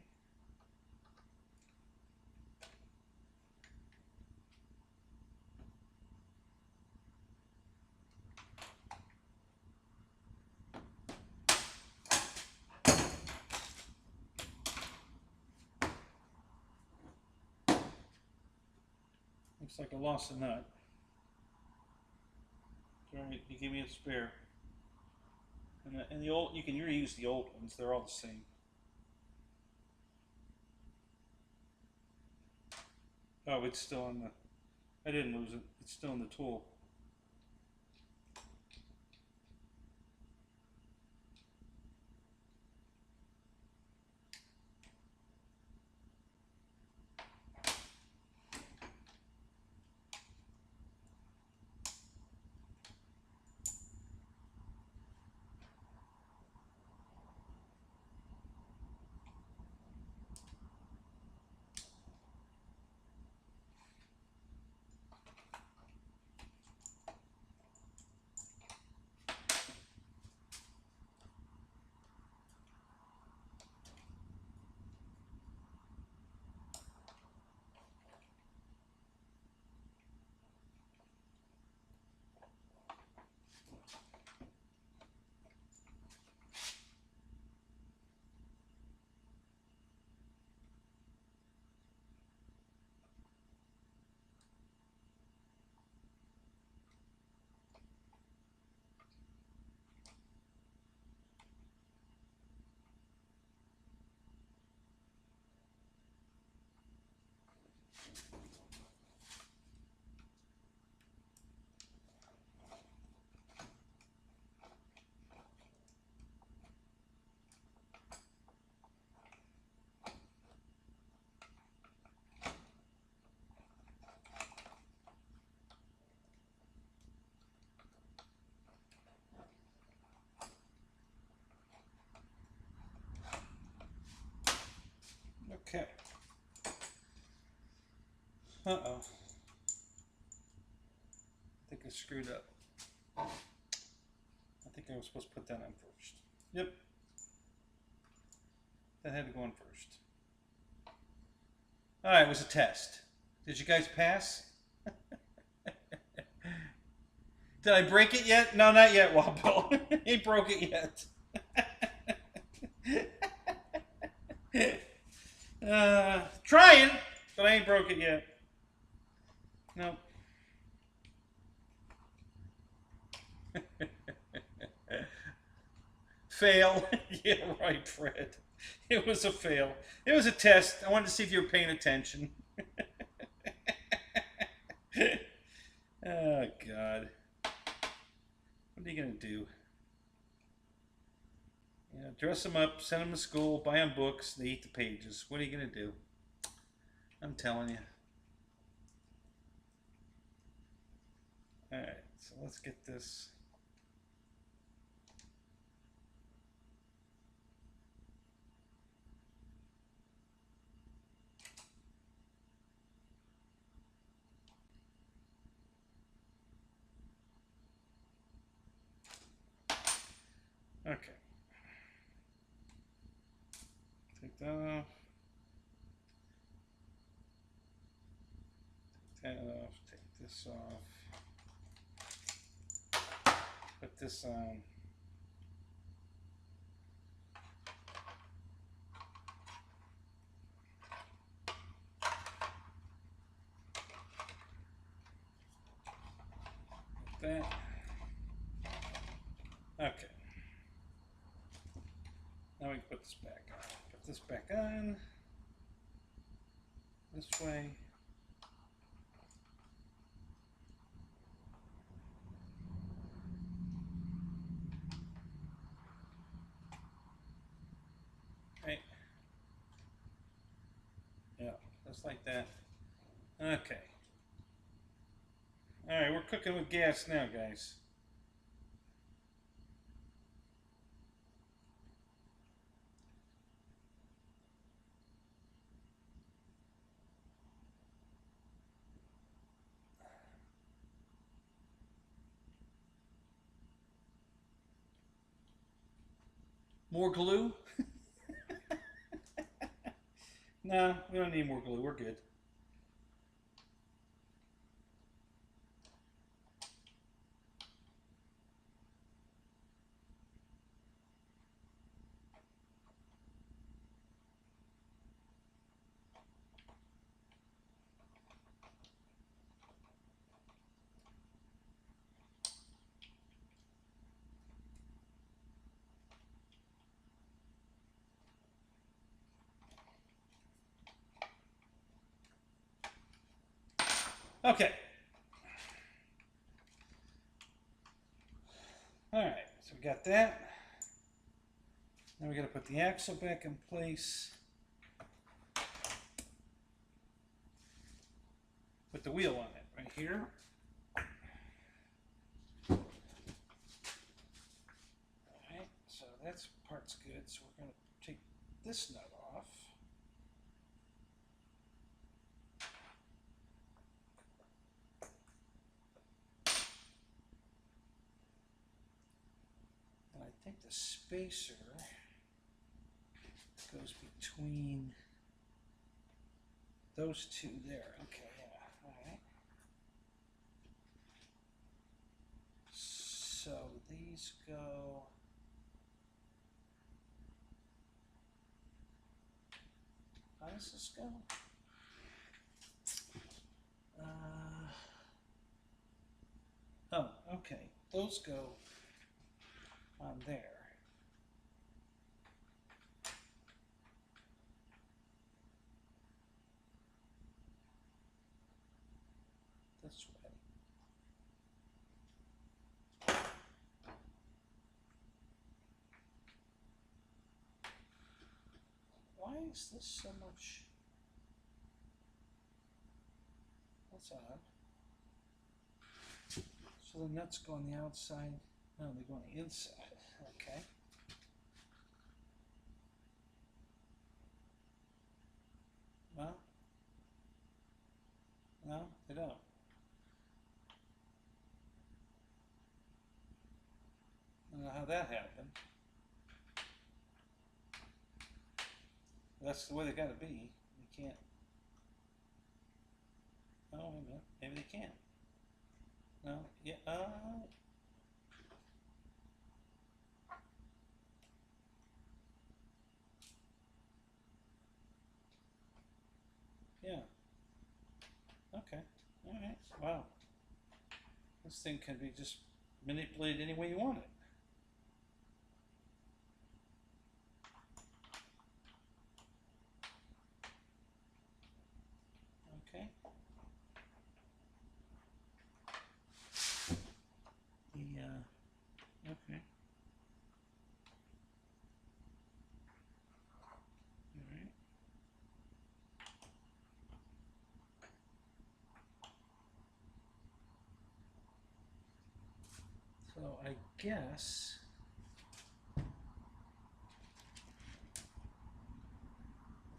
Looks like I lost a nut. Alright, you give me a spare. And the old, you can reuse the old ones, they're all the same. Oh, it's still in the, I didn't lose it, it's still in the tool. Okay. Uh-oh. I think I screwed up. I think I was supposed to put that on first. Yep. That had to go on first. Alright, it was a test. Did you guys pass? Did I break it yet? No, not yet, Wobble. He broke it yet. Trying, but I ain't broke it yet. No. Fail. Yeah, right, Fred. It was a fail. It was a test. I wanted to see if you were paying attention. Oh, God. What are you going to do? You know, dress them up, send them to school, buy them books, they eat the pages. What are you going to do? I'm telling you. Alright, so let's get this. Okay. Take that off. Take that off. Take this off. Put this on. Like that. Okay. Now we can put this back on. Put this back on. This way. Right. Yeah, just like that. Okay. Alright, we're cooking with gas now, guys. More glue? No, we don't need more glue. We're good. Okay. Alright, so we got that. Now we got to put the axle back in place. Put the wheel on it right here. Alright, so that part's good. So we're going to take this nut off. And I think the spacer goes between those two there. Okay, yeah, all right. So these go. How does this go? Oh, okay. Those go on there. Why is this so much? That's odd. So the nuts go on the outside. No, they go on the inside. Okay. Well, no, they don't. I don't know how that happened. That's the way they gotta be. You can't. Oh, wait a minute. Maybe they can. No, yeah, yeah. Okay. Alright. Wow. This thing can be just manipulated any way you want it. Okay. Okay. Alright. So I guess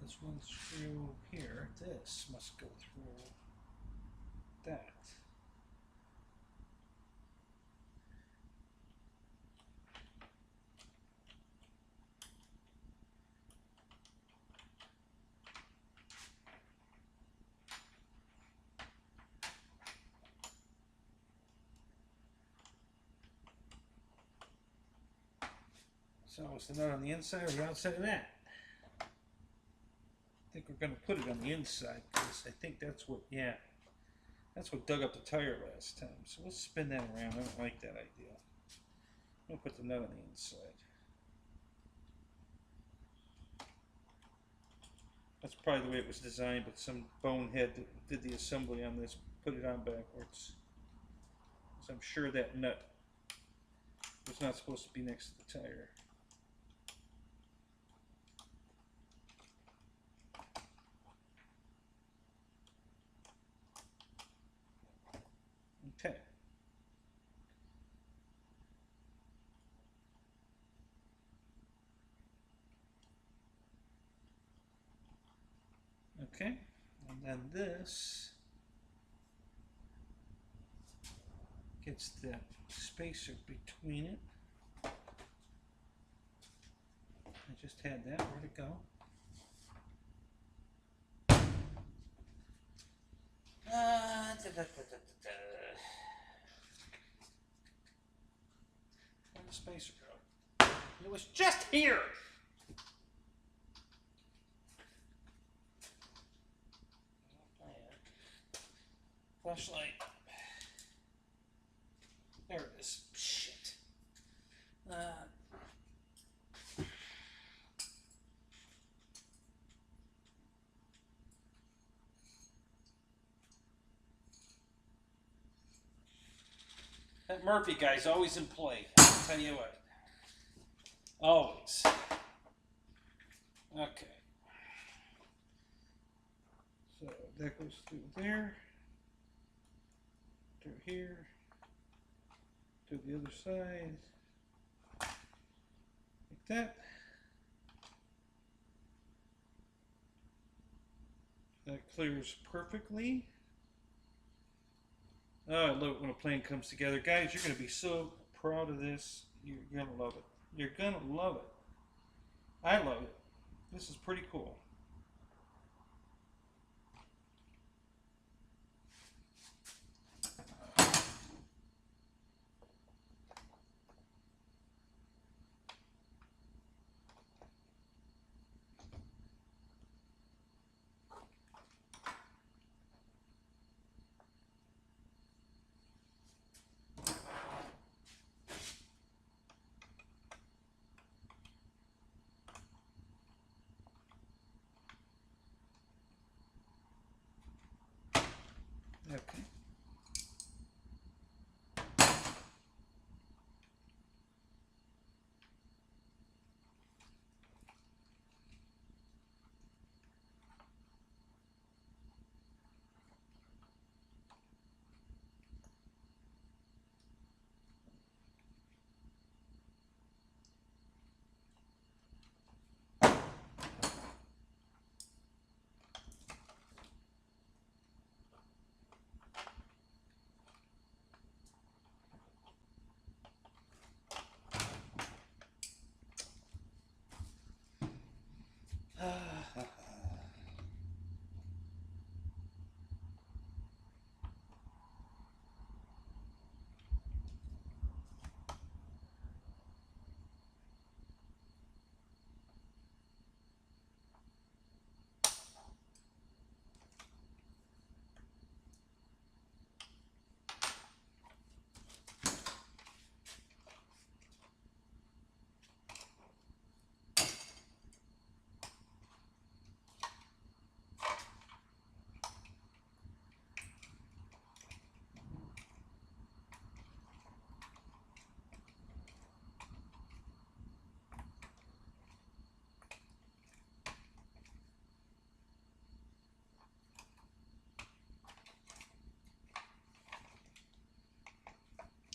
this one screw here, this must go through that. So is the nut on the inside or the outside of that? I think we're going to put it on the inside because I think that's what, yeah, that's what dug up the tire last time. So we'll spin that around. I don't like that idea. We'll put the nut on the inside. That's probably the way it was designed, but some bonehead that did the assembly on this put it on backwards. So I'm sure that nut was not supposed to be next to the tire. Okay. Okay, and then this gets that spacer between it. I just had that. Where'd it go? Where'd the spacer go? It was just here! Flashlight. There it is. Shit. That Murphy guy's always in play. I'll tell you what. Always. Okay. So that goes through there. Through here. To the other side. Like that. That clears perfectly. Oh, I love it when a plane comes together. Guys, you're going to be so proud of this. You're going to love it. You're going to love it. I love it. This is pretty cool.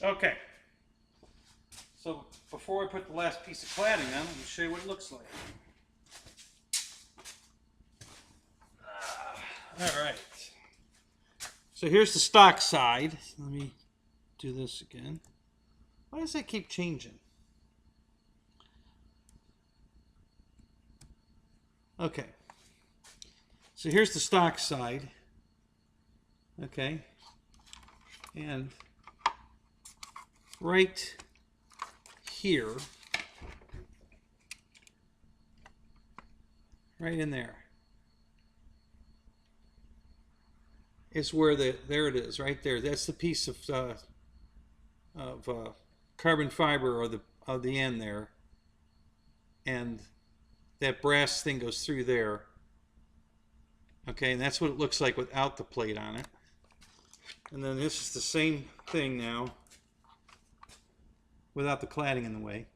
Okay. So before I put the last piece of cladding on, let me show you what it looks like. All right. So here's the stock side. Let me do this again. Why does that keep changing? Okay. So here's the stock side. Okay. And right here, right in there, is where there it is, right there. That's the piece of carbon fiber of the end there, and that brass thing goes through there. Okay, and that's what it looks like without the plate on it. And then this is the same thing now, without the cladding in the way.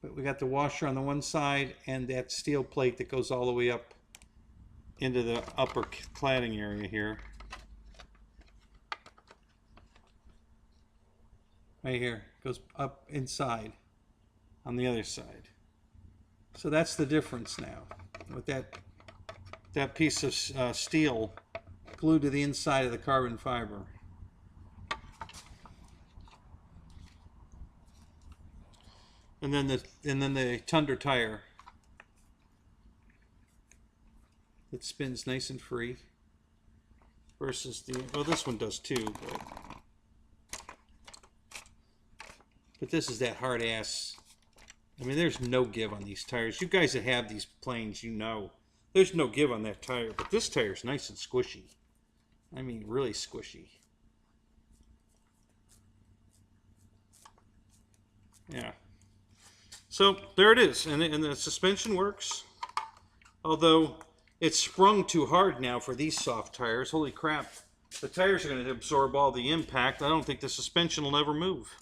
But we got the washer on the one side and that steel plate that goes all the way up into the upper cladding area here. Right here, goes up inside on the other side. So that's the difference now, with that piece of steel glued to the inside of the carbon fiber. And then the Tundra tire that spins nice and free versus the, well, this one does too, but this is that hard ass. I mean, there's no give on these tires. You guys that have these planes, you know there's no give on that tire, but this tire is nice and squishy. I mean, really squishy. Yeah. So there it is, and the suspension works. Although it's sprung too hard now for these soft tires. Holy crap! The tires are going to absorb all the impact. I don't think the suspension will ever move.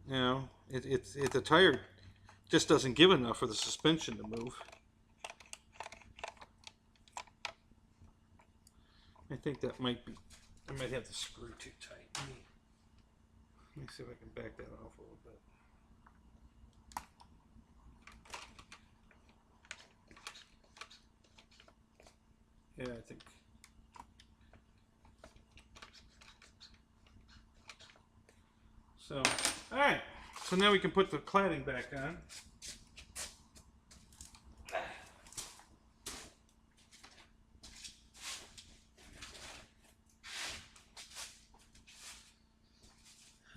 You know, the tire just doesn't give enough for the suspension to move. I think that might be, I might have the screw too tight. Let me see if I can back that off a little bit. Yeah, I think. So, all right. So now we can put the cladding back on.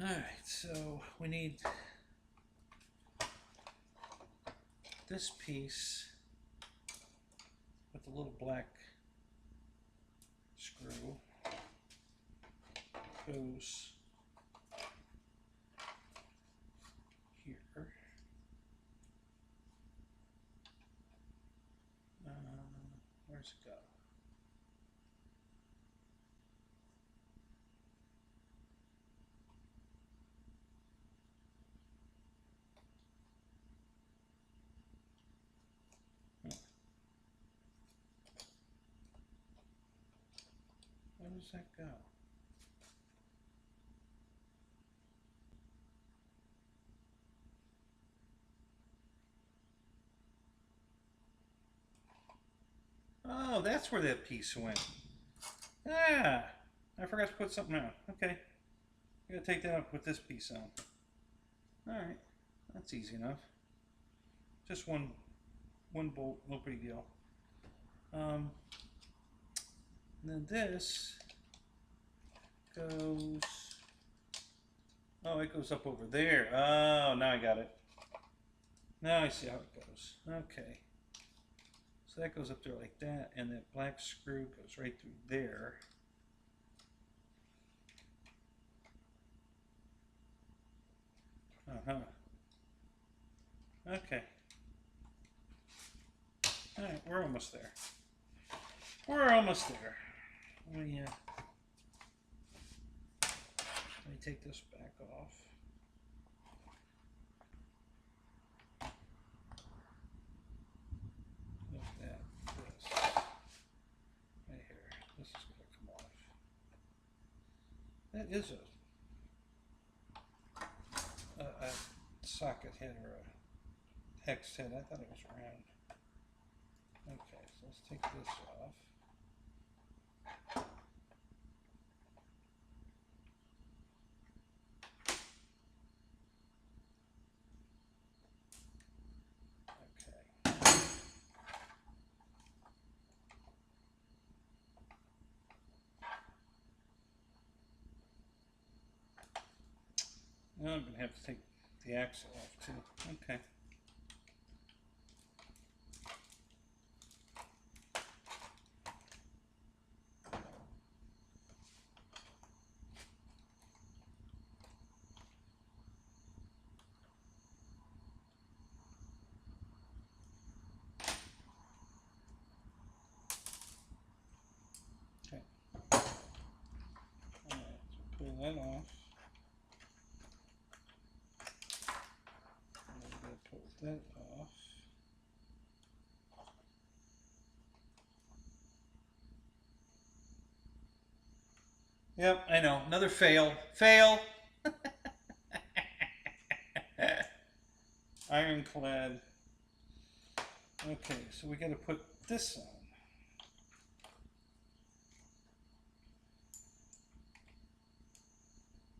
All right, so we need this piece with the little black screw goes here. Where's it go? Where does that go? Oh, that's where that piece went. Ah, I forgot to put something on. Okay, I gotta take that out and put this piece on. All right, that's easy enough. Just one bolt, no big deal. And then this goes. Oh, it goes up over there. Oh, now I got it. Now I see how it goes. Okay. So that goes up there like that, and that black screw goes right through there. Okay. All right, we're almost there. We're almost there. Let me take this back off. Like that. This. Right here. This is going to come off. That is a socket head or a hex head. I thought it was round. Okay, so let's take this off. Now I'm going to have to take the axle off too. Okay. Okay. Alright, so pull that off. I'm going to pull that off. Yep, I know. Another fail. Fail! Ironclad. Okay, so we got to put this on.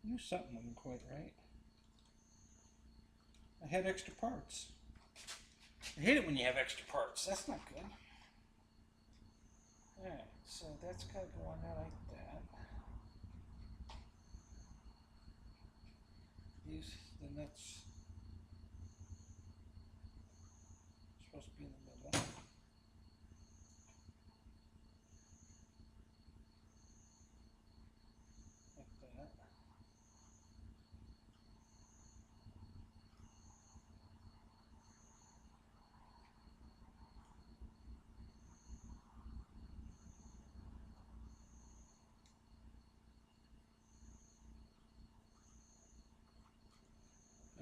I knew something wasn't quite right. I had extra parts. I hate it when you have extra parts. That's not good. Alright, so that's got to go on there like that. These, the nuts supposed to be in the middle. Like that.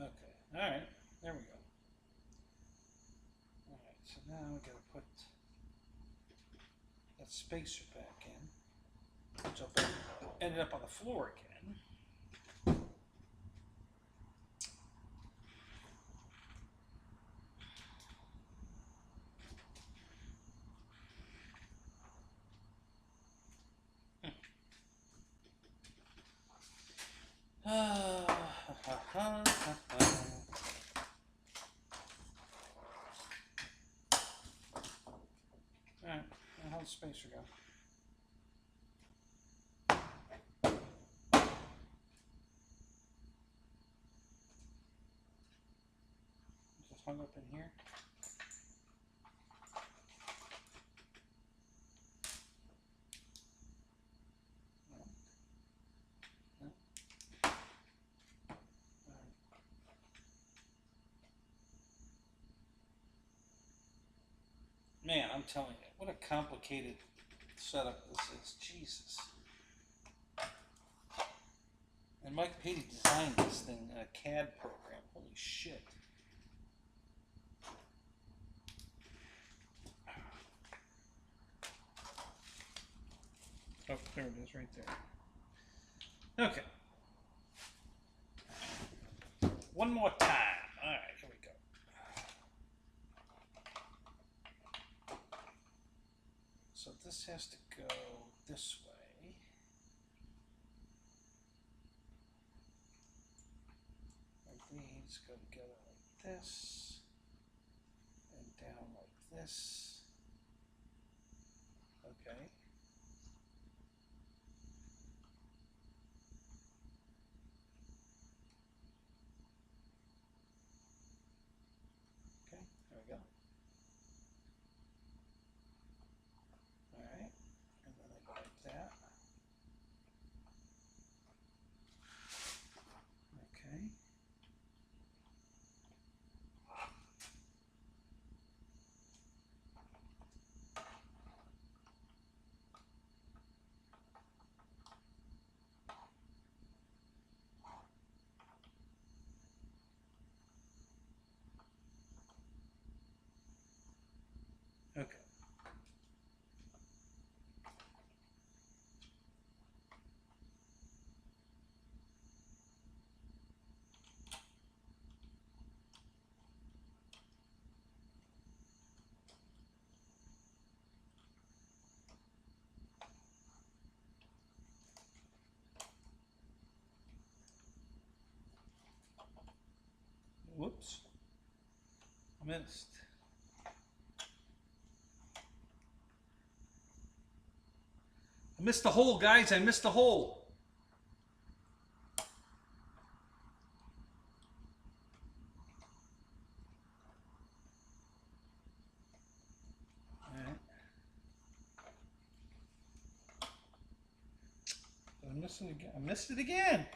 Okay, alright, there we go. Alright, so now we gotta put that spacer back in, which ended up on the floor again. Alright, how'd the spacer go? Is it hung up in here? No. No. Alright. Man, I'm telling you, what a complicated setup this is. Jesus. And Mike Patey designed this thing in a CAD program. Holy shit. Oh, there it is, right there. Okay. One more time. Alright, here we go. So this has to go this way. And these go together like this. And down like this. Okay. Okay, there we go. Alright. And then I go like that. Okay. Whoops. I missed. I missed the hole, guys. I missed the hole. All right. I missed it again. I missed it again.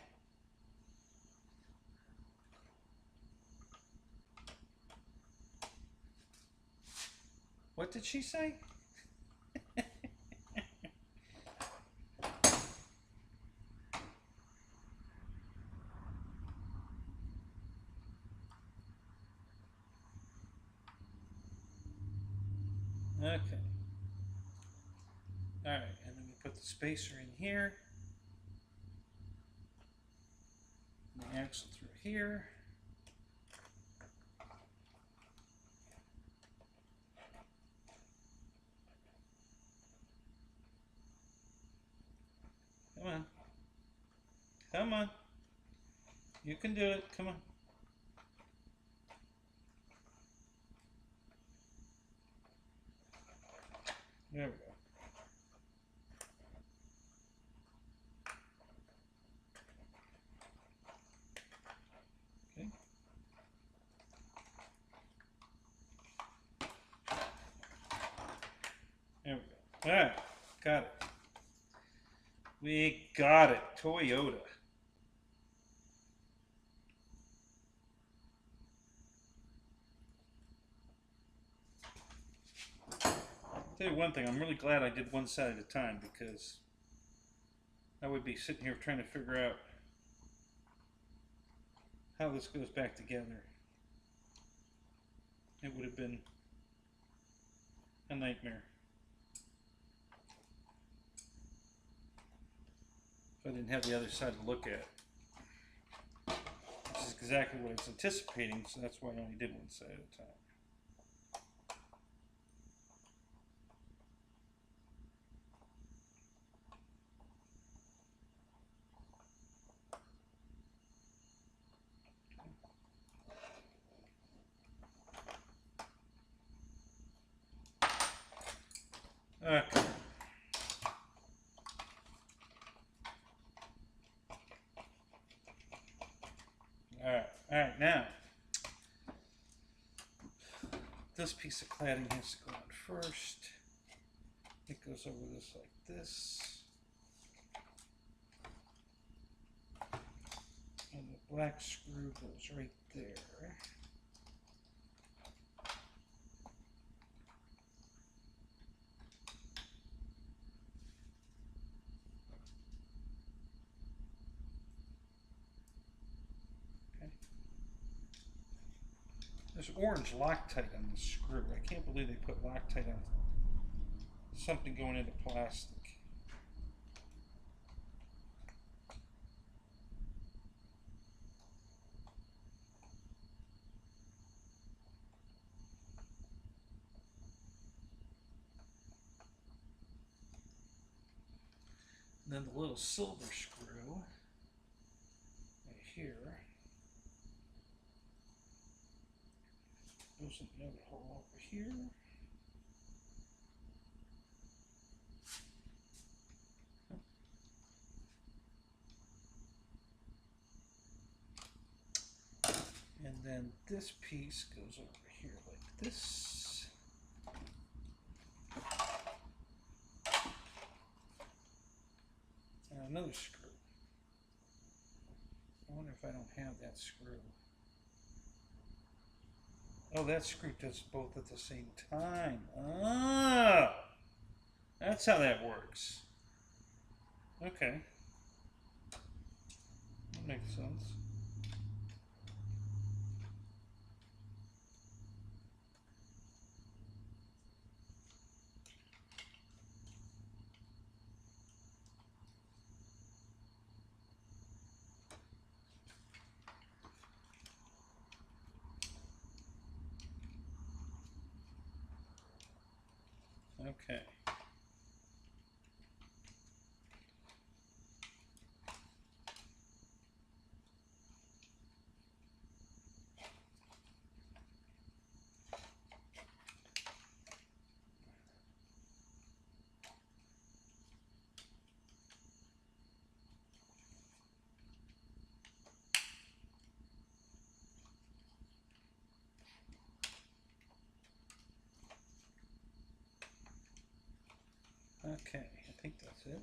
What did she say? Okay. All right, and then we put the spacer in here. And the axle through here. Come on. Come on. You can do it. Come on. There we go. Okay. There we go. All right. Got it. We got it. Toyota. I'll tell you one thing, I'm really glad I did one side at a time, because I would be sitting here trying to figure out how this goes back together. It would have been a nightmare if I didn't have the other side to look at. This is exactly what I was anticipating, so that's why I only did one side at a time. Okay. All right, now this piece of cladding has to go on first. It goes over this like this. And the black screw goes right there. There's orange Loctite on the screw. I can't believe they put Loctite on something going into plastic. And then the little silver screw right here goes in the other hole over here. And then this piece goes over here like this. And another screw. I wonder if I don't have that screw. Oh, that screw does both at the same time. Ah! That's how that works. Okay. That makes sense. Okay. Okay, I think that's it.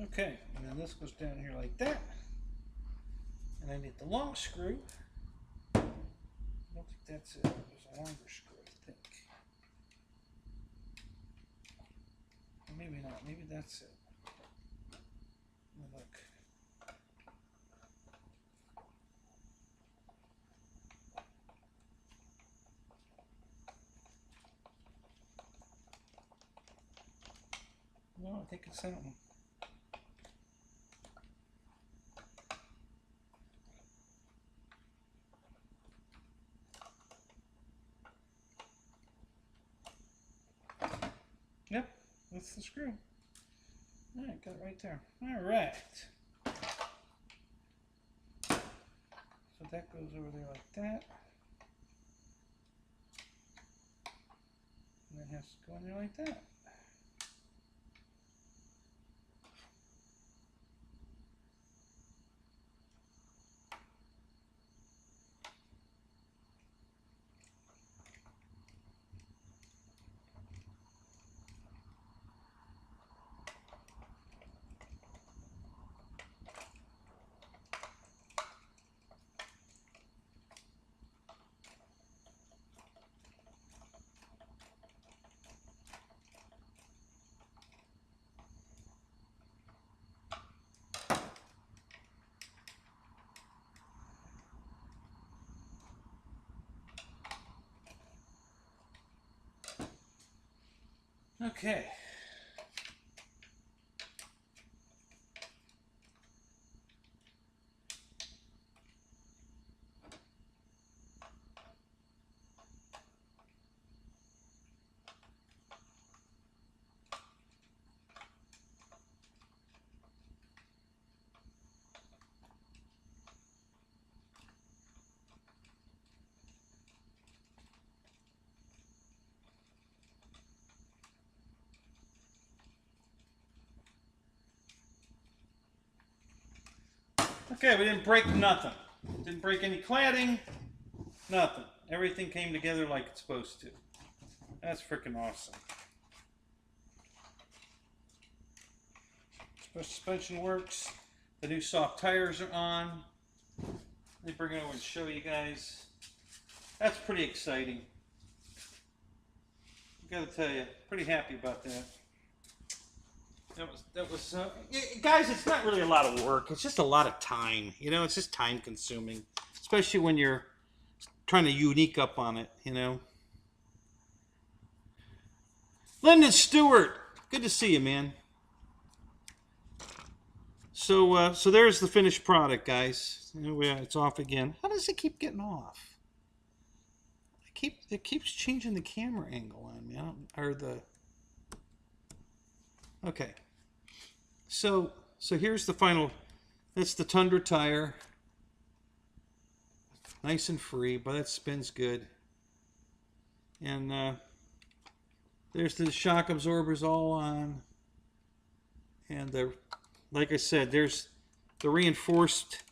Okay, and then this goes down here like that. And I need the long screw. I don't think that's it. There's a longer screw, I think. Or maybe not. Maybe that's it. Let me look. No, I think it's that one. Yep, that's the screw. All right, got it right there. All right. So that goes over there like that. And that has to go in there like that. Okay. Okay, we didn't break nothing. Didn't break any cladding, nothing. Everything came together like it's supposed to. That's freaking awesome. Suspension works. The new soft tires are on. Let me bring it over and show you guys. That's pretty exciting. I gotta tell you, pretty happy about that. Guys, it's not really a lot of work. It's just a lot of time. You know, it's just time consuming, especially when you're trying to unique up on it. You know. Lyndon Stewart, good to see you, man. So, so there's the finished product, guys. It's off again. How does it keep getting off? It keeps changing the camera angle on me. Okay. So here's the final. That's the Tundra tire. Nice and free, but that spins good. And there's the shock absorbers all on. And like I said, there's the reinforced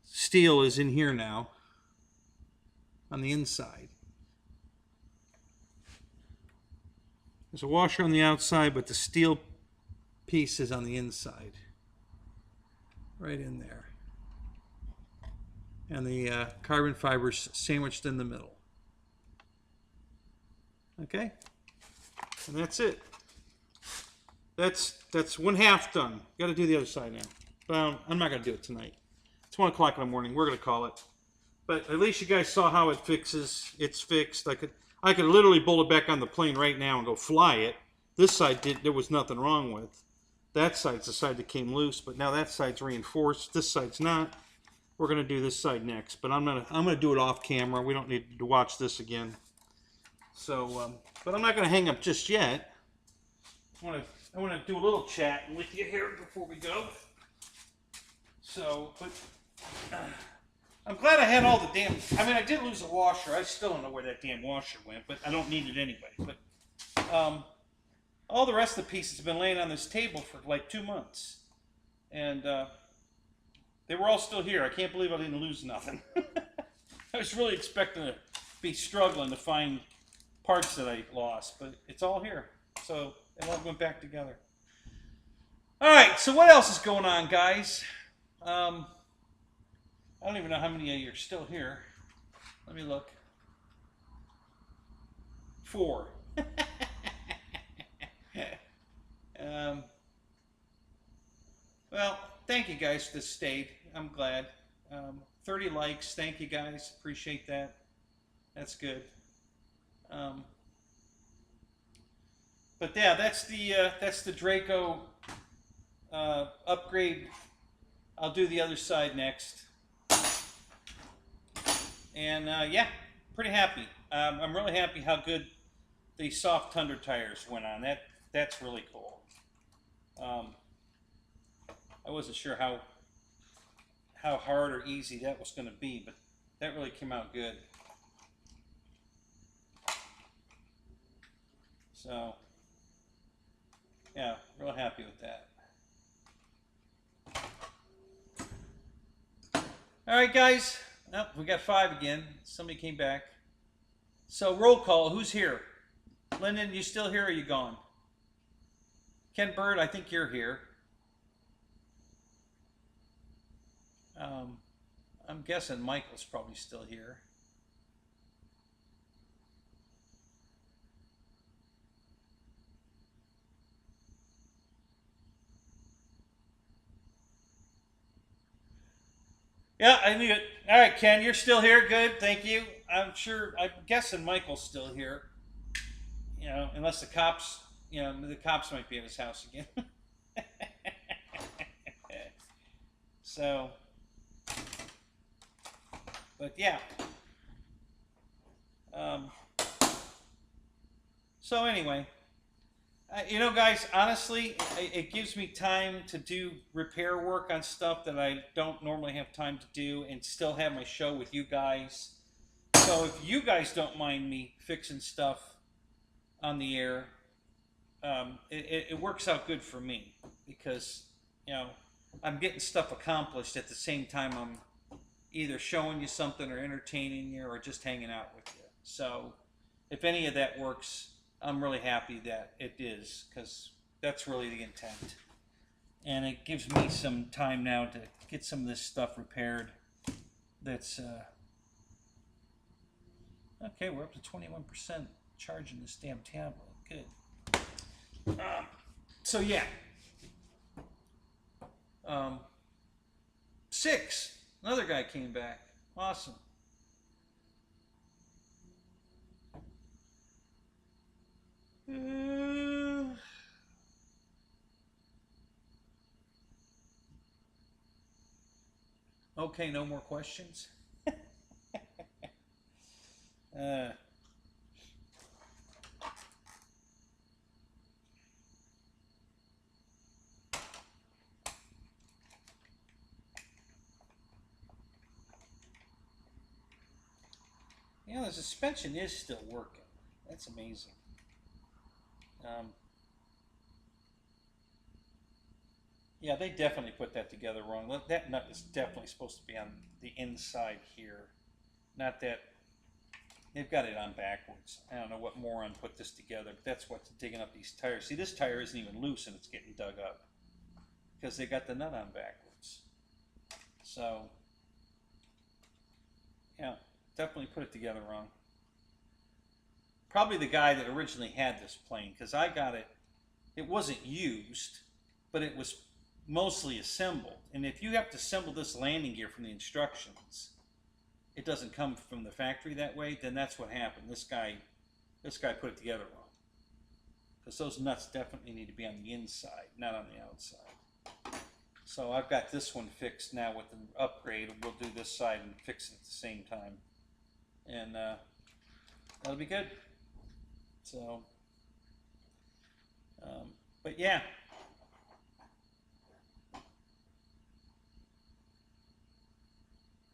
steel is in here now on the inside. There's a washer on the outside, but the steel piece is on the inside. Right in there. And the carbon fibers sandwiched in the middle. Okay? And that's it. That's one half done. Got to do the other side now. But I'm not going to do it tonight. It's 1 o'clock in the morning. We're going to call it. But at least you guys saw how it fixes. It's fixed. I could literally bolt it back on the plane right now and go fly it. This side there was nothing wrong with. That side's the side that came loose, but now that side's reinforced. This side's not. We're going to do this side next, but I'm gonna do it off camera. We don't need to watch this again. So, but I'm not going to hang up just yet. I want to do a little chat with you here before we go. So, but I'm glad I had all the damn. I mean, I did lose a washer. I still don't know where that damn washer went, but I don't need it anyway. But All the rest of the pieces have been laying on this table for like 2 months. And they were all still here. I can't believe I didn't lose nothing. I was really expecting to be struggling to find parts that I lost, but it's all here. So it all went back together. All right, so what else is going on, guys? I don't even know how many of you are still here. Let me look. 4. Well, thank you guys that stayed. I'm glad. 30 likes. Thank you guys. Appreciate that. That's good. But yeah, that's the Draco upgrade. I'll do the other side next. And yeah, pretty happy. I'm really happy how good the soft Tundra tires went on. That's really cool. I wasn't sure how hard or easy that was going to be, but that really came out good. So yeah, real happy with that. All right, guys. Oh, we got 5 again. Somebody came back. So roll call. Who's here? Lyndon, you still here or are you gone? Ken Bird, I think you're here. I'm guessing Michael's probably still here. Yeah, I knew it. All right, Ken, you're still here. Good, thank you. I'm guessing Michael's still here. You know, unless the cops, the cops might be at his house again. So, but yeah. So anyway, guys, honestly, it gives me time to do repair work on stuff that I don't normally have time to do and still have my show with you guys. So if you guys don't mind me fixing stuff on the air, it works out good for me because, I'm getting stuff accomplished at the same time I'm either showing you something or entertaining you or just hanging out with you. So if any of that works, I'm really happy that it is, because that's really the intent. And it gives me some time now to get some of this stuff repaired. That's okay, we're up to 21% charging this damn tablet. Good. So yeah. 6. Another guy came back. Awesome. Okay, no more questions. The suspension is still working. That's amazing. Yeah, they definitely put that together wrong. That nut is definitely supposed to be on the inside here. Not that they've got it on backwards. I don't know what moron put this together, but that's what's digging up these tires. See, this tire isn't even loose and it's getting dug up because they got the nut on backwards. So, yeah, definitely put it together wrong. Probably the guy that originally had this plane, because I got it. It wasn't used, but it was mostly assembled. And if you have to assemble this landing gear from the instructions, it doesn't come from the factory that way, then that's what happened. This guy put it together wrong. Because those nuts definitely need to be on the inside, not on the outside. So I've got this one fixed now with the upgrade. We'll do this side and fix it at the same time. And that'll be good. So, but yeah.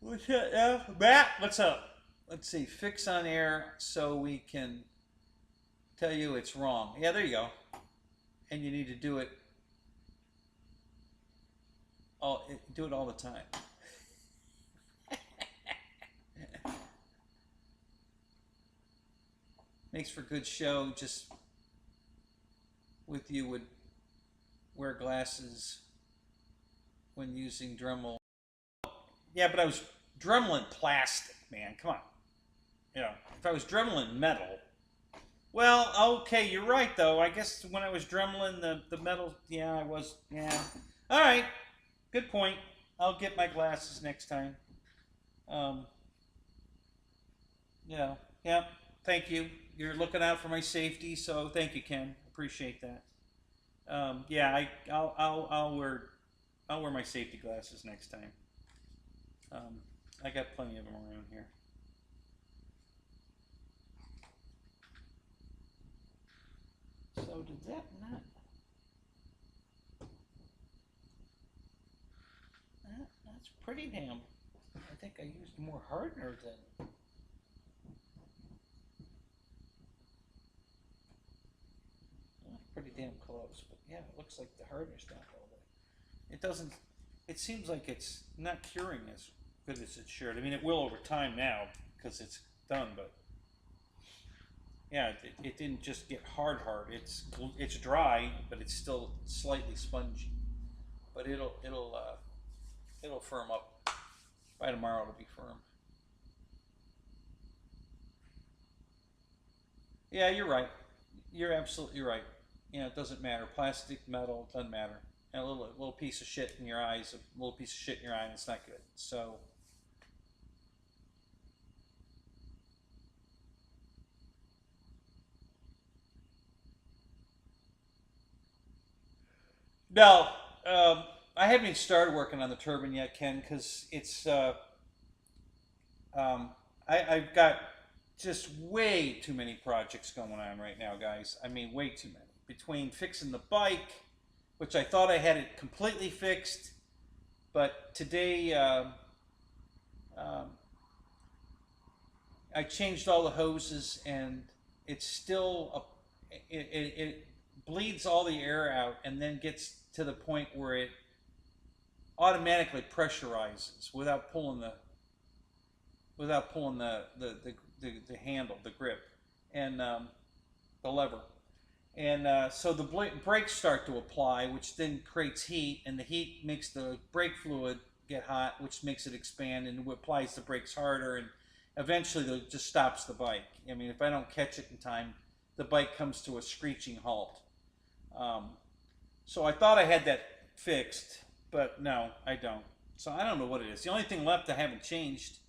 What's up, Matt? What's up? Let's see. Fix on air so we can tell you it's wrong. Yeah, there you go. and you need to do it all the time. Makes for good show. Just with you would wear glasses when using Dremel. Yeah, but I was Dremeling plastic, man. Come on. You know, if I was Dremeling metal. Well, okay, you're right, though. I guess when I was Dremeling the metal, yeah, I was, yeah. All right, good point. I'll get my glasses next time. Yeah, yeah, thank you. You're looking out for my safety, so thank you, Ken. Appreciate that. Yeah, I'll wear my safety glasses next time. I got plenty of them around here. So did that not? That's pretty damn. I think I used more hardener than. Well, pretty damn close, but yeah, it looks like the hardener's not all the. It doesn't. It seems like it's not curing as good as it should. I mean, it will over time now because it's done, but yeah, it didn't just get hard. It's dry, but it's still slightly spongy. But it'll firm up. By tomorrow, it'll be firm. Yeah, you're right. You're absolutely right. Yeah, it doesn't matter. Plastic, metal, doesn't matter. And a little piece of shit in your eyes, a little piece of shit in your eye, and it's not good. So. No, I haven't even started working on the turbine yet, Ken, because it's I've got just way too many projects going on right now, guys. I mean, way too many. Between fixing the bike, which I thought I had it completely fixed, but today I changed all the hoses, and it's still it bleeds all the air out, and then gets to the point where it automatically pressurizes without pulling the handle, the grip, and the lever. And so the brakes start to apply, which then creates heat, and the heat makes the brake fluid get hot, which makes it expand and applies the brakes harder, and eventually it just stops the bike. I mean, if I don't catch it in time, the bike comes to a screeching halt. So I thought I had that fixed, but no, I don't. So I don't know what it is. The only thing left I haven't changed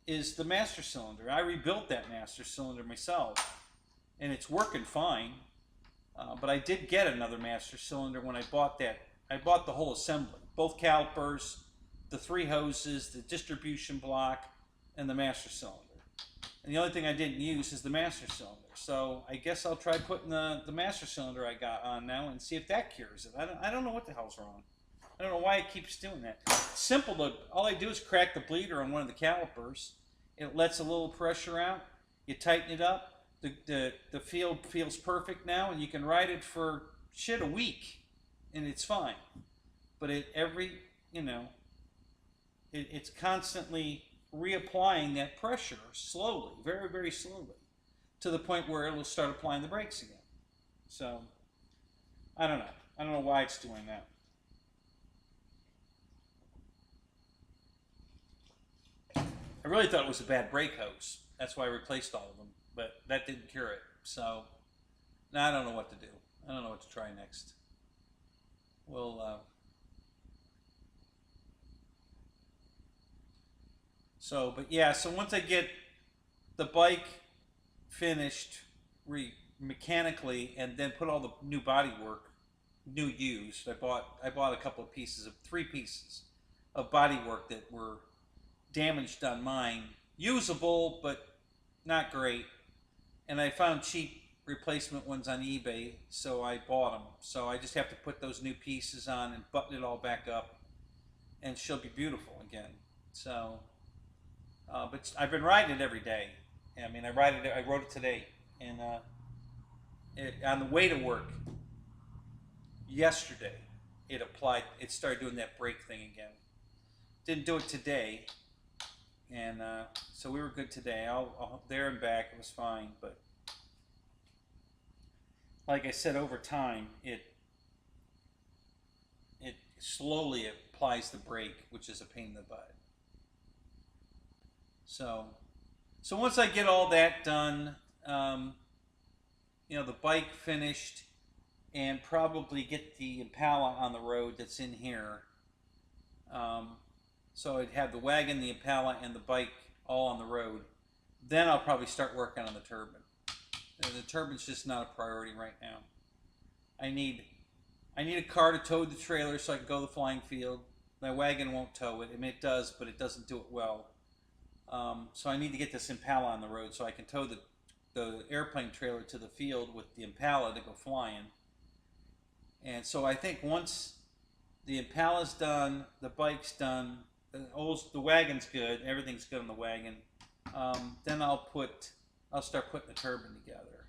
is the master cylinder. I rebuilt that master cylinder myself, and it's working fine. But I did get another master cylinder when I bought that. I bought the whole assembly, both calipers, the 3 hoses, the distribution block, and the master cylinder. And the only thing I didn't use is the master cylinder. So I guess I'll try putting the master cylinder I got on now and see if that cures it. I don't know what the hell's wrong. I don't know why it keeps doing that. It's simple though. All I do is crack the bleeder on one of the calipers. It lets a little pressure out. You tighten it up. The field feels perfect now, and you can ride it for shit a week, and it's fine. But it's constantly reapplying that pressure slowly, very, very slowly, to the point where it will start applying the brakes again. So, I don't know. I don't know why it's doing that. I really thought it was a bad brake hose. That's why I replaced all of them. But that didn't cure it. So, now I don't know what to do. I don't know what to try next. We'll, but yeah, so once I get the bike finished mechanically, and then put all the new body work, new used, I bought a couple of 3 pieces of body work that were damaged on mine. Usable, but not great. And I found cheap replacement ones on eBay, so I bought them. So I just have to put those new pieces on and button it all back up, and she'll be beautiful again. So, but I've been riding it every day. I mean, I rode it today, and on the way to work. yesterday it applied. It started doing that brake thing again. Didn't do it today, and so we were good today. I'll there and back, it was fine. But like I said, over time, it slowly applies the brake, which is a pain in the butt. So once I get all that done, you know, the bike finished, and probably get the Impala on the road that's in here. So I'd have the wagon, the Impala, and the bike all on the road. Then I'll probably start working on the turbine. And the turbine's just not a priority right now. I need a car to tow the trailer so I can go to the flying field. My wagon won't tow it. I mean, it does, but it doesn't do it well. So I need to get this Impala on the road so I can tow the airplane trailer to the field with the Impala to go flying. And so I think once the Impala's done, the bike's done, the wagon's good, everything's good on the wagon, then I'll start putting the turbine together.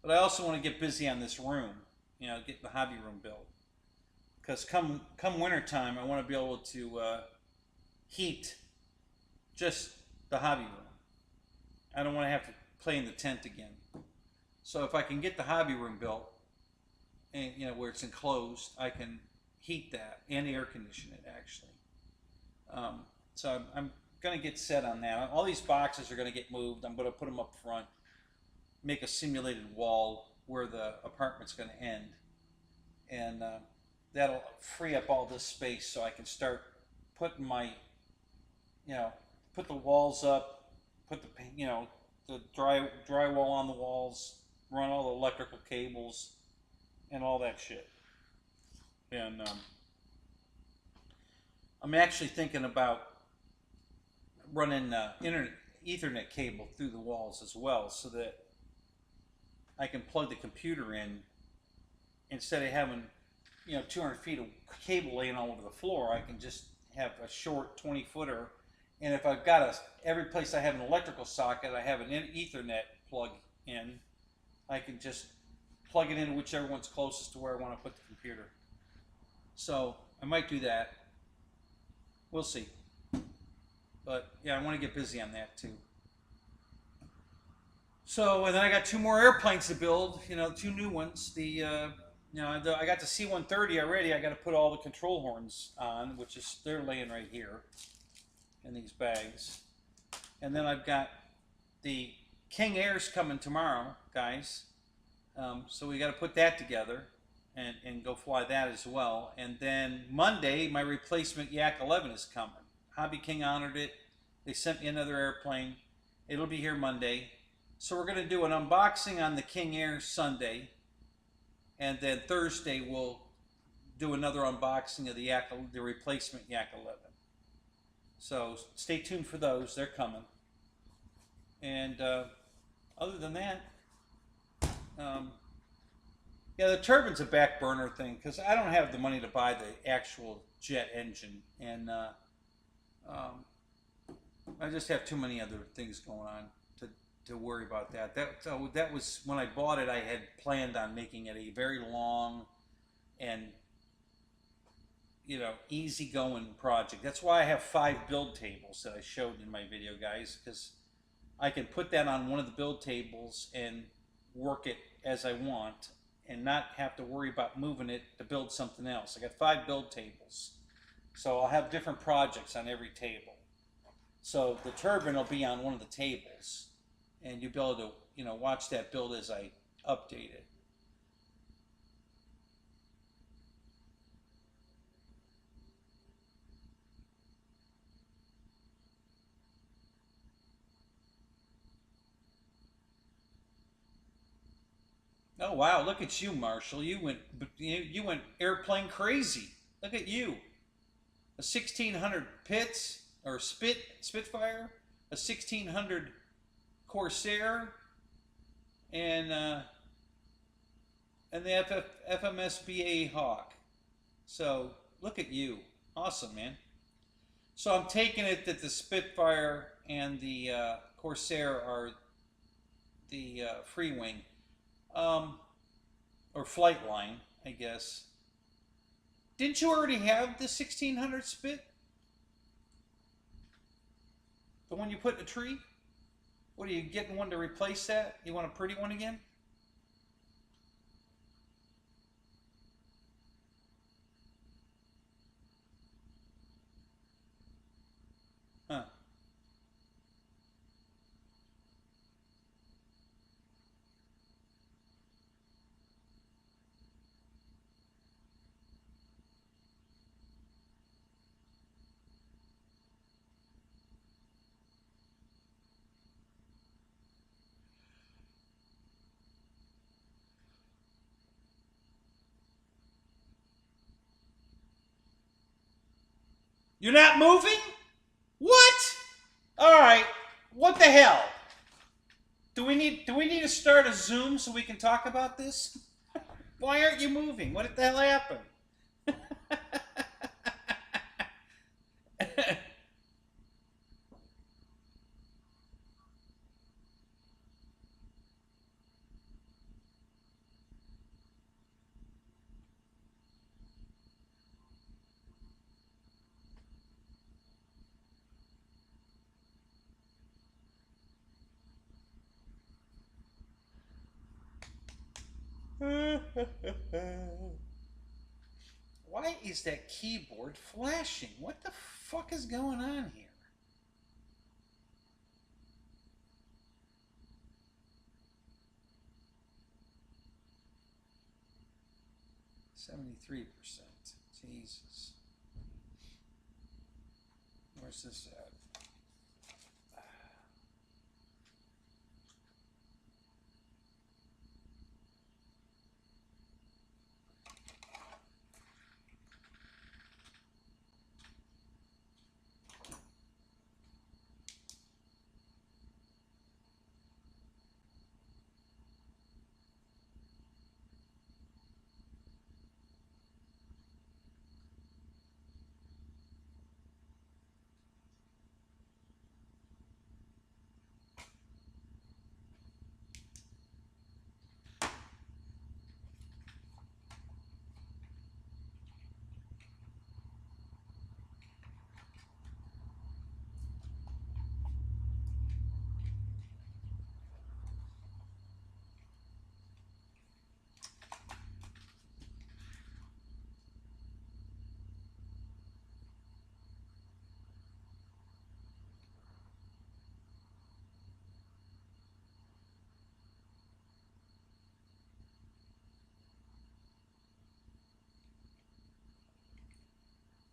But I also want to get busy on this room, you know, get the hobby room built. Because come winter time, I want to be able to heat just the hobby room. I don't want to have to play in the tent again. So if I can get the hobby room built, and you know, where it's enclosed, I can heat that and air condition it actually. So I'm going to get set on that. All these boxes are going to get moved. I'm going to put them up front, make a simulated wall where the apartment's going to end, and that'll free up all this space so I can start putting my, you know, put the walls up, put the, you know, the drywall on the walls, run all the electrical cables and all that shit. And I'm actually thinking about running Ethernet cable through the walls as well, so that I can plug the computer in instead of having, you know, 200 feet of cable laying all over the floor. I can just have a short 20-footer, and if I've got every place I have an electrical socket, I have an Ethernet plug in. I can just plug it into whichever one's closest to where I want to put the computer. So I might do that. We'll see. But yeah, I want to get busy on that too. So, and then I got 2 more airplanes to build. You know, 2 new ones. You know, I got the C-130 already. I got to put all the control horns on, which is they're laying right here in these bags. And then I've got the King Airs coming tomorrow, guys. So we got to put that together and go fly that as well. And then Monday, my replacement Yak 11 is coming. Hobby King honored it. They sent me another airplane. It'll be here Monday. So we're going to do an unboxing on the King Air Sunday. And then Thursday we'll do another unboxing of the replacement Yak 11. So stay tuned for those. They're coming. And other than that, yeah, the turbine's a back burner thing because I don't have the money to buy the actual jet engine, and I just have too many other things going on to worry about that. So that was when I bought it. I had planned on making it a very long and, you know, easygoing project. That's why I have 5 build tables that I showed in my video, guys, because I can put that on one of the build tables and work it as I want and not have to worry about moving it to build something else. I got 5 build tables, so I'll have different projects on every table. So the turbine will be on one of the tables, and you'll be able to, you know, watch that build as I update it. Oh wow! Look at you, Marshall. You went airplane crazy. Look at you. A 1600 Pitts or Spitfire, a 1600 Corsair, and the FMSBA Hawk. So look at you. Awesome, man. So I'm taking it that the Spitfire and the Corsair are the free wing. or flight line, I guess. Didn't you already have the 1600 spit? The one you put in a tree? What, are you getting one to replace that? You want a pretty one again? Huh. You're not moving? What? All right. What the hell? Do we need to start a Zoom so we can talk about this? Why aren't you moving? What the hell happened? Why is that keyboard flashing? What the fuck is going on here? %73. Jesus. Where's this at?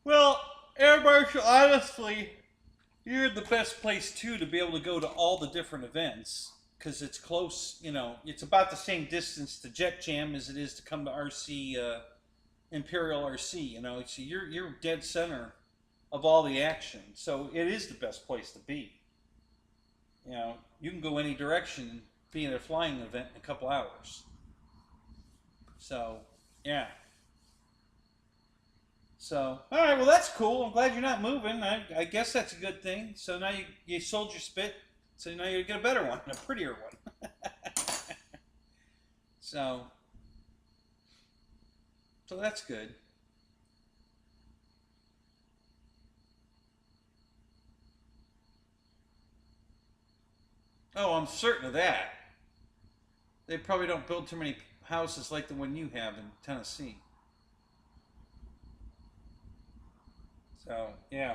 Well, Air Marshal, honestly, you're in the best place too to be able to go to all the different events because it's close. You know, it's about the same distance to Jet Jam as it is to come to RC Imperial RC. You know, so you're dead center of all the action. So it is the best place to be. You know, you can go any direction and be in a flying event in a couple hours. So, yeah. So, all right, well, that's cool. I'm glad you're not moving. I guess that's a good thing. So now you sold your spit, so now you get a better one, a prettier one. so, so that's good. Oh, I'm certain of that. They probably don't build too many houses like the one you have in Tennessee. So, yeah.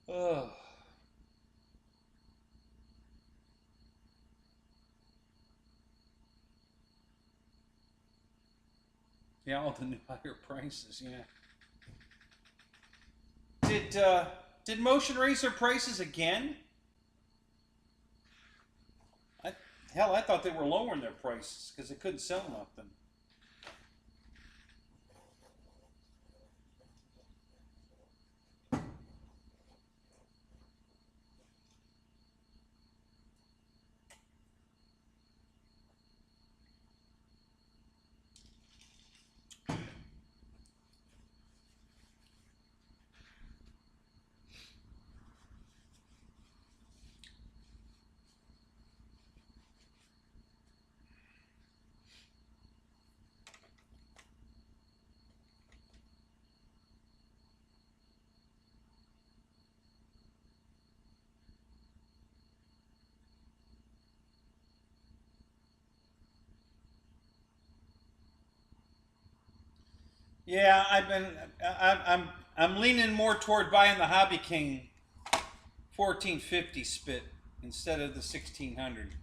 Oh. Yeah, all the new higher prices, yeah. Did Motion raise their prices again? I, hell, I thought they were lowering their prices because they couldn't sell nothing. Yeah, I'm leaning more toward buying the Hobby King 1450 spit instead of the 1600.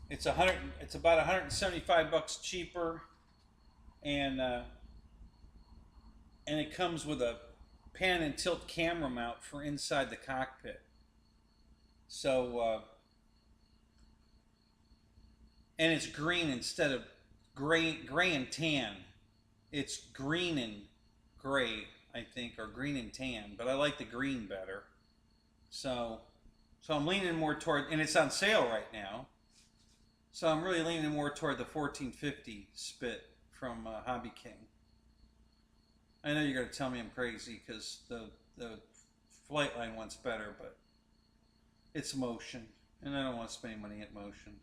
It's about 175 bucks cheaper, and it comes with a pan and tilt camera mount for inside the cockpit. So and it's green instead of gray and tan. It's green and gray, I think, or green and tan, but I like the green better. So I'm leaning more toward, and it's on sale right now. So I'm really leaning more toward the 1450 spit from Hobby King. I know you're going to tell me I'm crazy because the Flightline one's better, but it's motion, and I don't want to spend money at motion.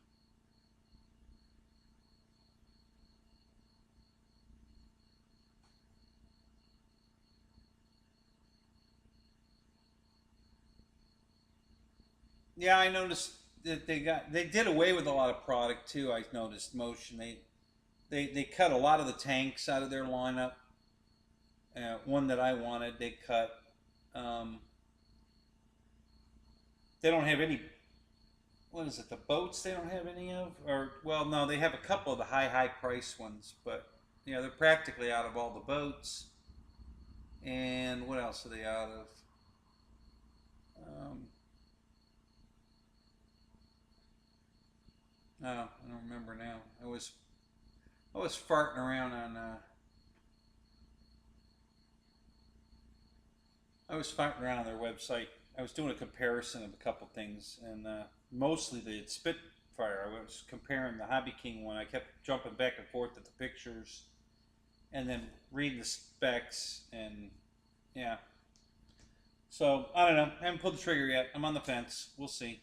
Yeah, I noticed that they did away with a lot of product too. I noticed motion. They cut a lot of the tanks out of their lineup. One that I wanted, they cut. Um, they don't have any. What is it? The boats they don't have any of, or well, no, they have a couple of the high price ones, but they're practically out of all the boats. And what else are they out of? No, I don't remember now. I was farting around on. I was farting around on their website. I was doing a comparison of a couple things, and mostly the Spitfire. I was comparing the Hobby King one. I kept jumping back and forth at the pictures, and then reading the specs, and yeah. So I don't know. I haven't pulled the trigger yet. I'm on the fence. We'll see.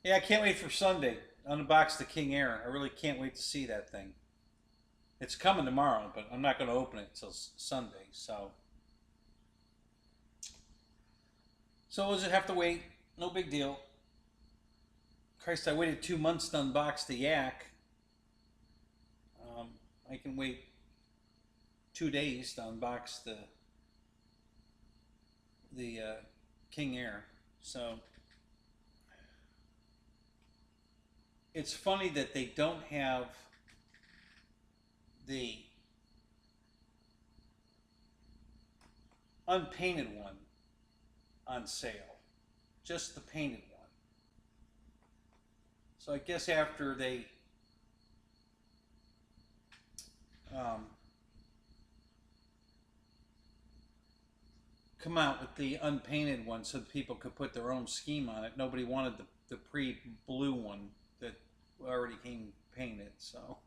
Yeah, I can't wait for Sunday. Unbox the King Air. I really can't wait to see that thing. It's coming tomorrow, but I'm not going to open it until Sunday. So we'll just have to wait. No big deal. Christ, I waited 2 months to unbox the Yak. I can wait 2 days to unbox the King Air. So it's funny that they don't have the unpainted one on sale, just the painted one. So I guess after they come out with the unpainted one so that people could put their own scheme on it, nobody wanted the pre-blue one that already came painted. So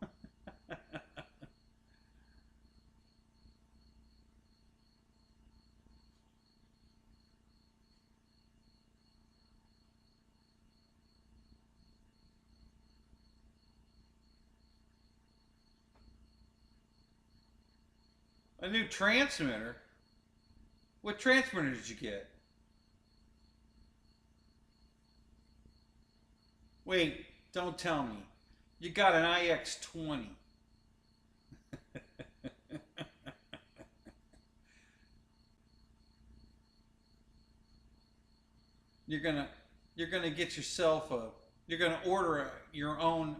a new transmitter. What transmitter did you get? Wait, don't tell me. You got an IX20. you're gonna get yourself you're gonna order your own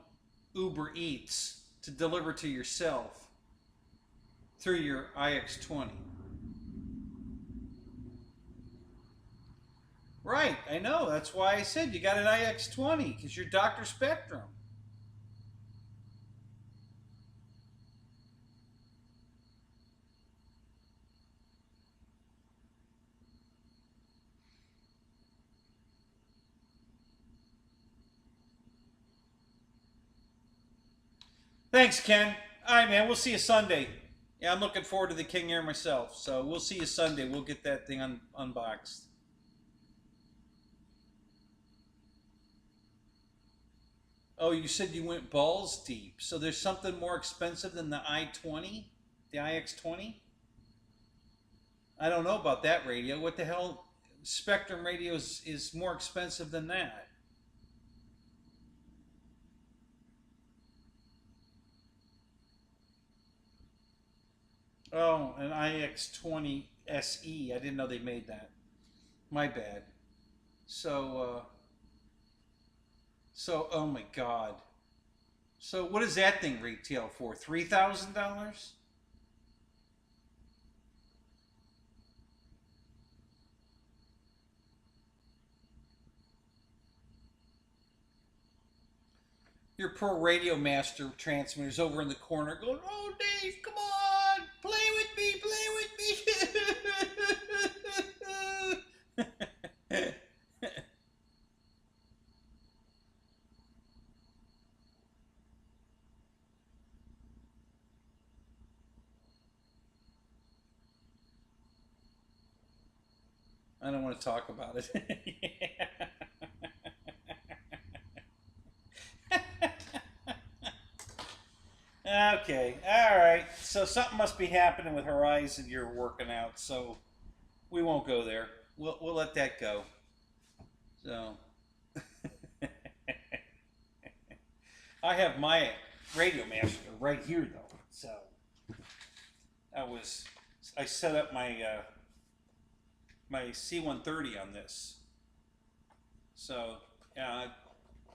Uber Eats to deliver to yourself through your IX20. Right, I know. That's why I said you got an IX20, because you're Dr. Spectrum. Thanks, Ken. All right, man. We'll see you Sunday. Yeah, I'm looking forward to the King Air myself. So we'll see you Sunday. We'll get that thing unboxed. Oh, you said you went balls deep. So there's something more expensive than the i20? The IX20? I don't know about that radio. What the hell? Spectrum radio is more expensive than that. Oh, an IX20 SE. I didn't know they made that. My bad. So, oh my God. So what does that thing retail for? $3,000? Your poor Radio Master transmitter's over in the corner going, "Oh, Dave, come on! Play with me! Play with me!" I don't want to talk about it. Okay, all right. So something must be happening with Horizon you're working out, so we won't go there. We'll let that go. So I have my Radio Master right here though. So I set up my my C130 on this. So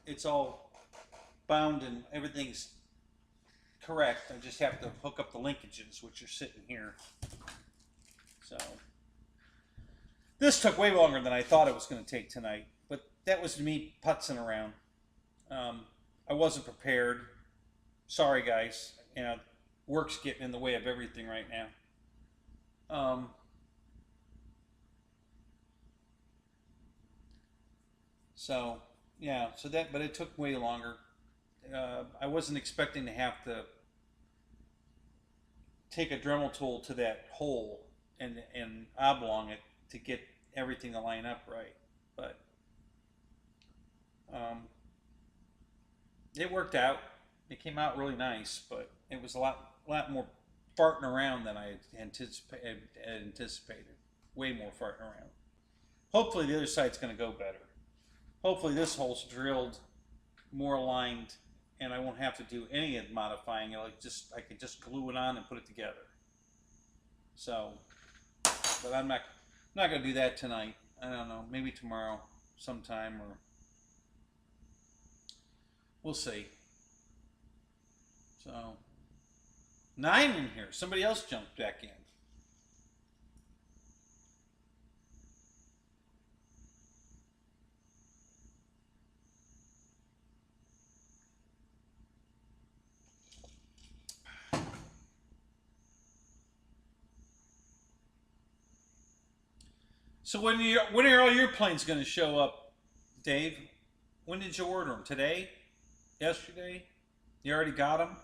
it's all bound and everything's correct. I just have to hook up the linkages, which are sitting here. So this took way longer than I thought it was going to take tonight, but that was me putzing around. I wasn't prepared. Sorry, guys. You know, work's getting in the way of everything right now. So yeah, but it took way longer. I wasn't expecting to have to take a Dremel tool to that hole and oblong it to get everything to line up right, but it worked out. It came out really nice, but it was a lot more farting around than I anticipated. Way more farting around. Hopefully the other side's going to go better. Hopefully this hole's drilled more aligned and I won't have to do any of the modifying. I could just glue it on and put it together. So, but I'm not going to do that tonight. I don't know, maybe tomorrow sometime, or we'll see. So, 9 in here. Somebody else jumped back in. So when are all your planes going to show up, Dave? When did you order them? Today? Yesterday? You already got them?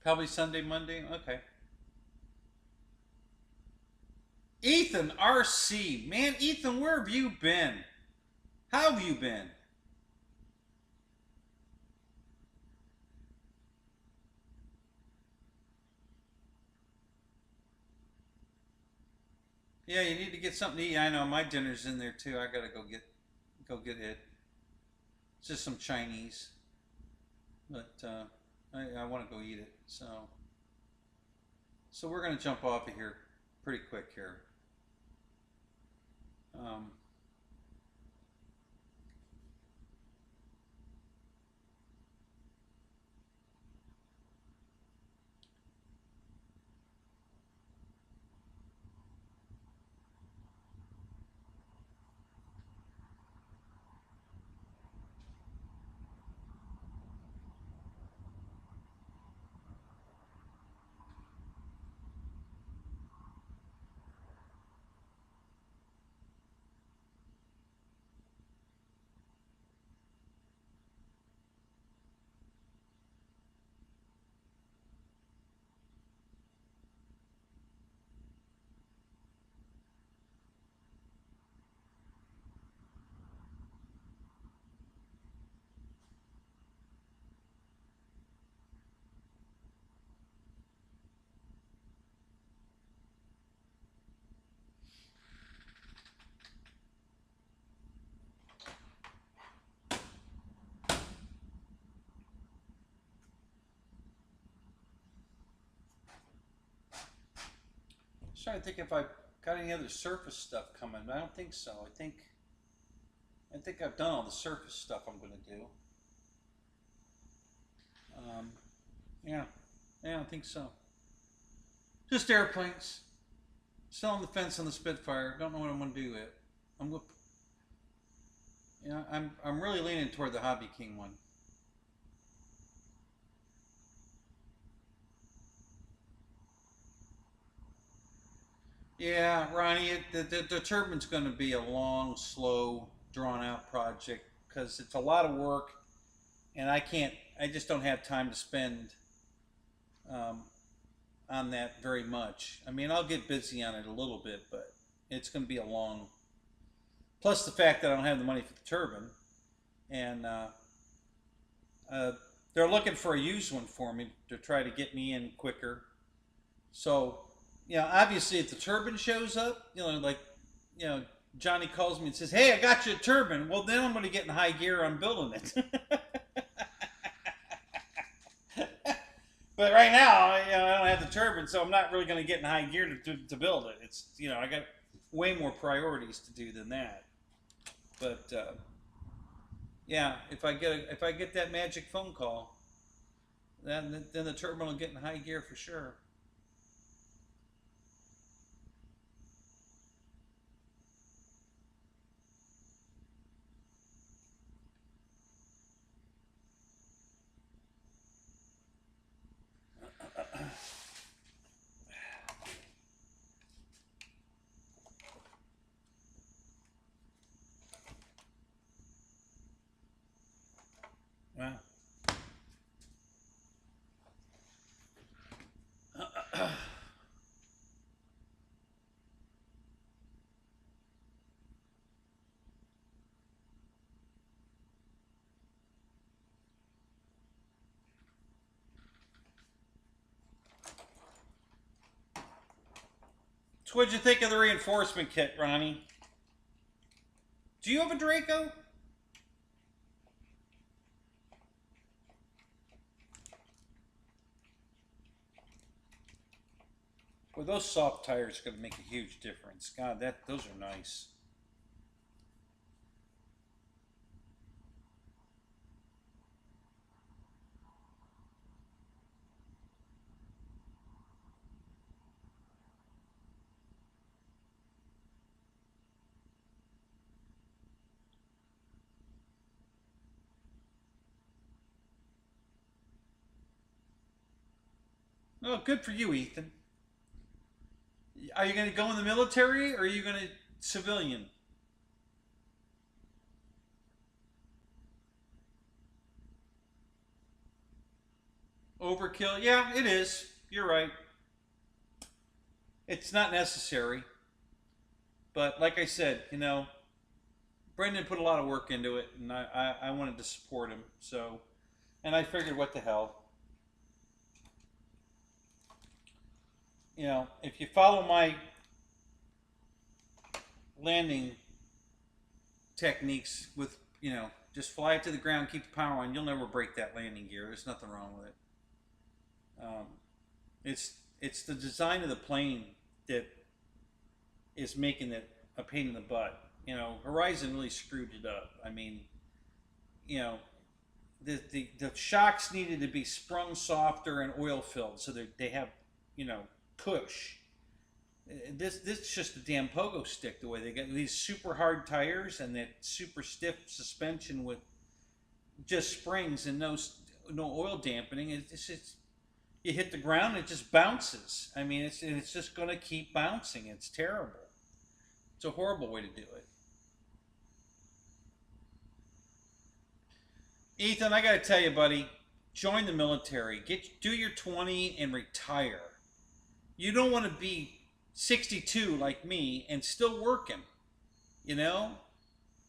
Probably Sunday, Monday. Okay. Ethan RC. Man, Ethan, where have you been? How have you been? Yeah, you need to get something to eat. I know my dinner's in there too. I gotta go get it. It's just some Chinese, but I want to go eat it. So we're gonna jump off of here pretty quick here. Um, Just trying to think if I've got any other surface stuff coming. I don't think so. I think I've done all the surface stuff I'm going to do. Yeah, I don't think so. Just airplanes. Still on the fence on the Spitfire. Don't know what I'm going to do yet. I'm really leaning toward the Hobby King one. Yeah, Ronnie, the turbine's going to be a long, slow, drawn-out project because it's a lot of work, and I just don't have time to spend um, on that very much. I mean, I'll get busy on it a little bit, but it's going to be a long. Plus the fact that I don't have the money for the turbine, and they're looking for a used one for me to try to get me in quicker. So, obviously, if the turbine shows up, Johnny calls me and says, "Hey, I got you a turbine." Well, then I'm going to get in high gear on building it. But right now, I don't have the turbine, so I'm not really going to get in high gear to build it. It's I got way more priorities to do than that. But yeah, if I get that magic phone call, then the turbine will get in high gear for sure. Wow. So what'd you think of the reinforcement kit, Ronnie? Do you have a Draco? Well, those soft tires are going to make a huge difference. God, those are nice. Oh, good for you, Ethan. Are you going to go in the military or are you going to civilian? Overkill. Yeah, it is. You're right. It's not necessary. But like I said, you know, Brendan put a lot of work into it, and I wanted to support him. So, and I figured, what the hell? You know, if you follow my landing techniques with, you know, just fly it to the ground, keep the power on, you'll never break that landing gear. There's nothing wrong with it. It's the design of the plane that is making it a pain in the butt. You know, Horizon really screwed it up. I mean, you know, the shocks needed to be sprung softer and oil filled so that they have, you know, push. This is just a damn pogo stick. The way they got these super hard tires and that super stiff suspension with just springs and no oil dampening. It's you hit the ground, it just bounces. I mean, it's just going to keep bouncing. It's terrible. It's a horrible way to do it. Ethan, I got to tell you, buddy, join the military. Do your 20 and retire. You don't want to be 62 like me and still working. You know?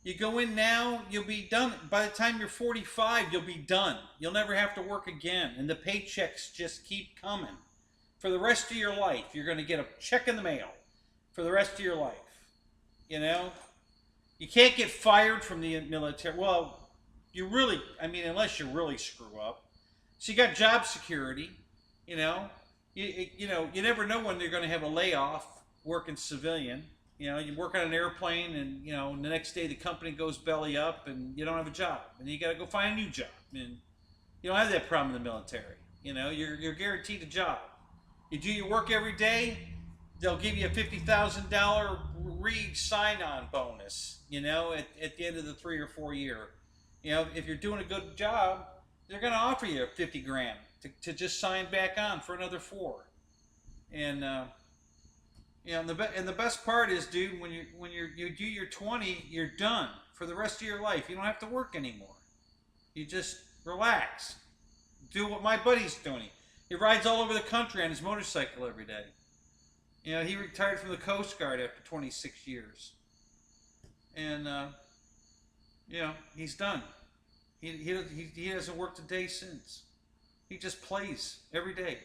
You go in now, you'll be done. By the time you're 45, you'll be done. You'll never have to work again. And the paychecks just keep coming. For the rest of your life, you're going to get a check in the mail for the rest of your life. You know? You can't get fired from the military. Well, you really, I mean, unless you really screw up. So you got job security. You know? You know, you never know when they're going to have a layoff working civilian. You know, you work on an airplane and, you know, the next day the company goes belly up and you don't have a job. And you got to go find a new job. And you don't have that problem in the military. You know, you're guaranteed a job. You do your work every day, they'll give you a $50,000 sign-on bonus, you know, at the end of the 3 or 4 year. You know, if you're doing a good job, they're going to offer you 50 grand to just sign back on for another 4. And, you know, and the best part is, dude, when you do your 20, you're done for the rest of your life. You don't have to work anymore. You just relax. Do what my buddy's doing. He rides all over the country on his motorcycle every day. You know, he retired from the Coast Guard after 26 years. And, you know, he's done. He hasn't worked a day since. He just plays every day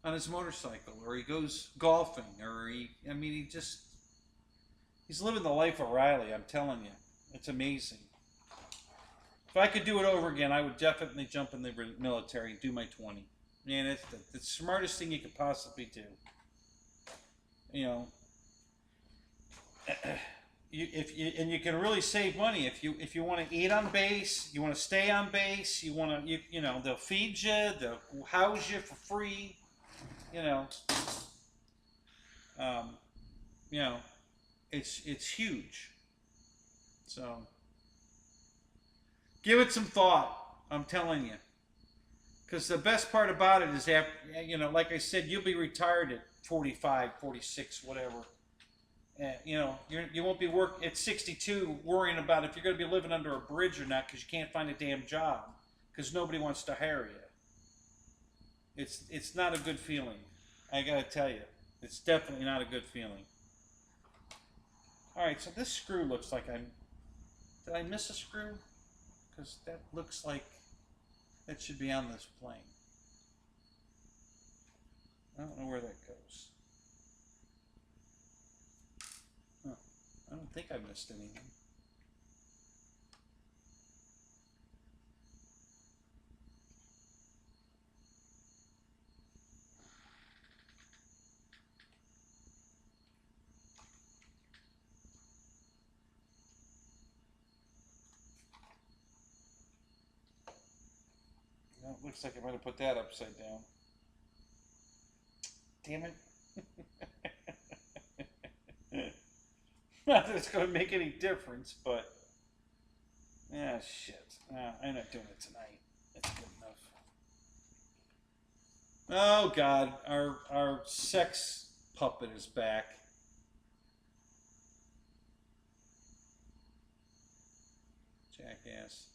on his motorcycle, or he goes golfing, or he's living the life of Riley. I'm telling you, it's amazing. If I could do it over again, I would definitely jump in the military and do my 20. Man, it's the smartest thing you could possibly do. You know, and you can really save money if you want to eat on base, you want to stay on base, you know, they'll feed you, they'll house you for free. You know, it's huge. So give it some thought. I'm telling you, because the best part about it is, after, you know, like I said, you'll be retired at 45, 46, whatever. You know, you won't be at 62 worrying about if you're going to be living under a bridge or not because you can't find a damn job because nobody wants to hire you. It's not a good feeling. I gotta tell you, it's definitely not a good feeling. All right, so this screw looks like did I miss a screw? Because that looks like that should be on this plane. I don't know where that goes. Huh. I don't think I missed anything. Well, it looks like I might have put that upside down. Damn it. Not that it's going to make any difference, but... Ah, shit. I'm not doing it tonight. That's good enough. Oh, God. Our sex puppet is back. Jackass.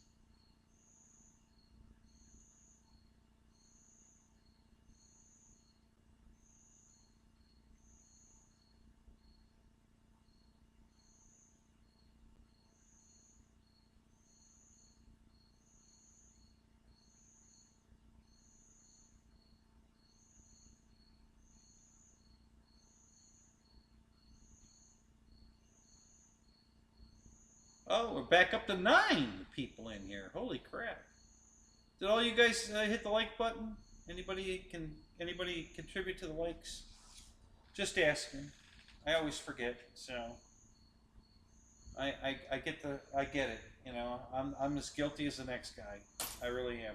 Oh, we're back up to 9 people in here. Holy crap. Did all you guys hit the like button? Anybody contribute to the likes? Just asking. I always forget, so I get it. You know, I'm as guilty as the next guy. I really am.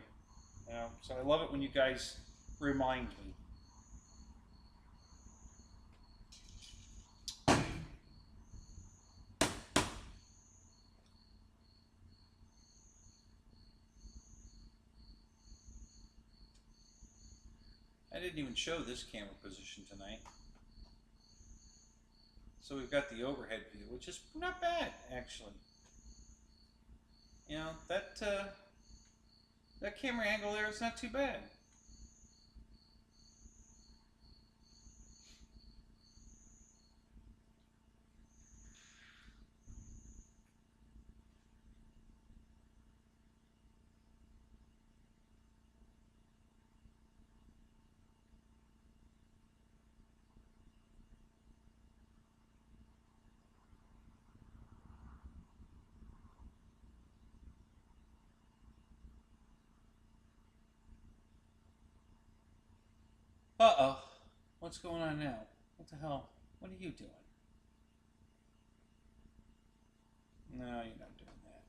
You know, so I love it when you guys remind me. I didn't even show this camera position tonight. So we've got the overhead view, which is not bad, actually. You know, that camera angle there is not too bad. Uh-oh. What's going on now? What the hell? What are you doing? No, you're not doing that.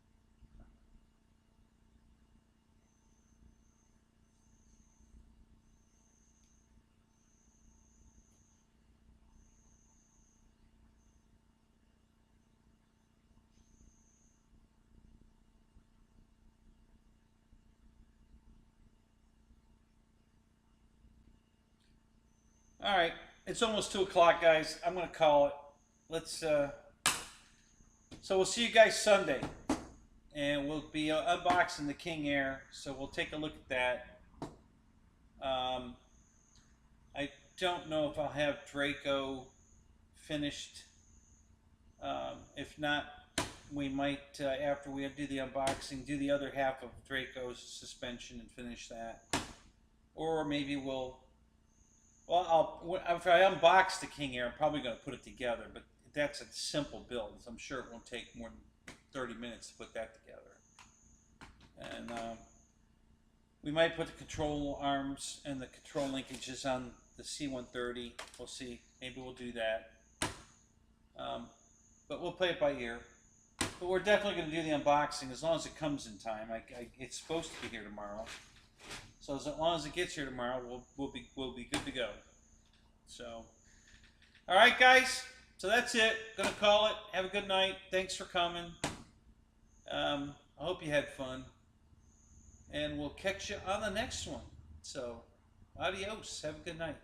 All right. It's almost 2 o'clock, guys. I'm going to call it. Let's, so we'll see you guys Sunday. And we'll be unboxing the King Air. So we'll take a look at that. I don't know if I'll have Draco finished. If not, we might, after we do the unboxing, do the other half of Draco's suspension and finish that. Or maybe we'll, well, if I unbox the King Air, I'm probably going to put it together. But that's a simple build. So I'm sure it won't take more than 30 minutes to put that together. And we might put the control arms and the control linkages on the C-130. We'll see. Maybe we'll do that. But we'll play it by ear. But we're definitely going to do the unboxing as long as it comes in time. It's supposed to be here tomorrow. So as long as it gets here tomorrow, we'll be good to go. So, all right, guys. So that's it. Gonna call it. Have a good night. Thanks for coming. I hope you had fun. And we'll catch you on the next one. So, adios. Have a good night.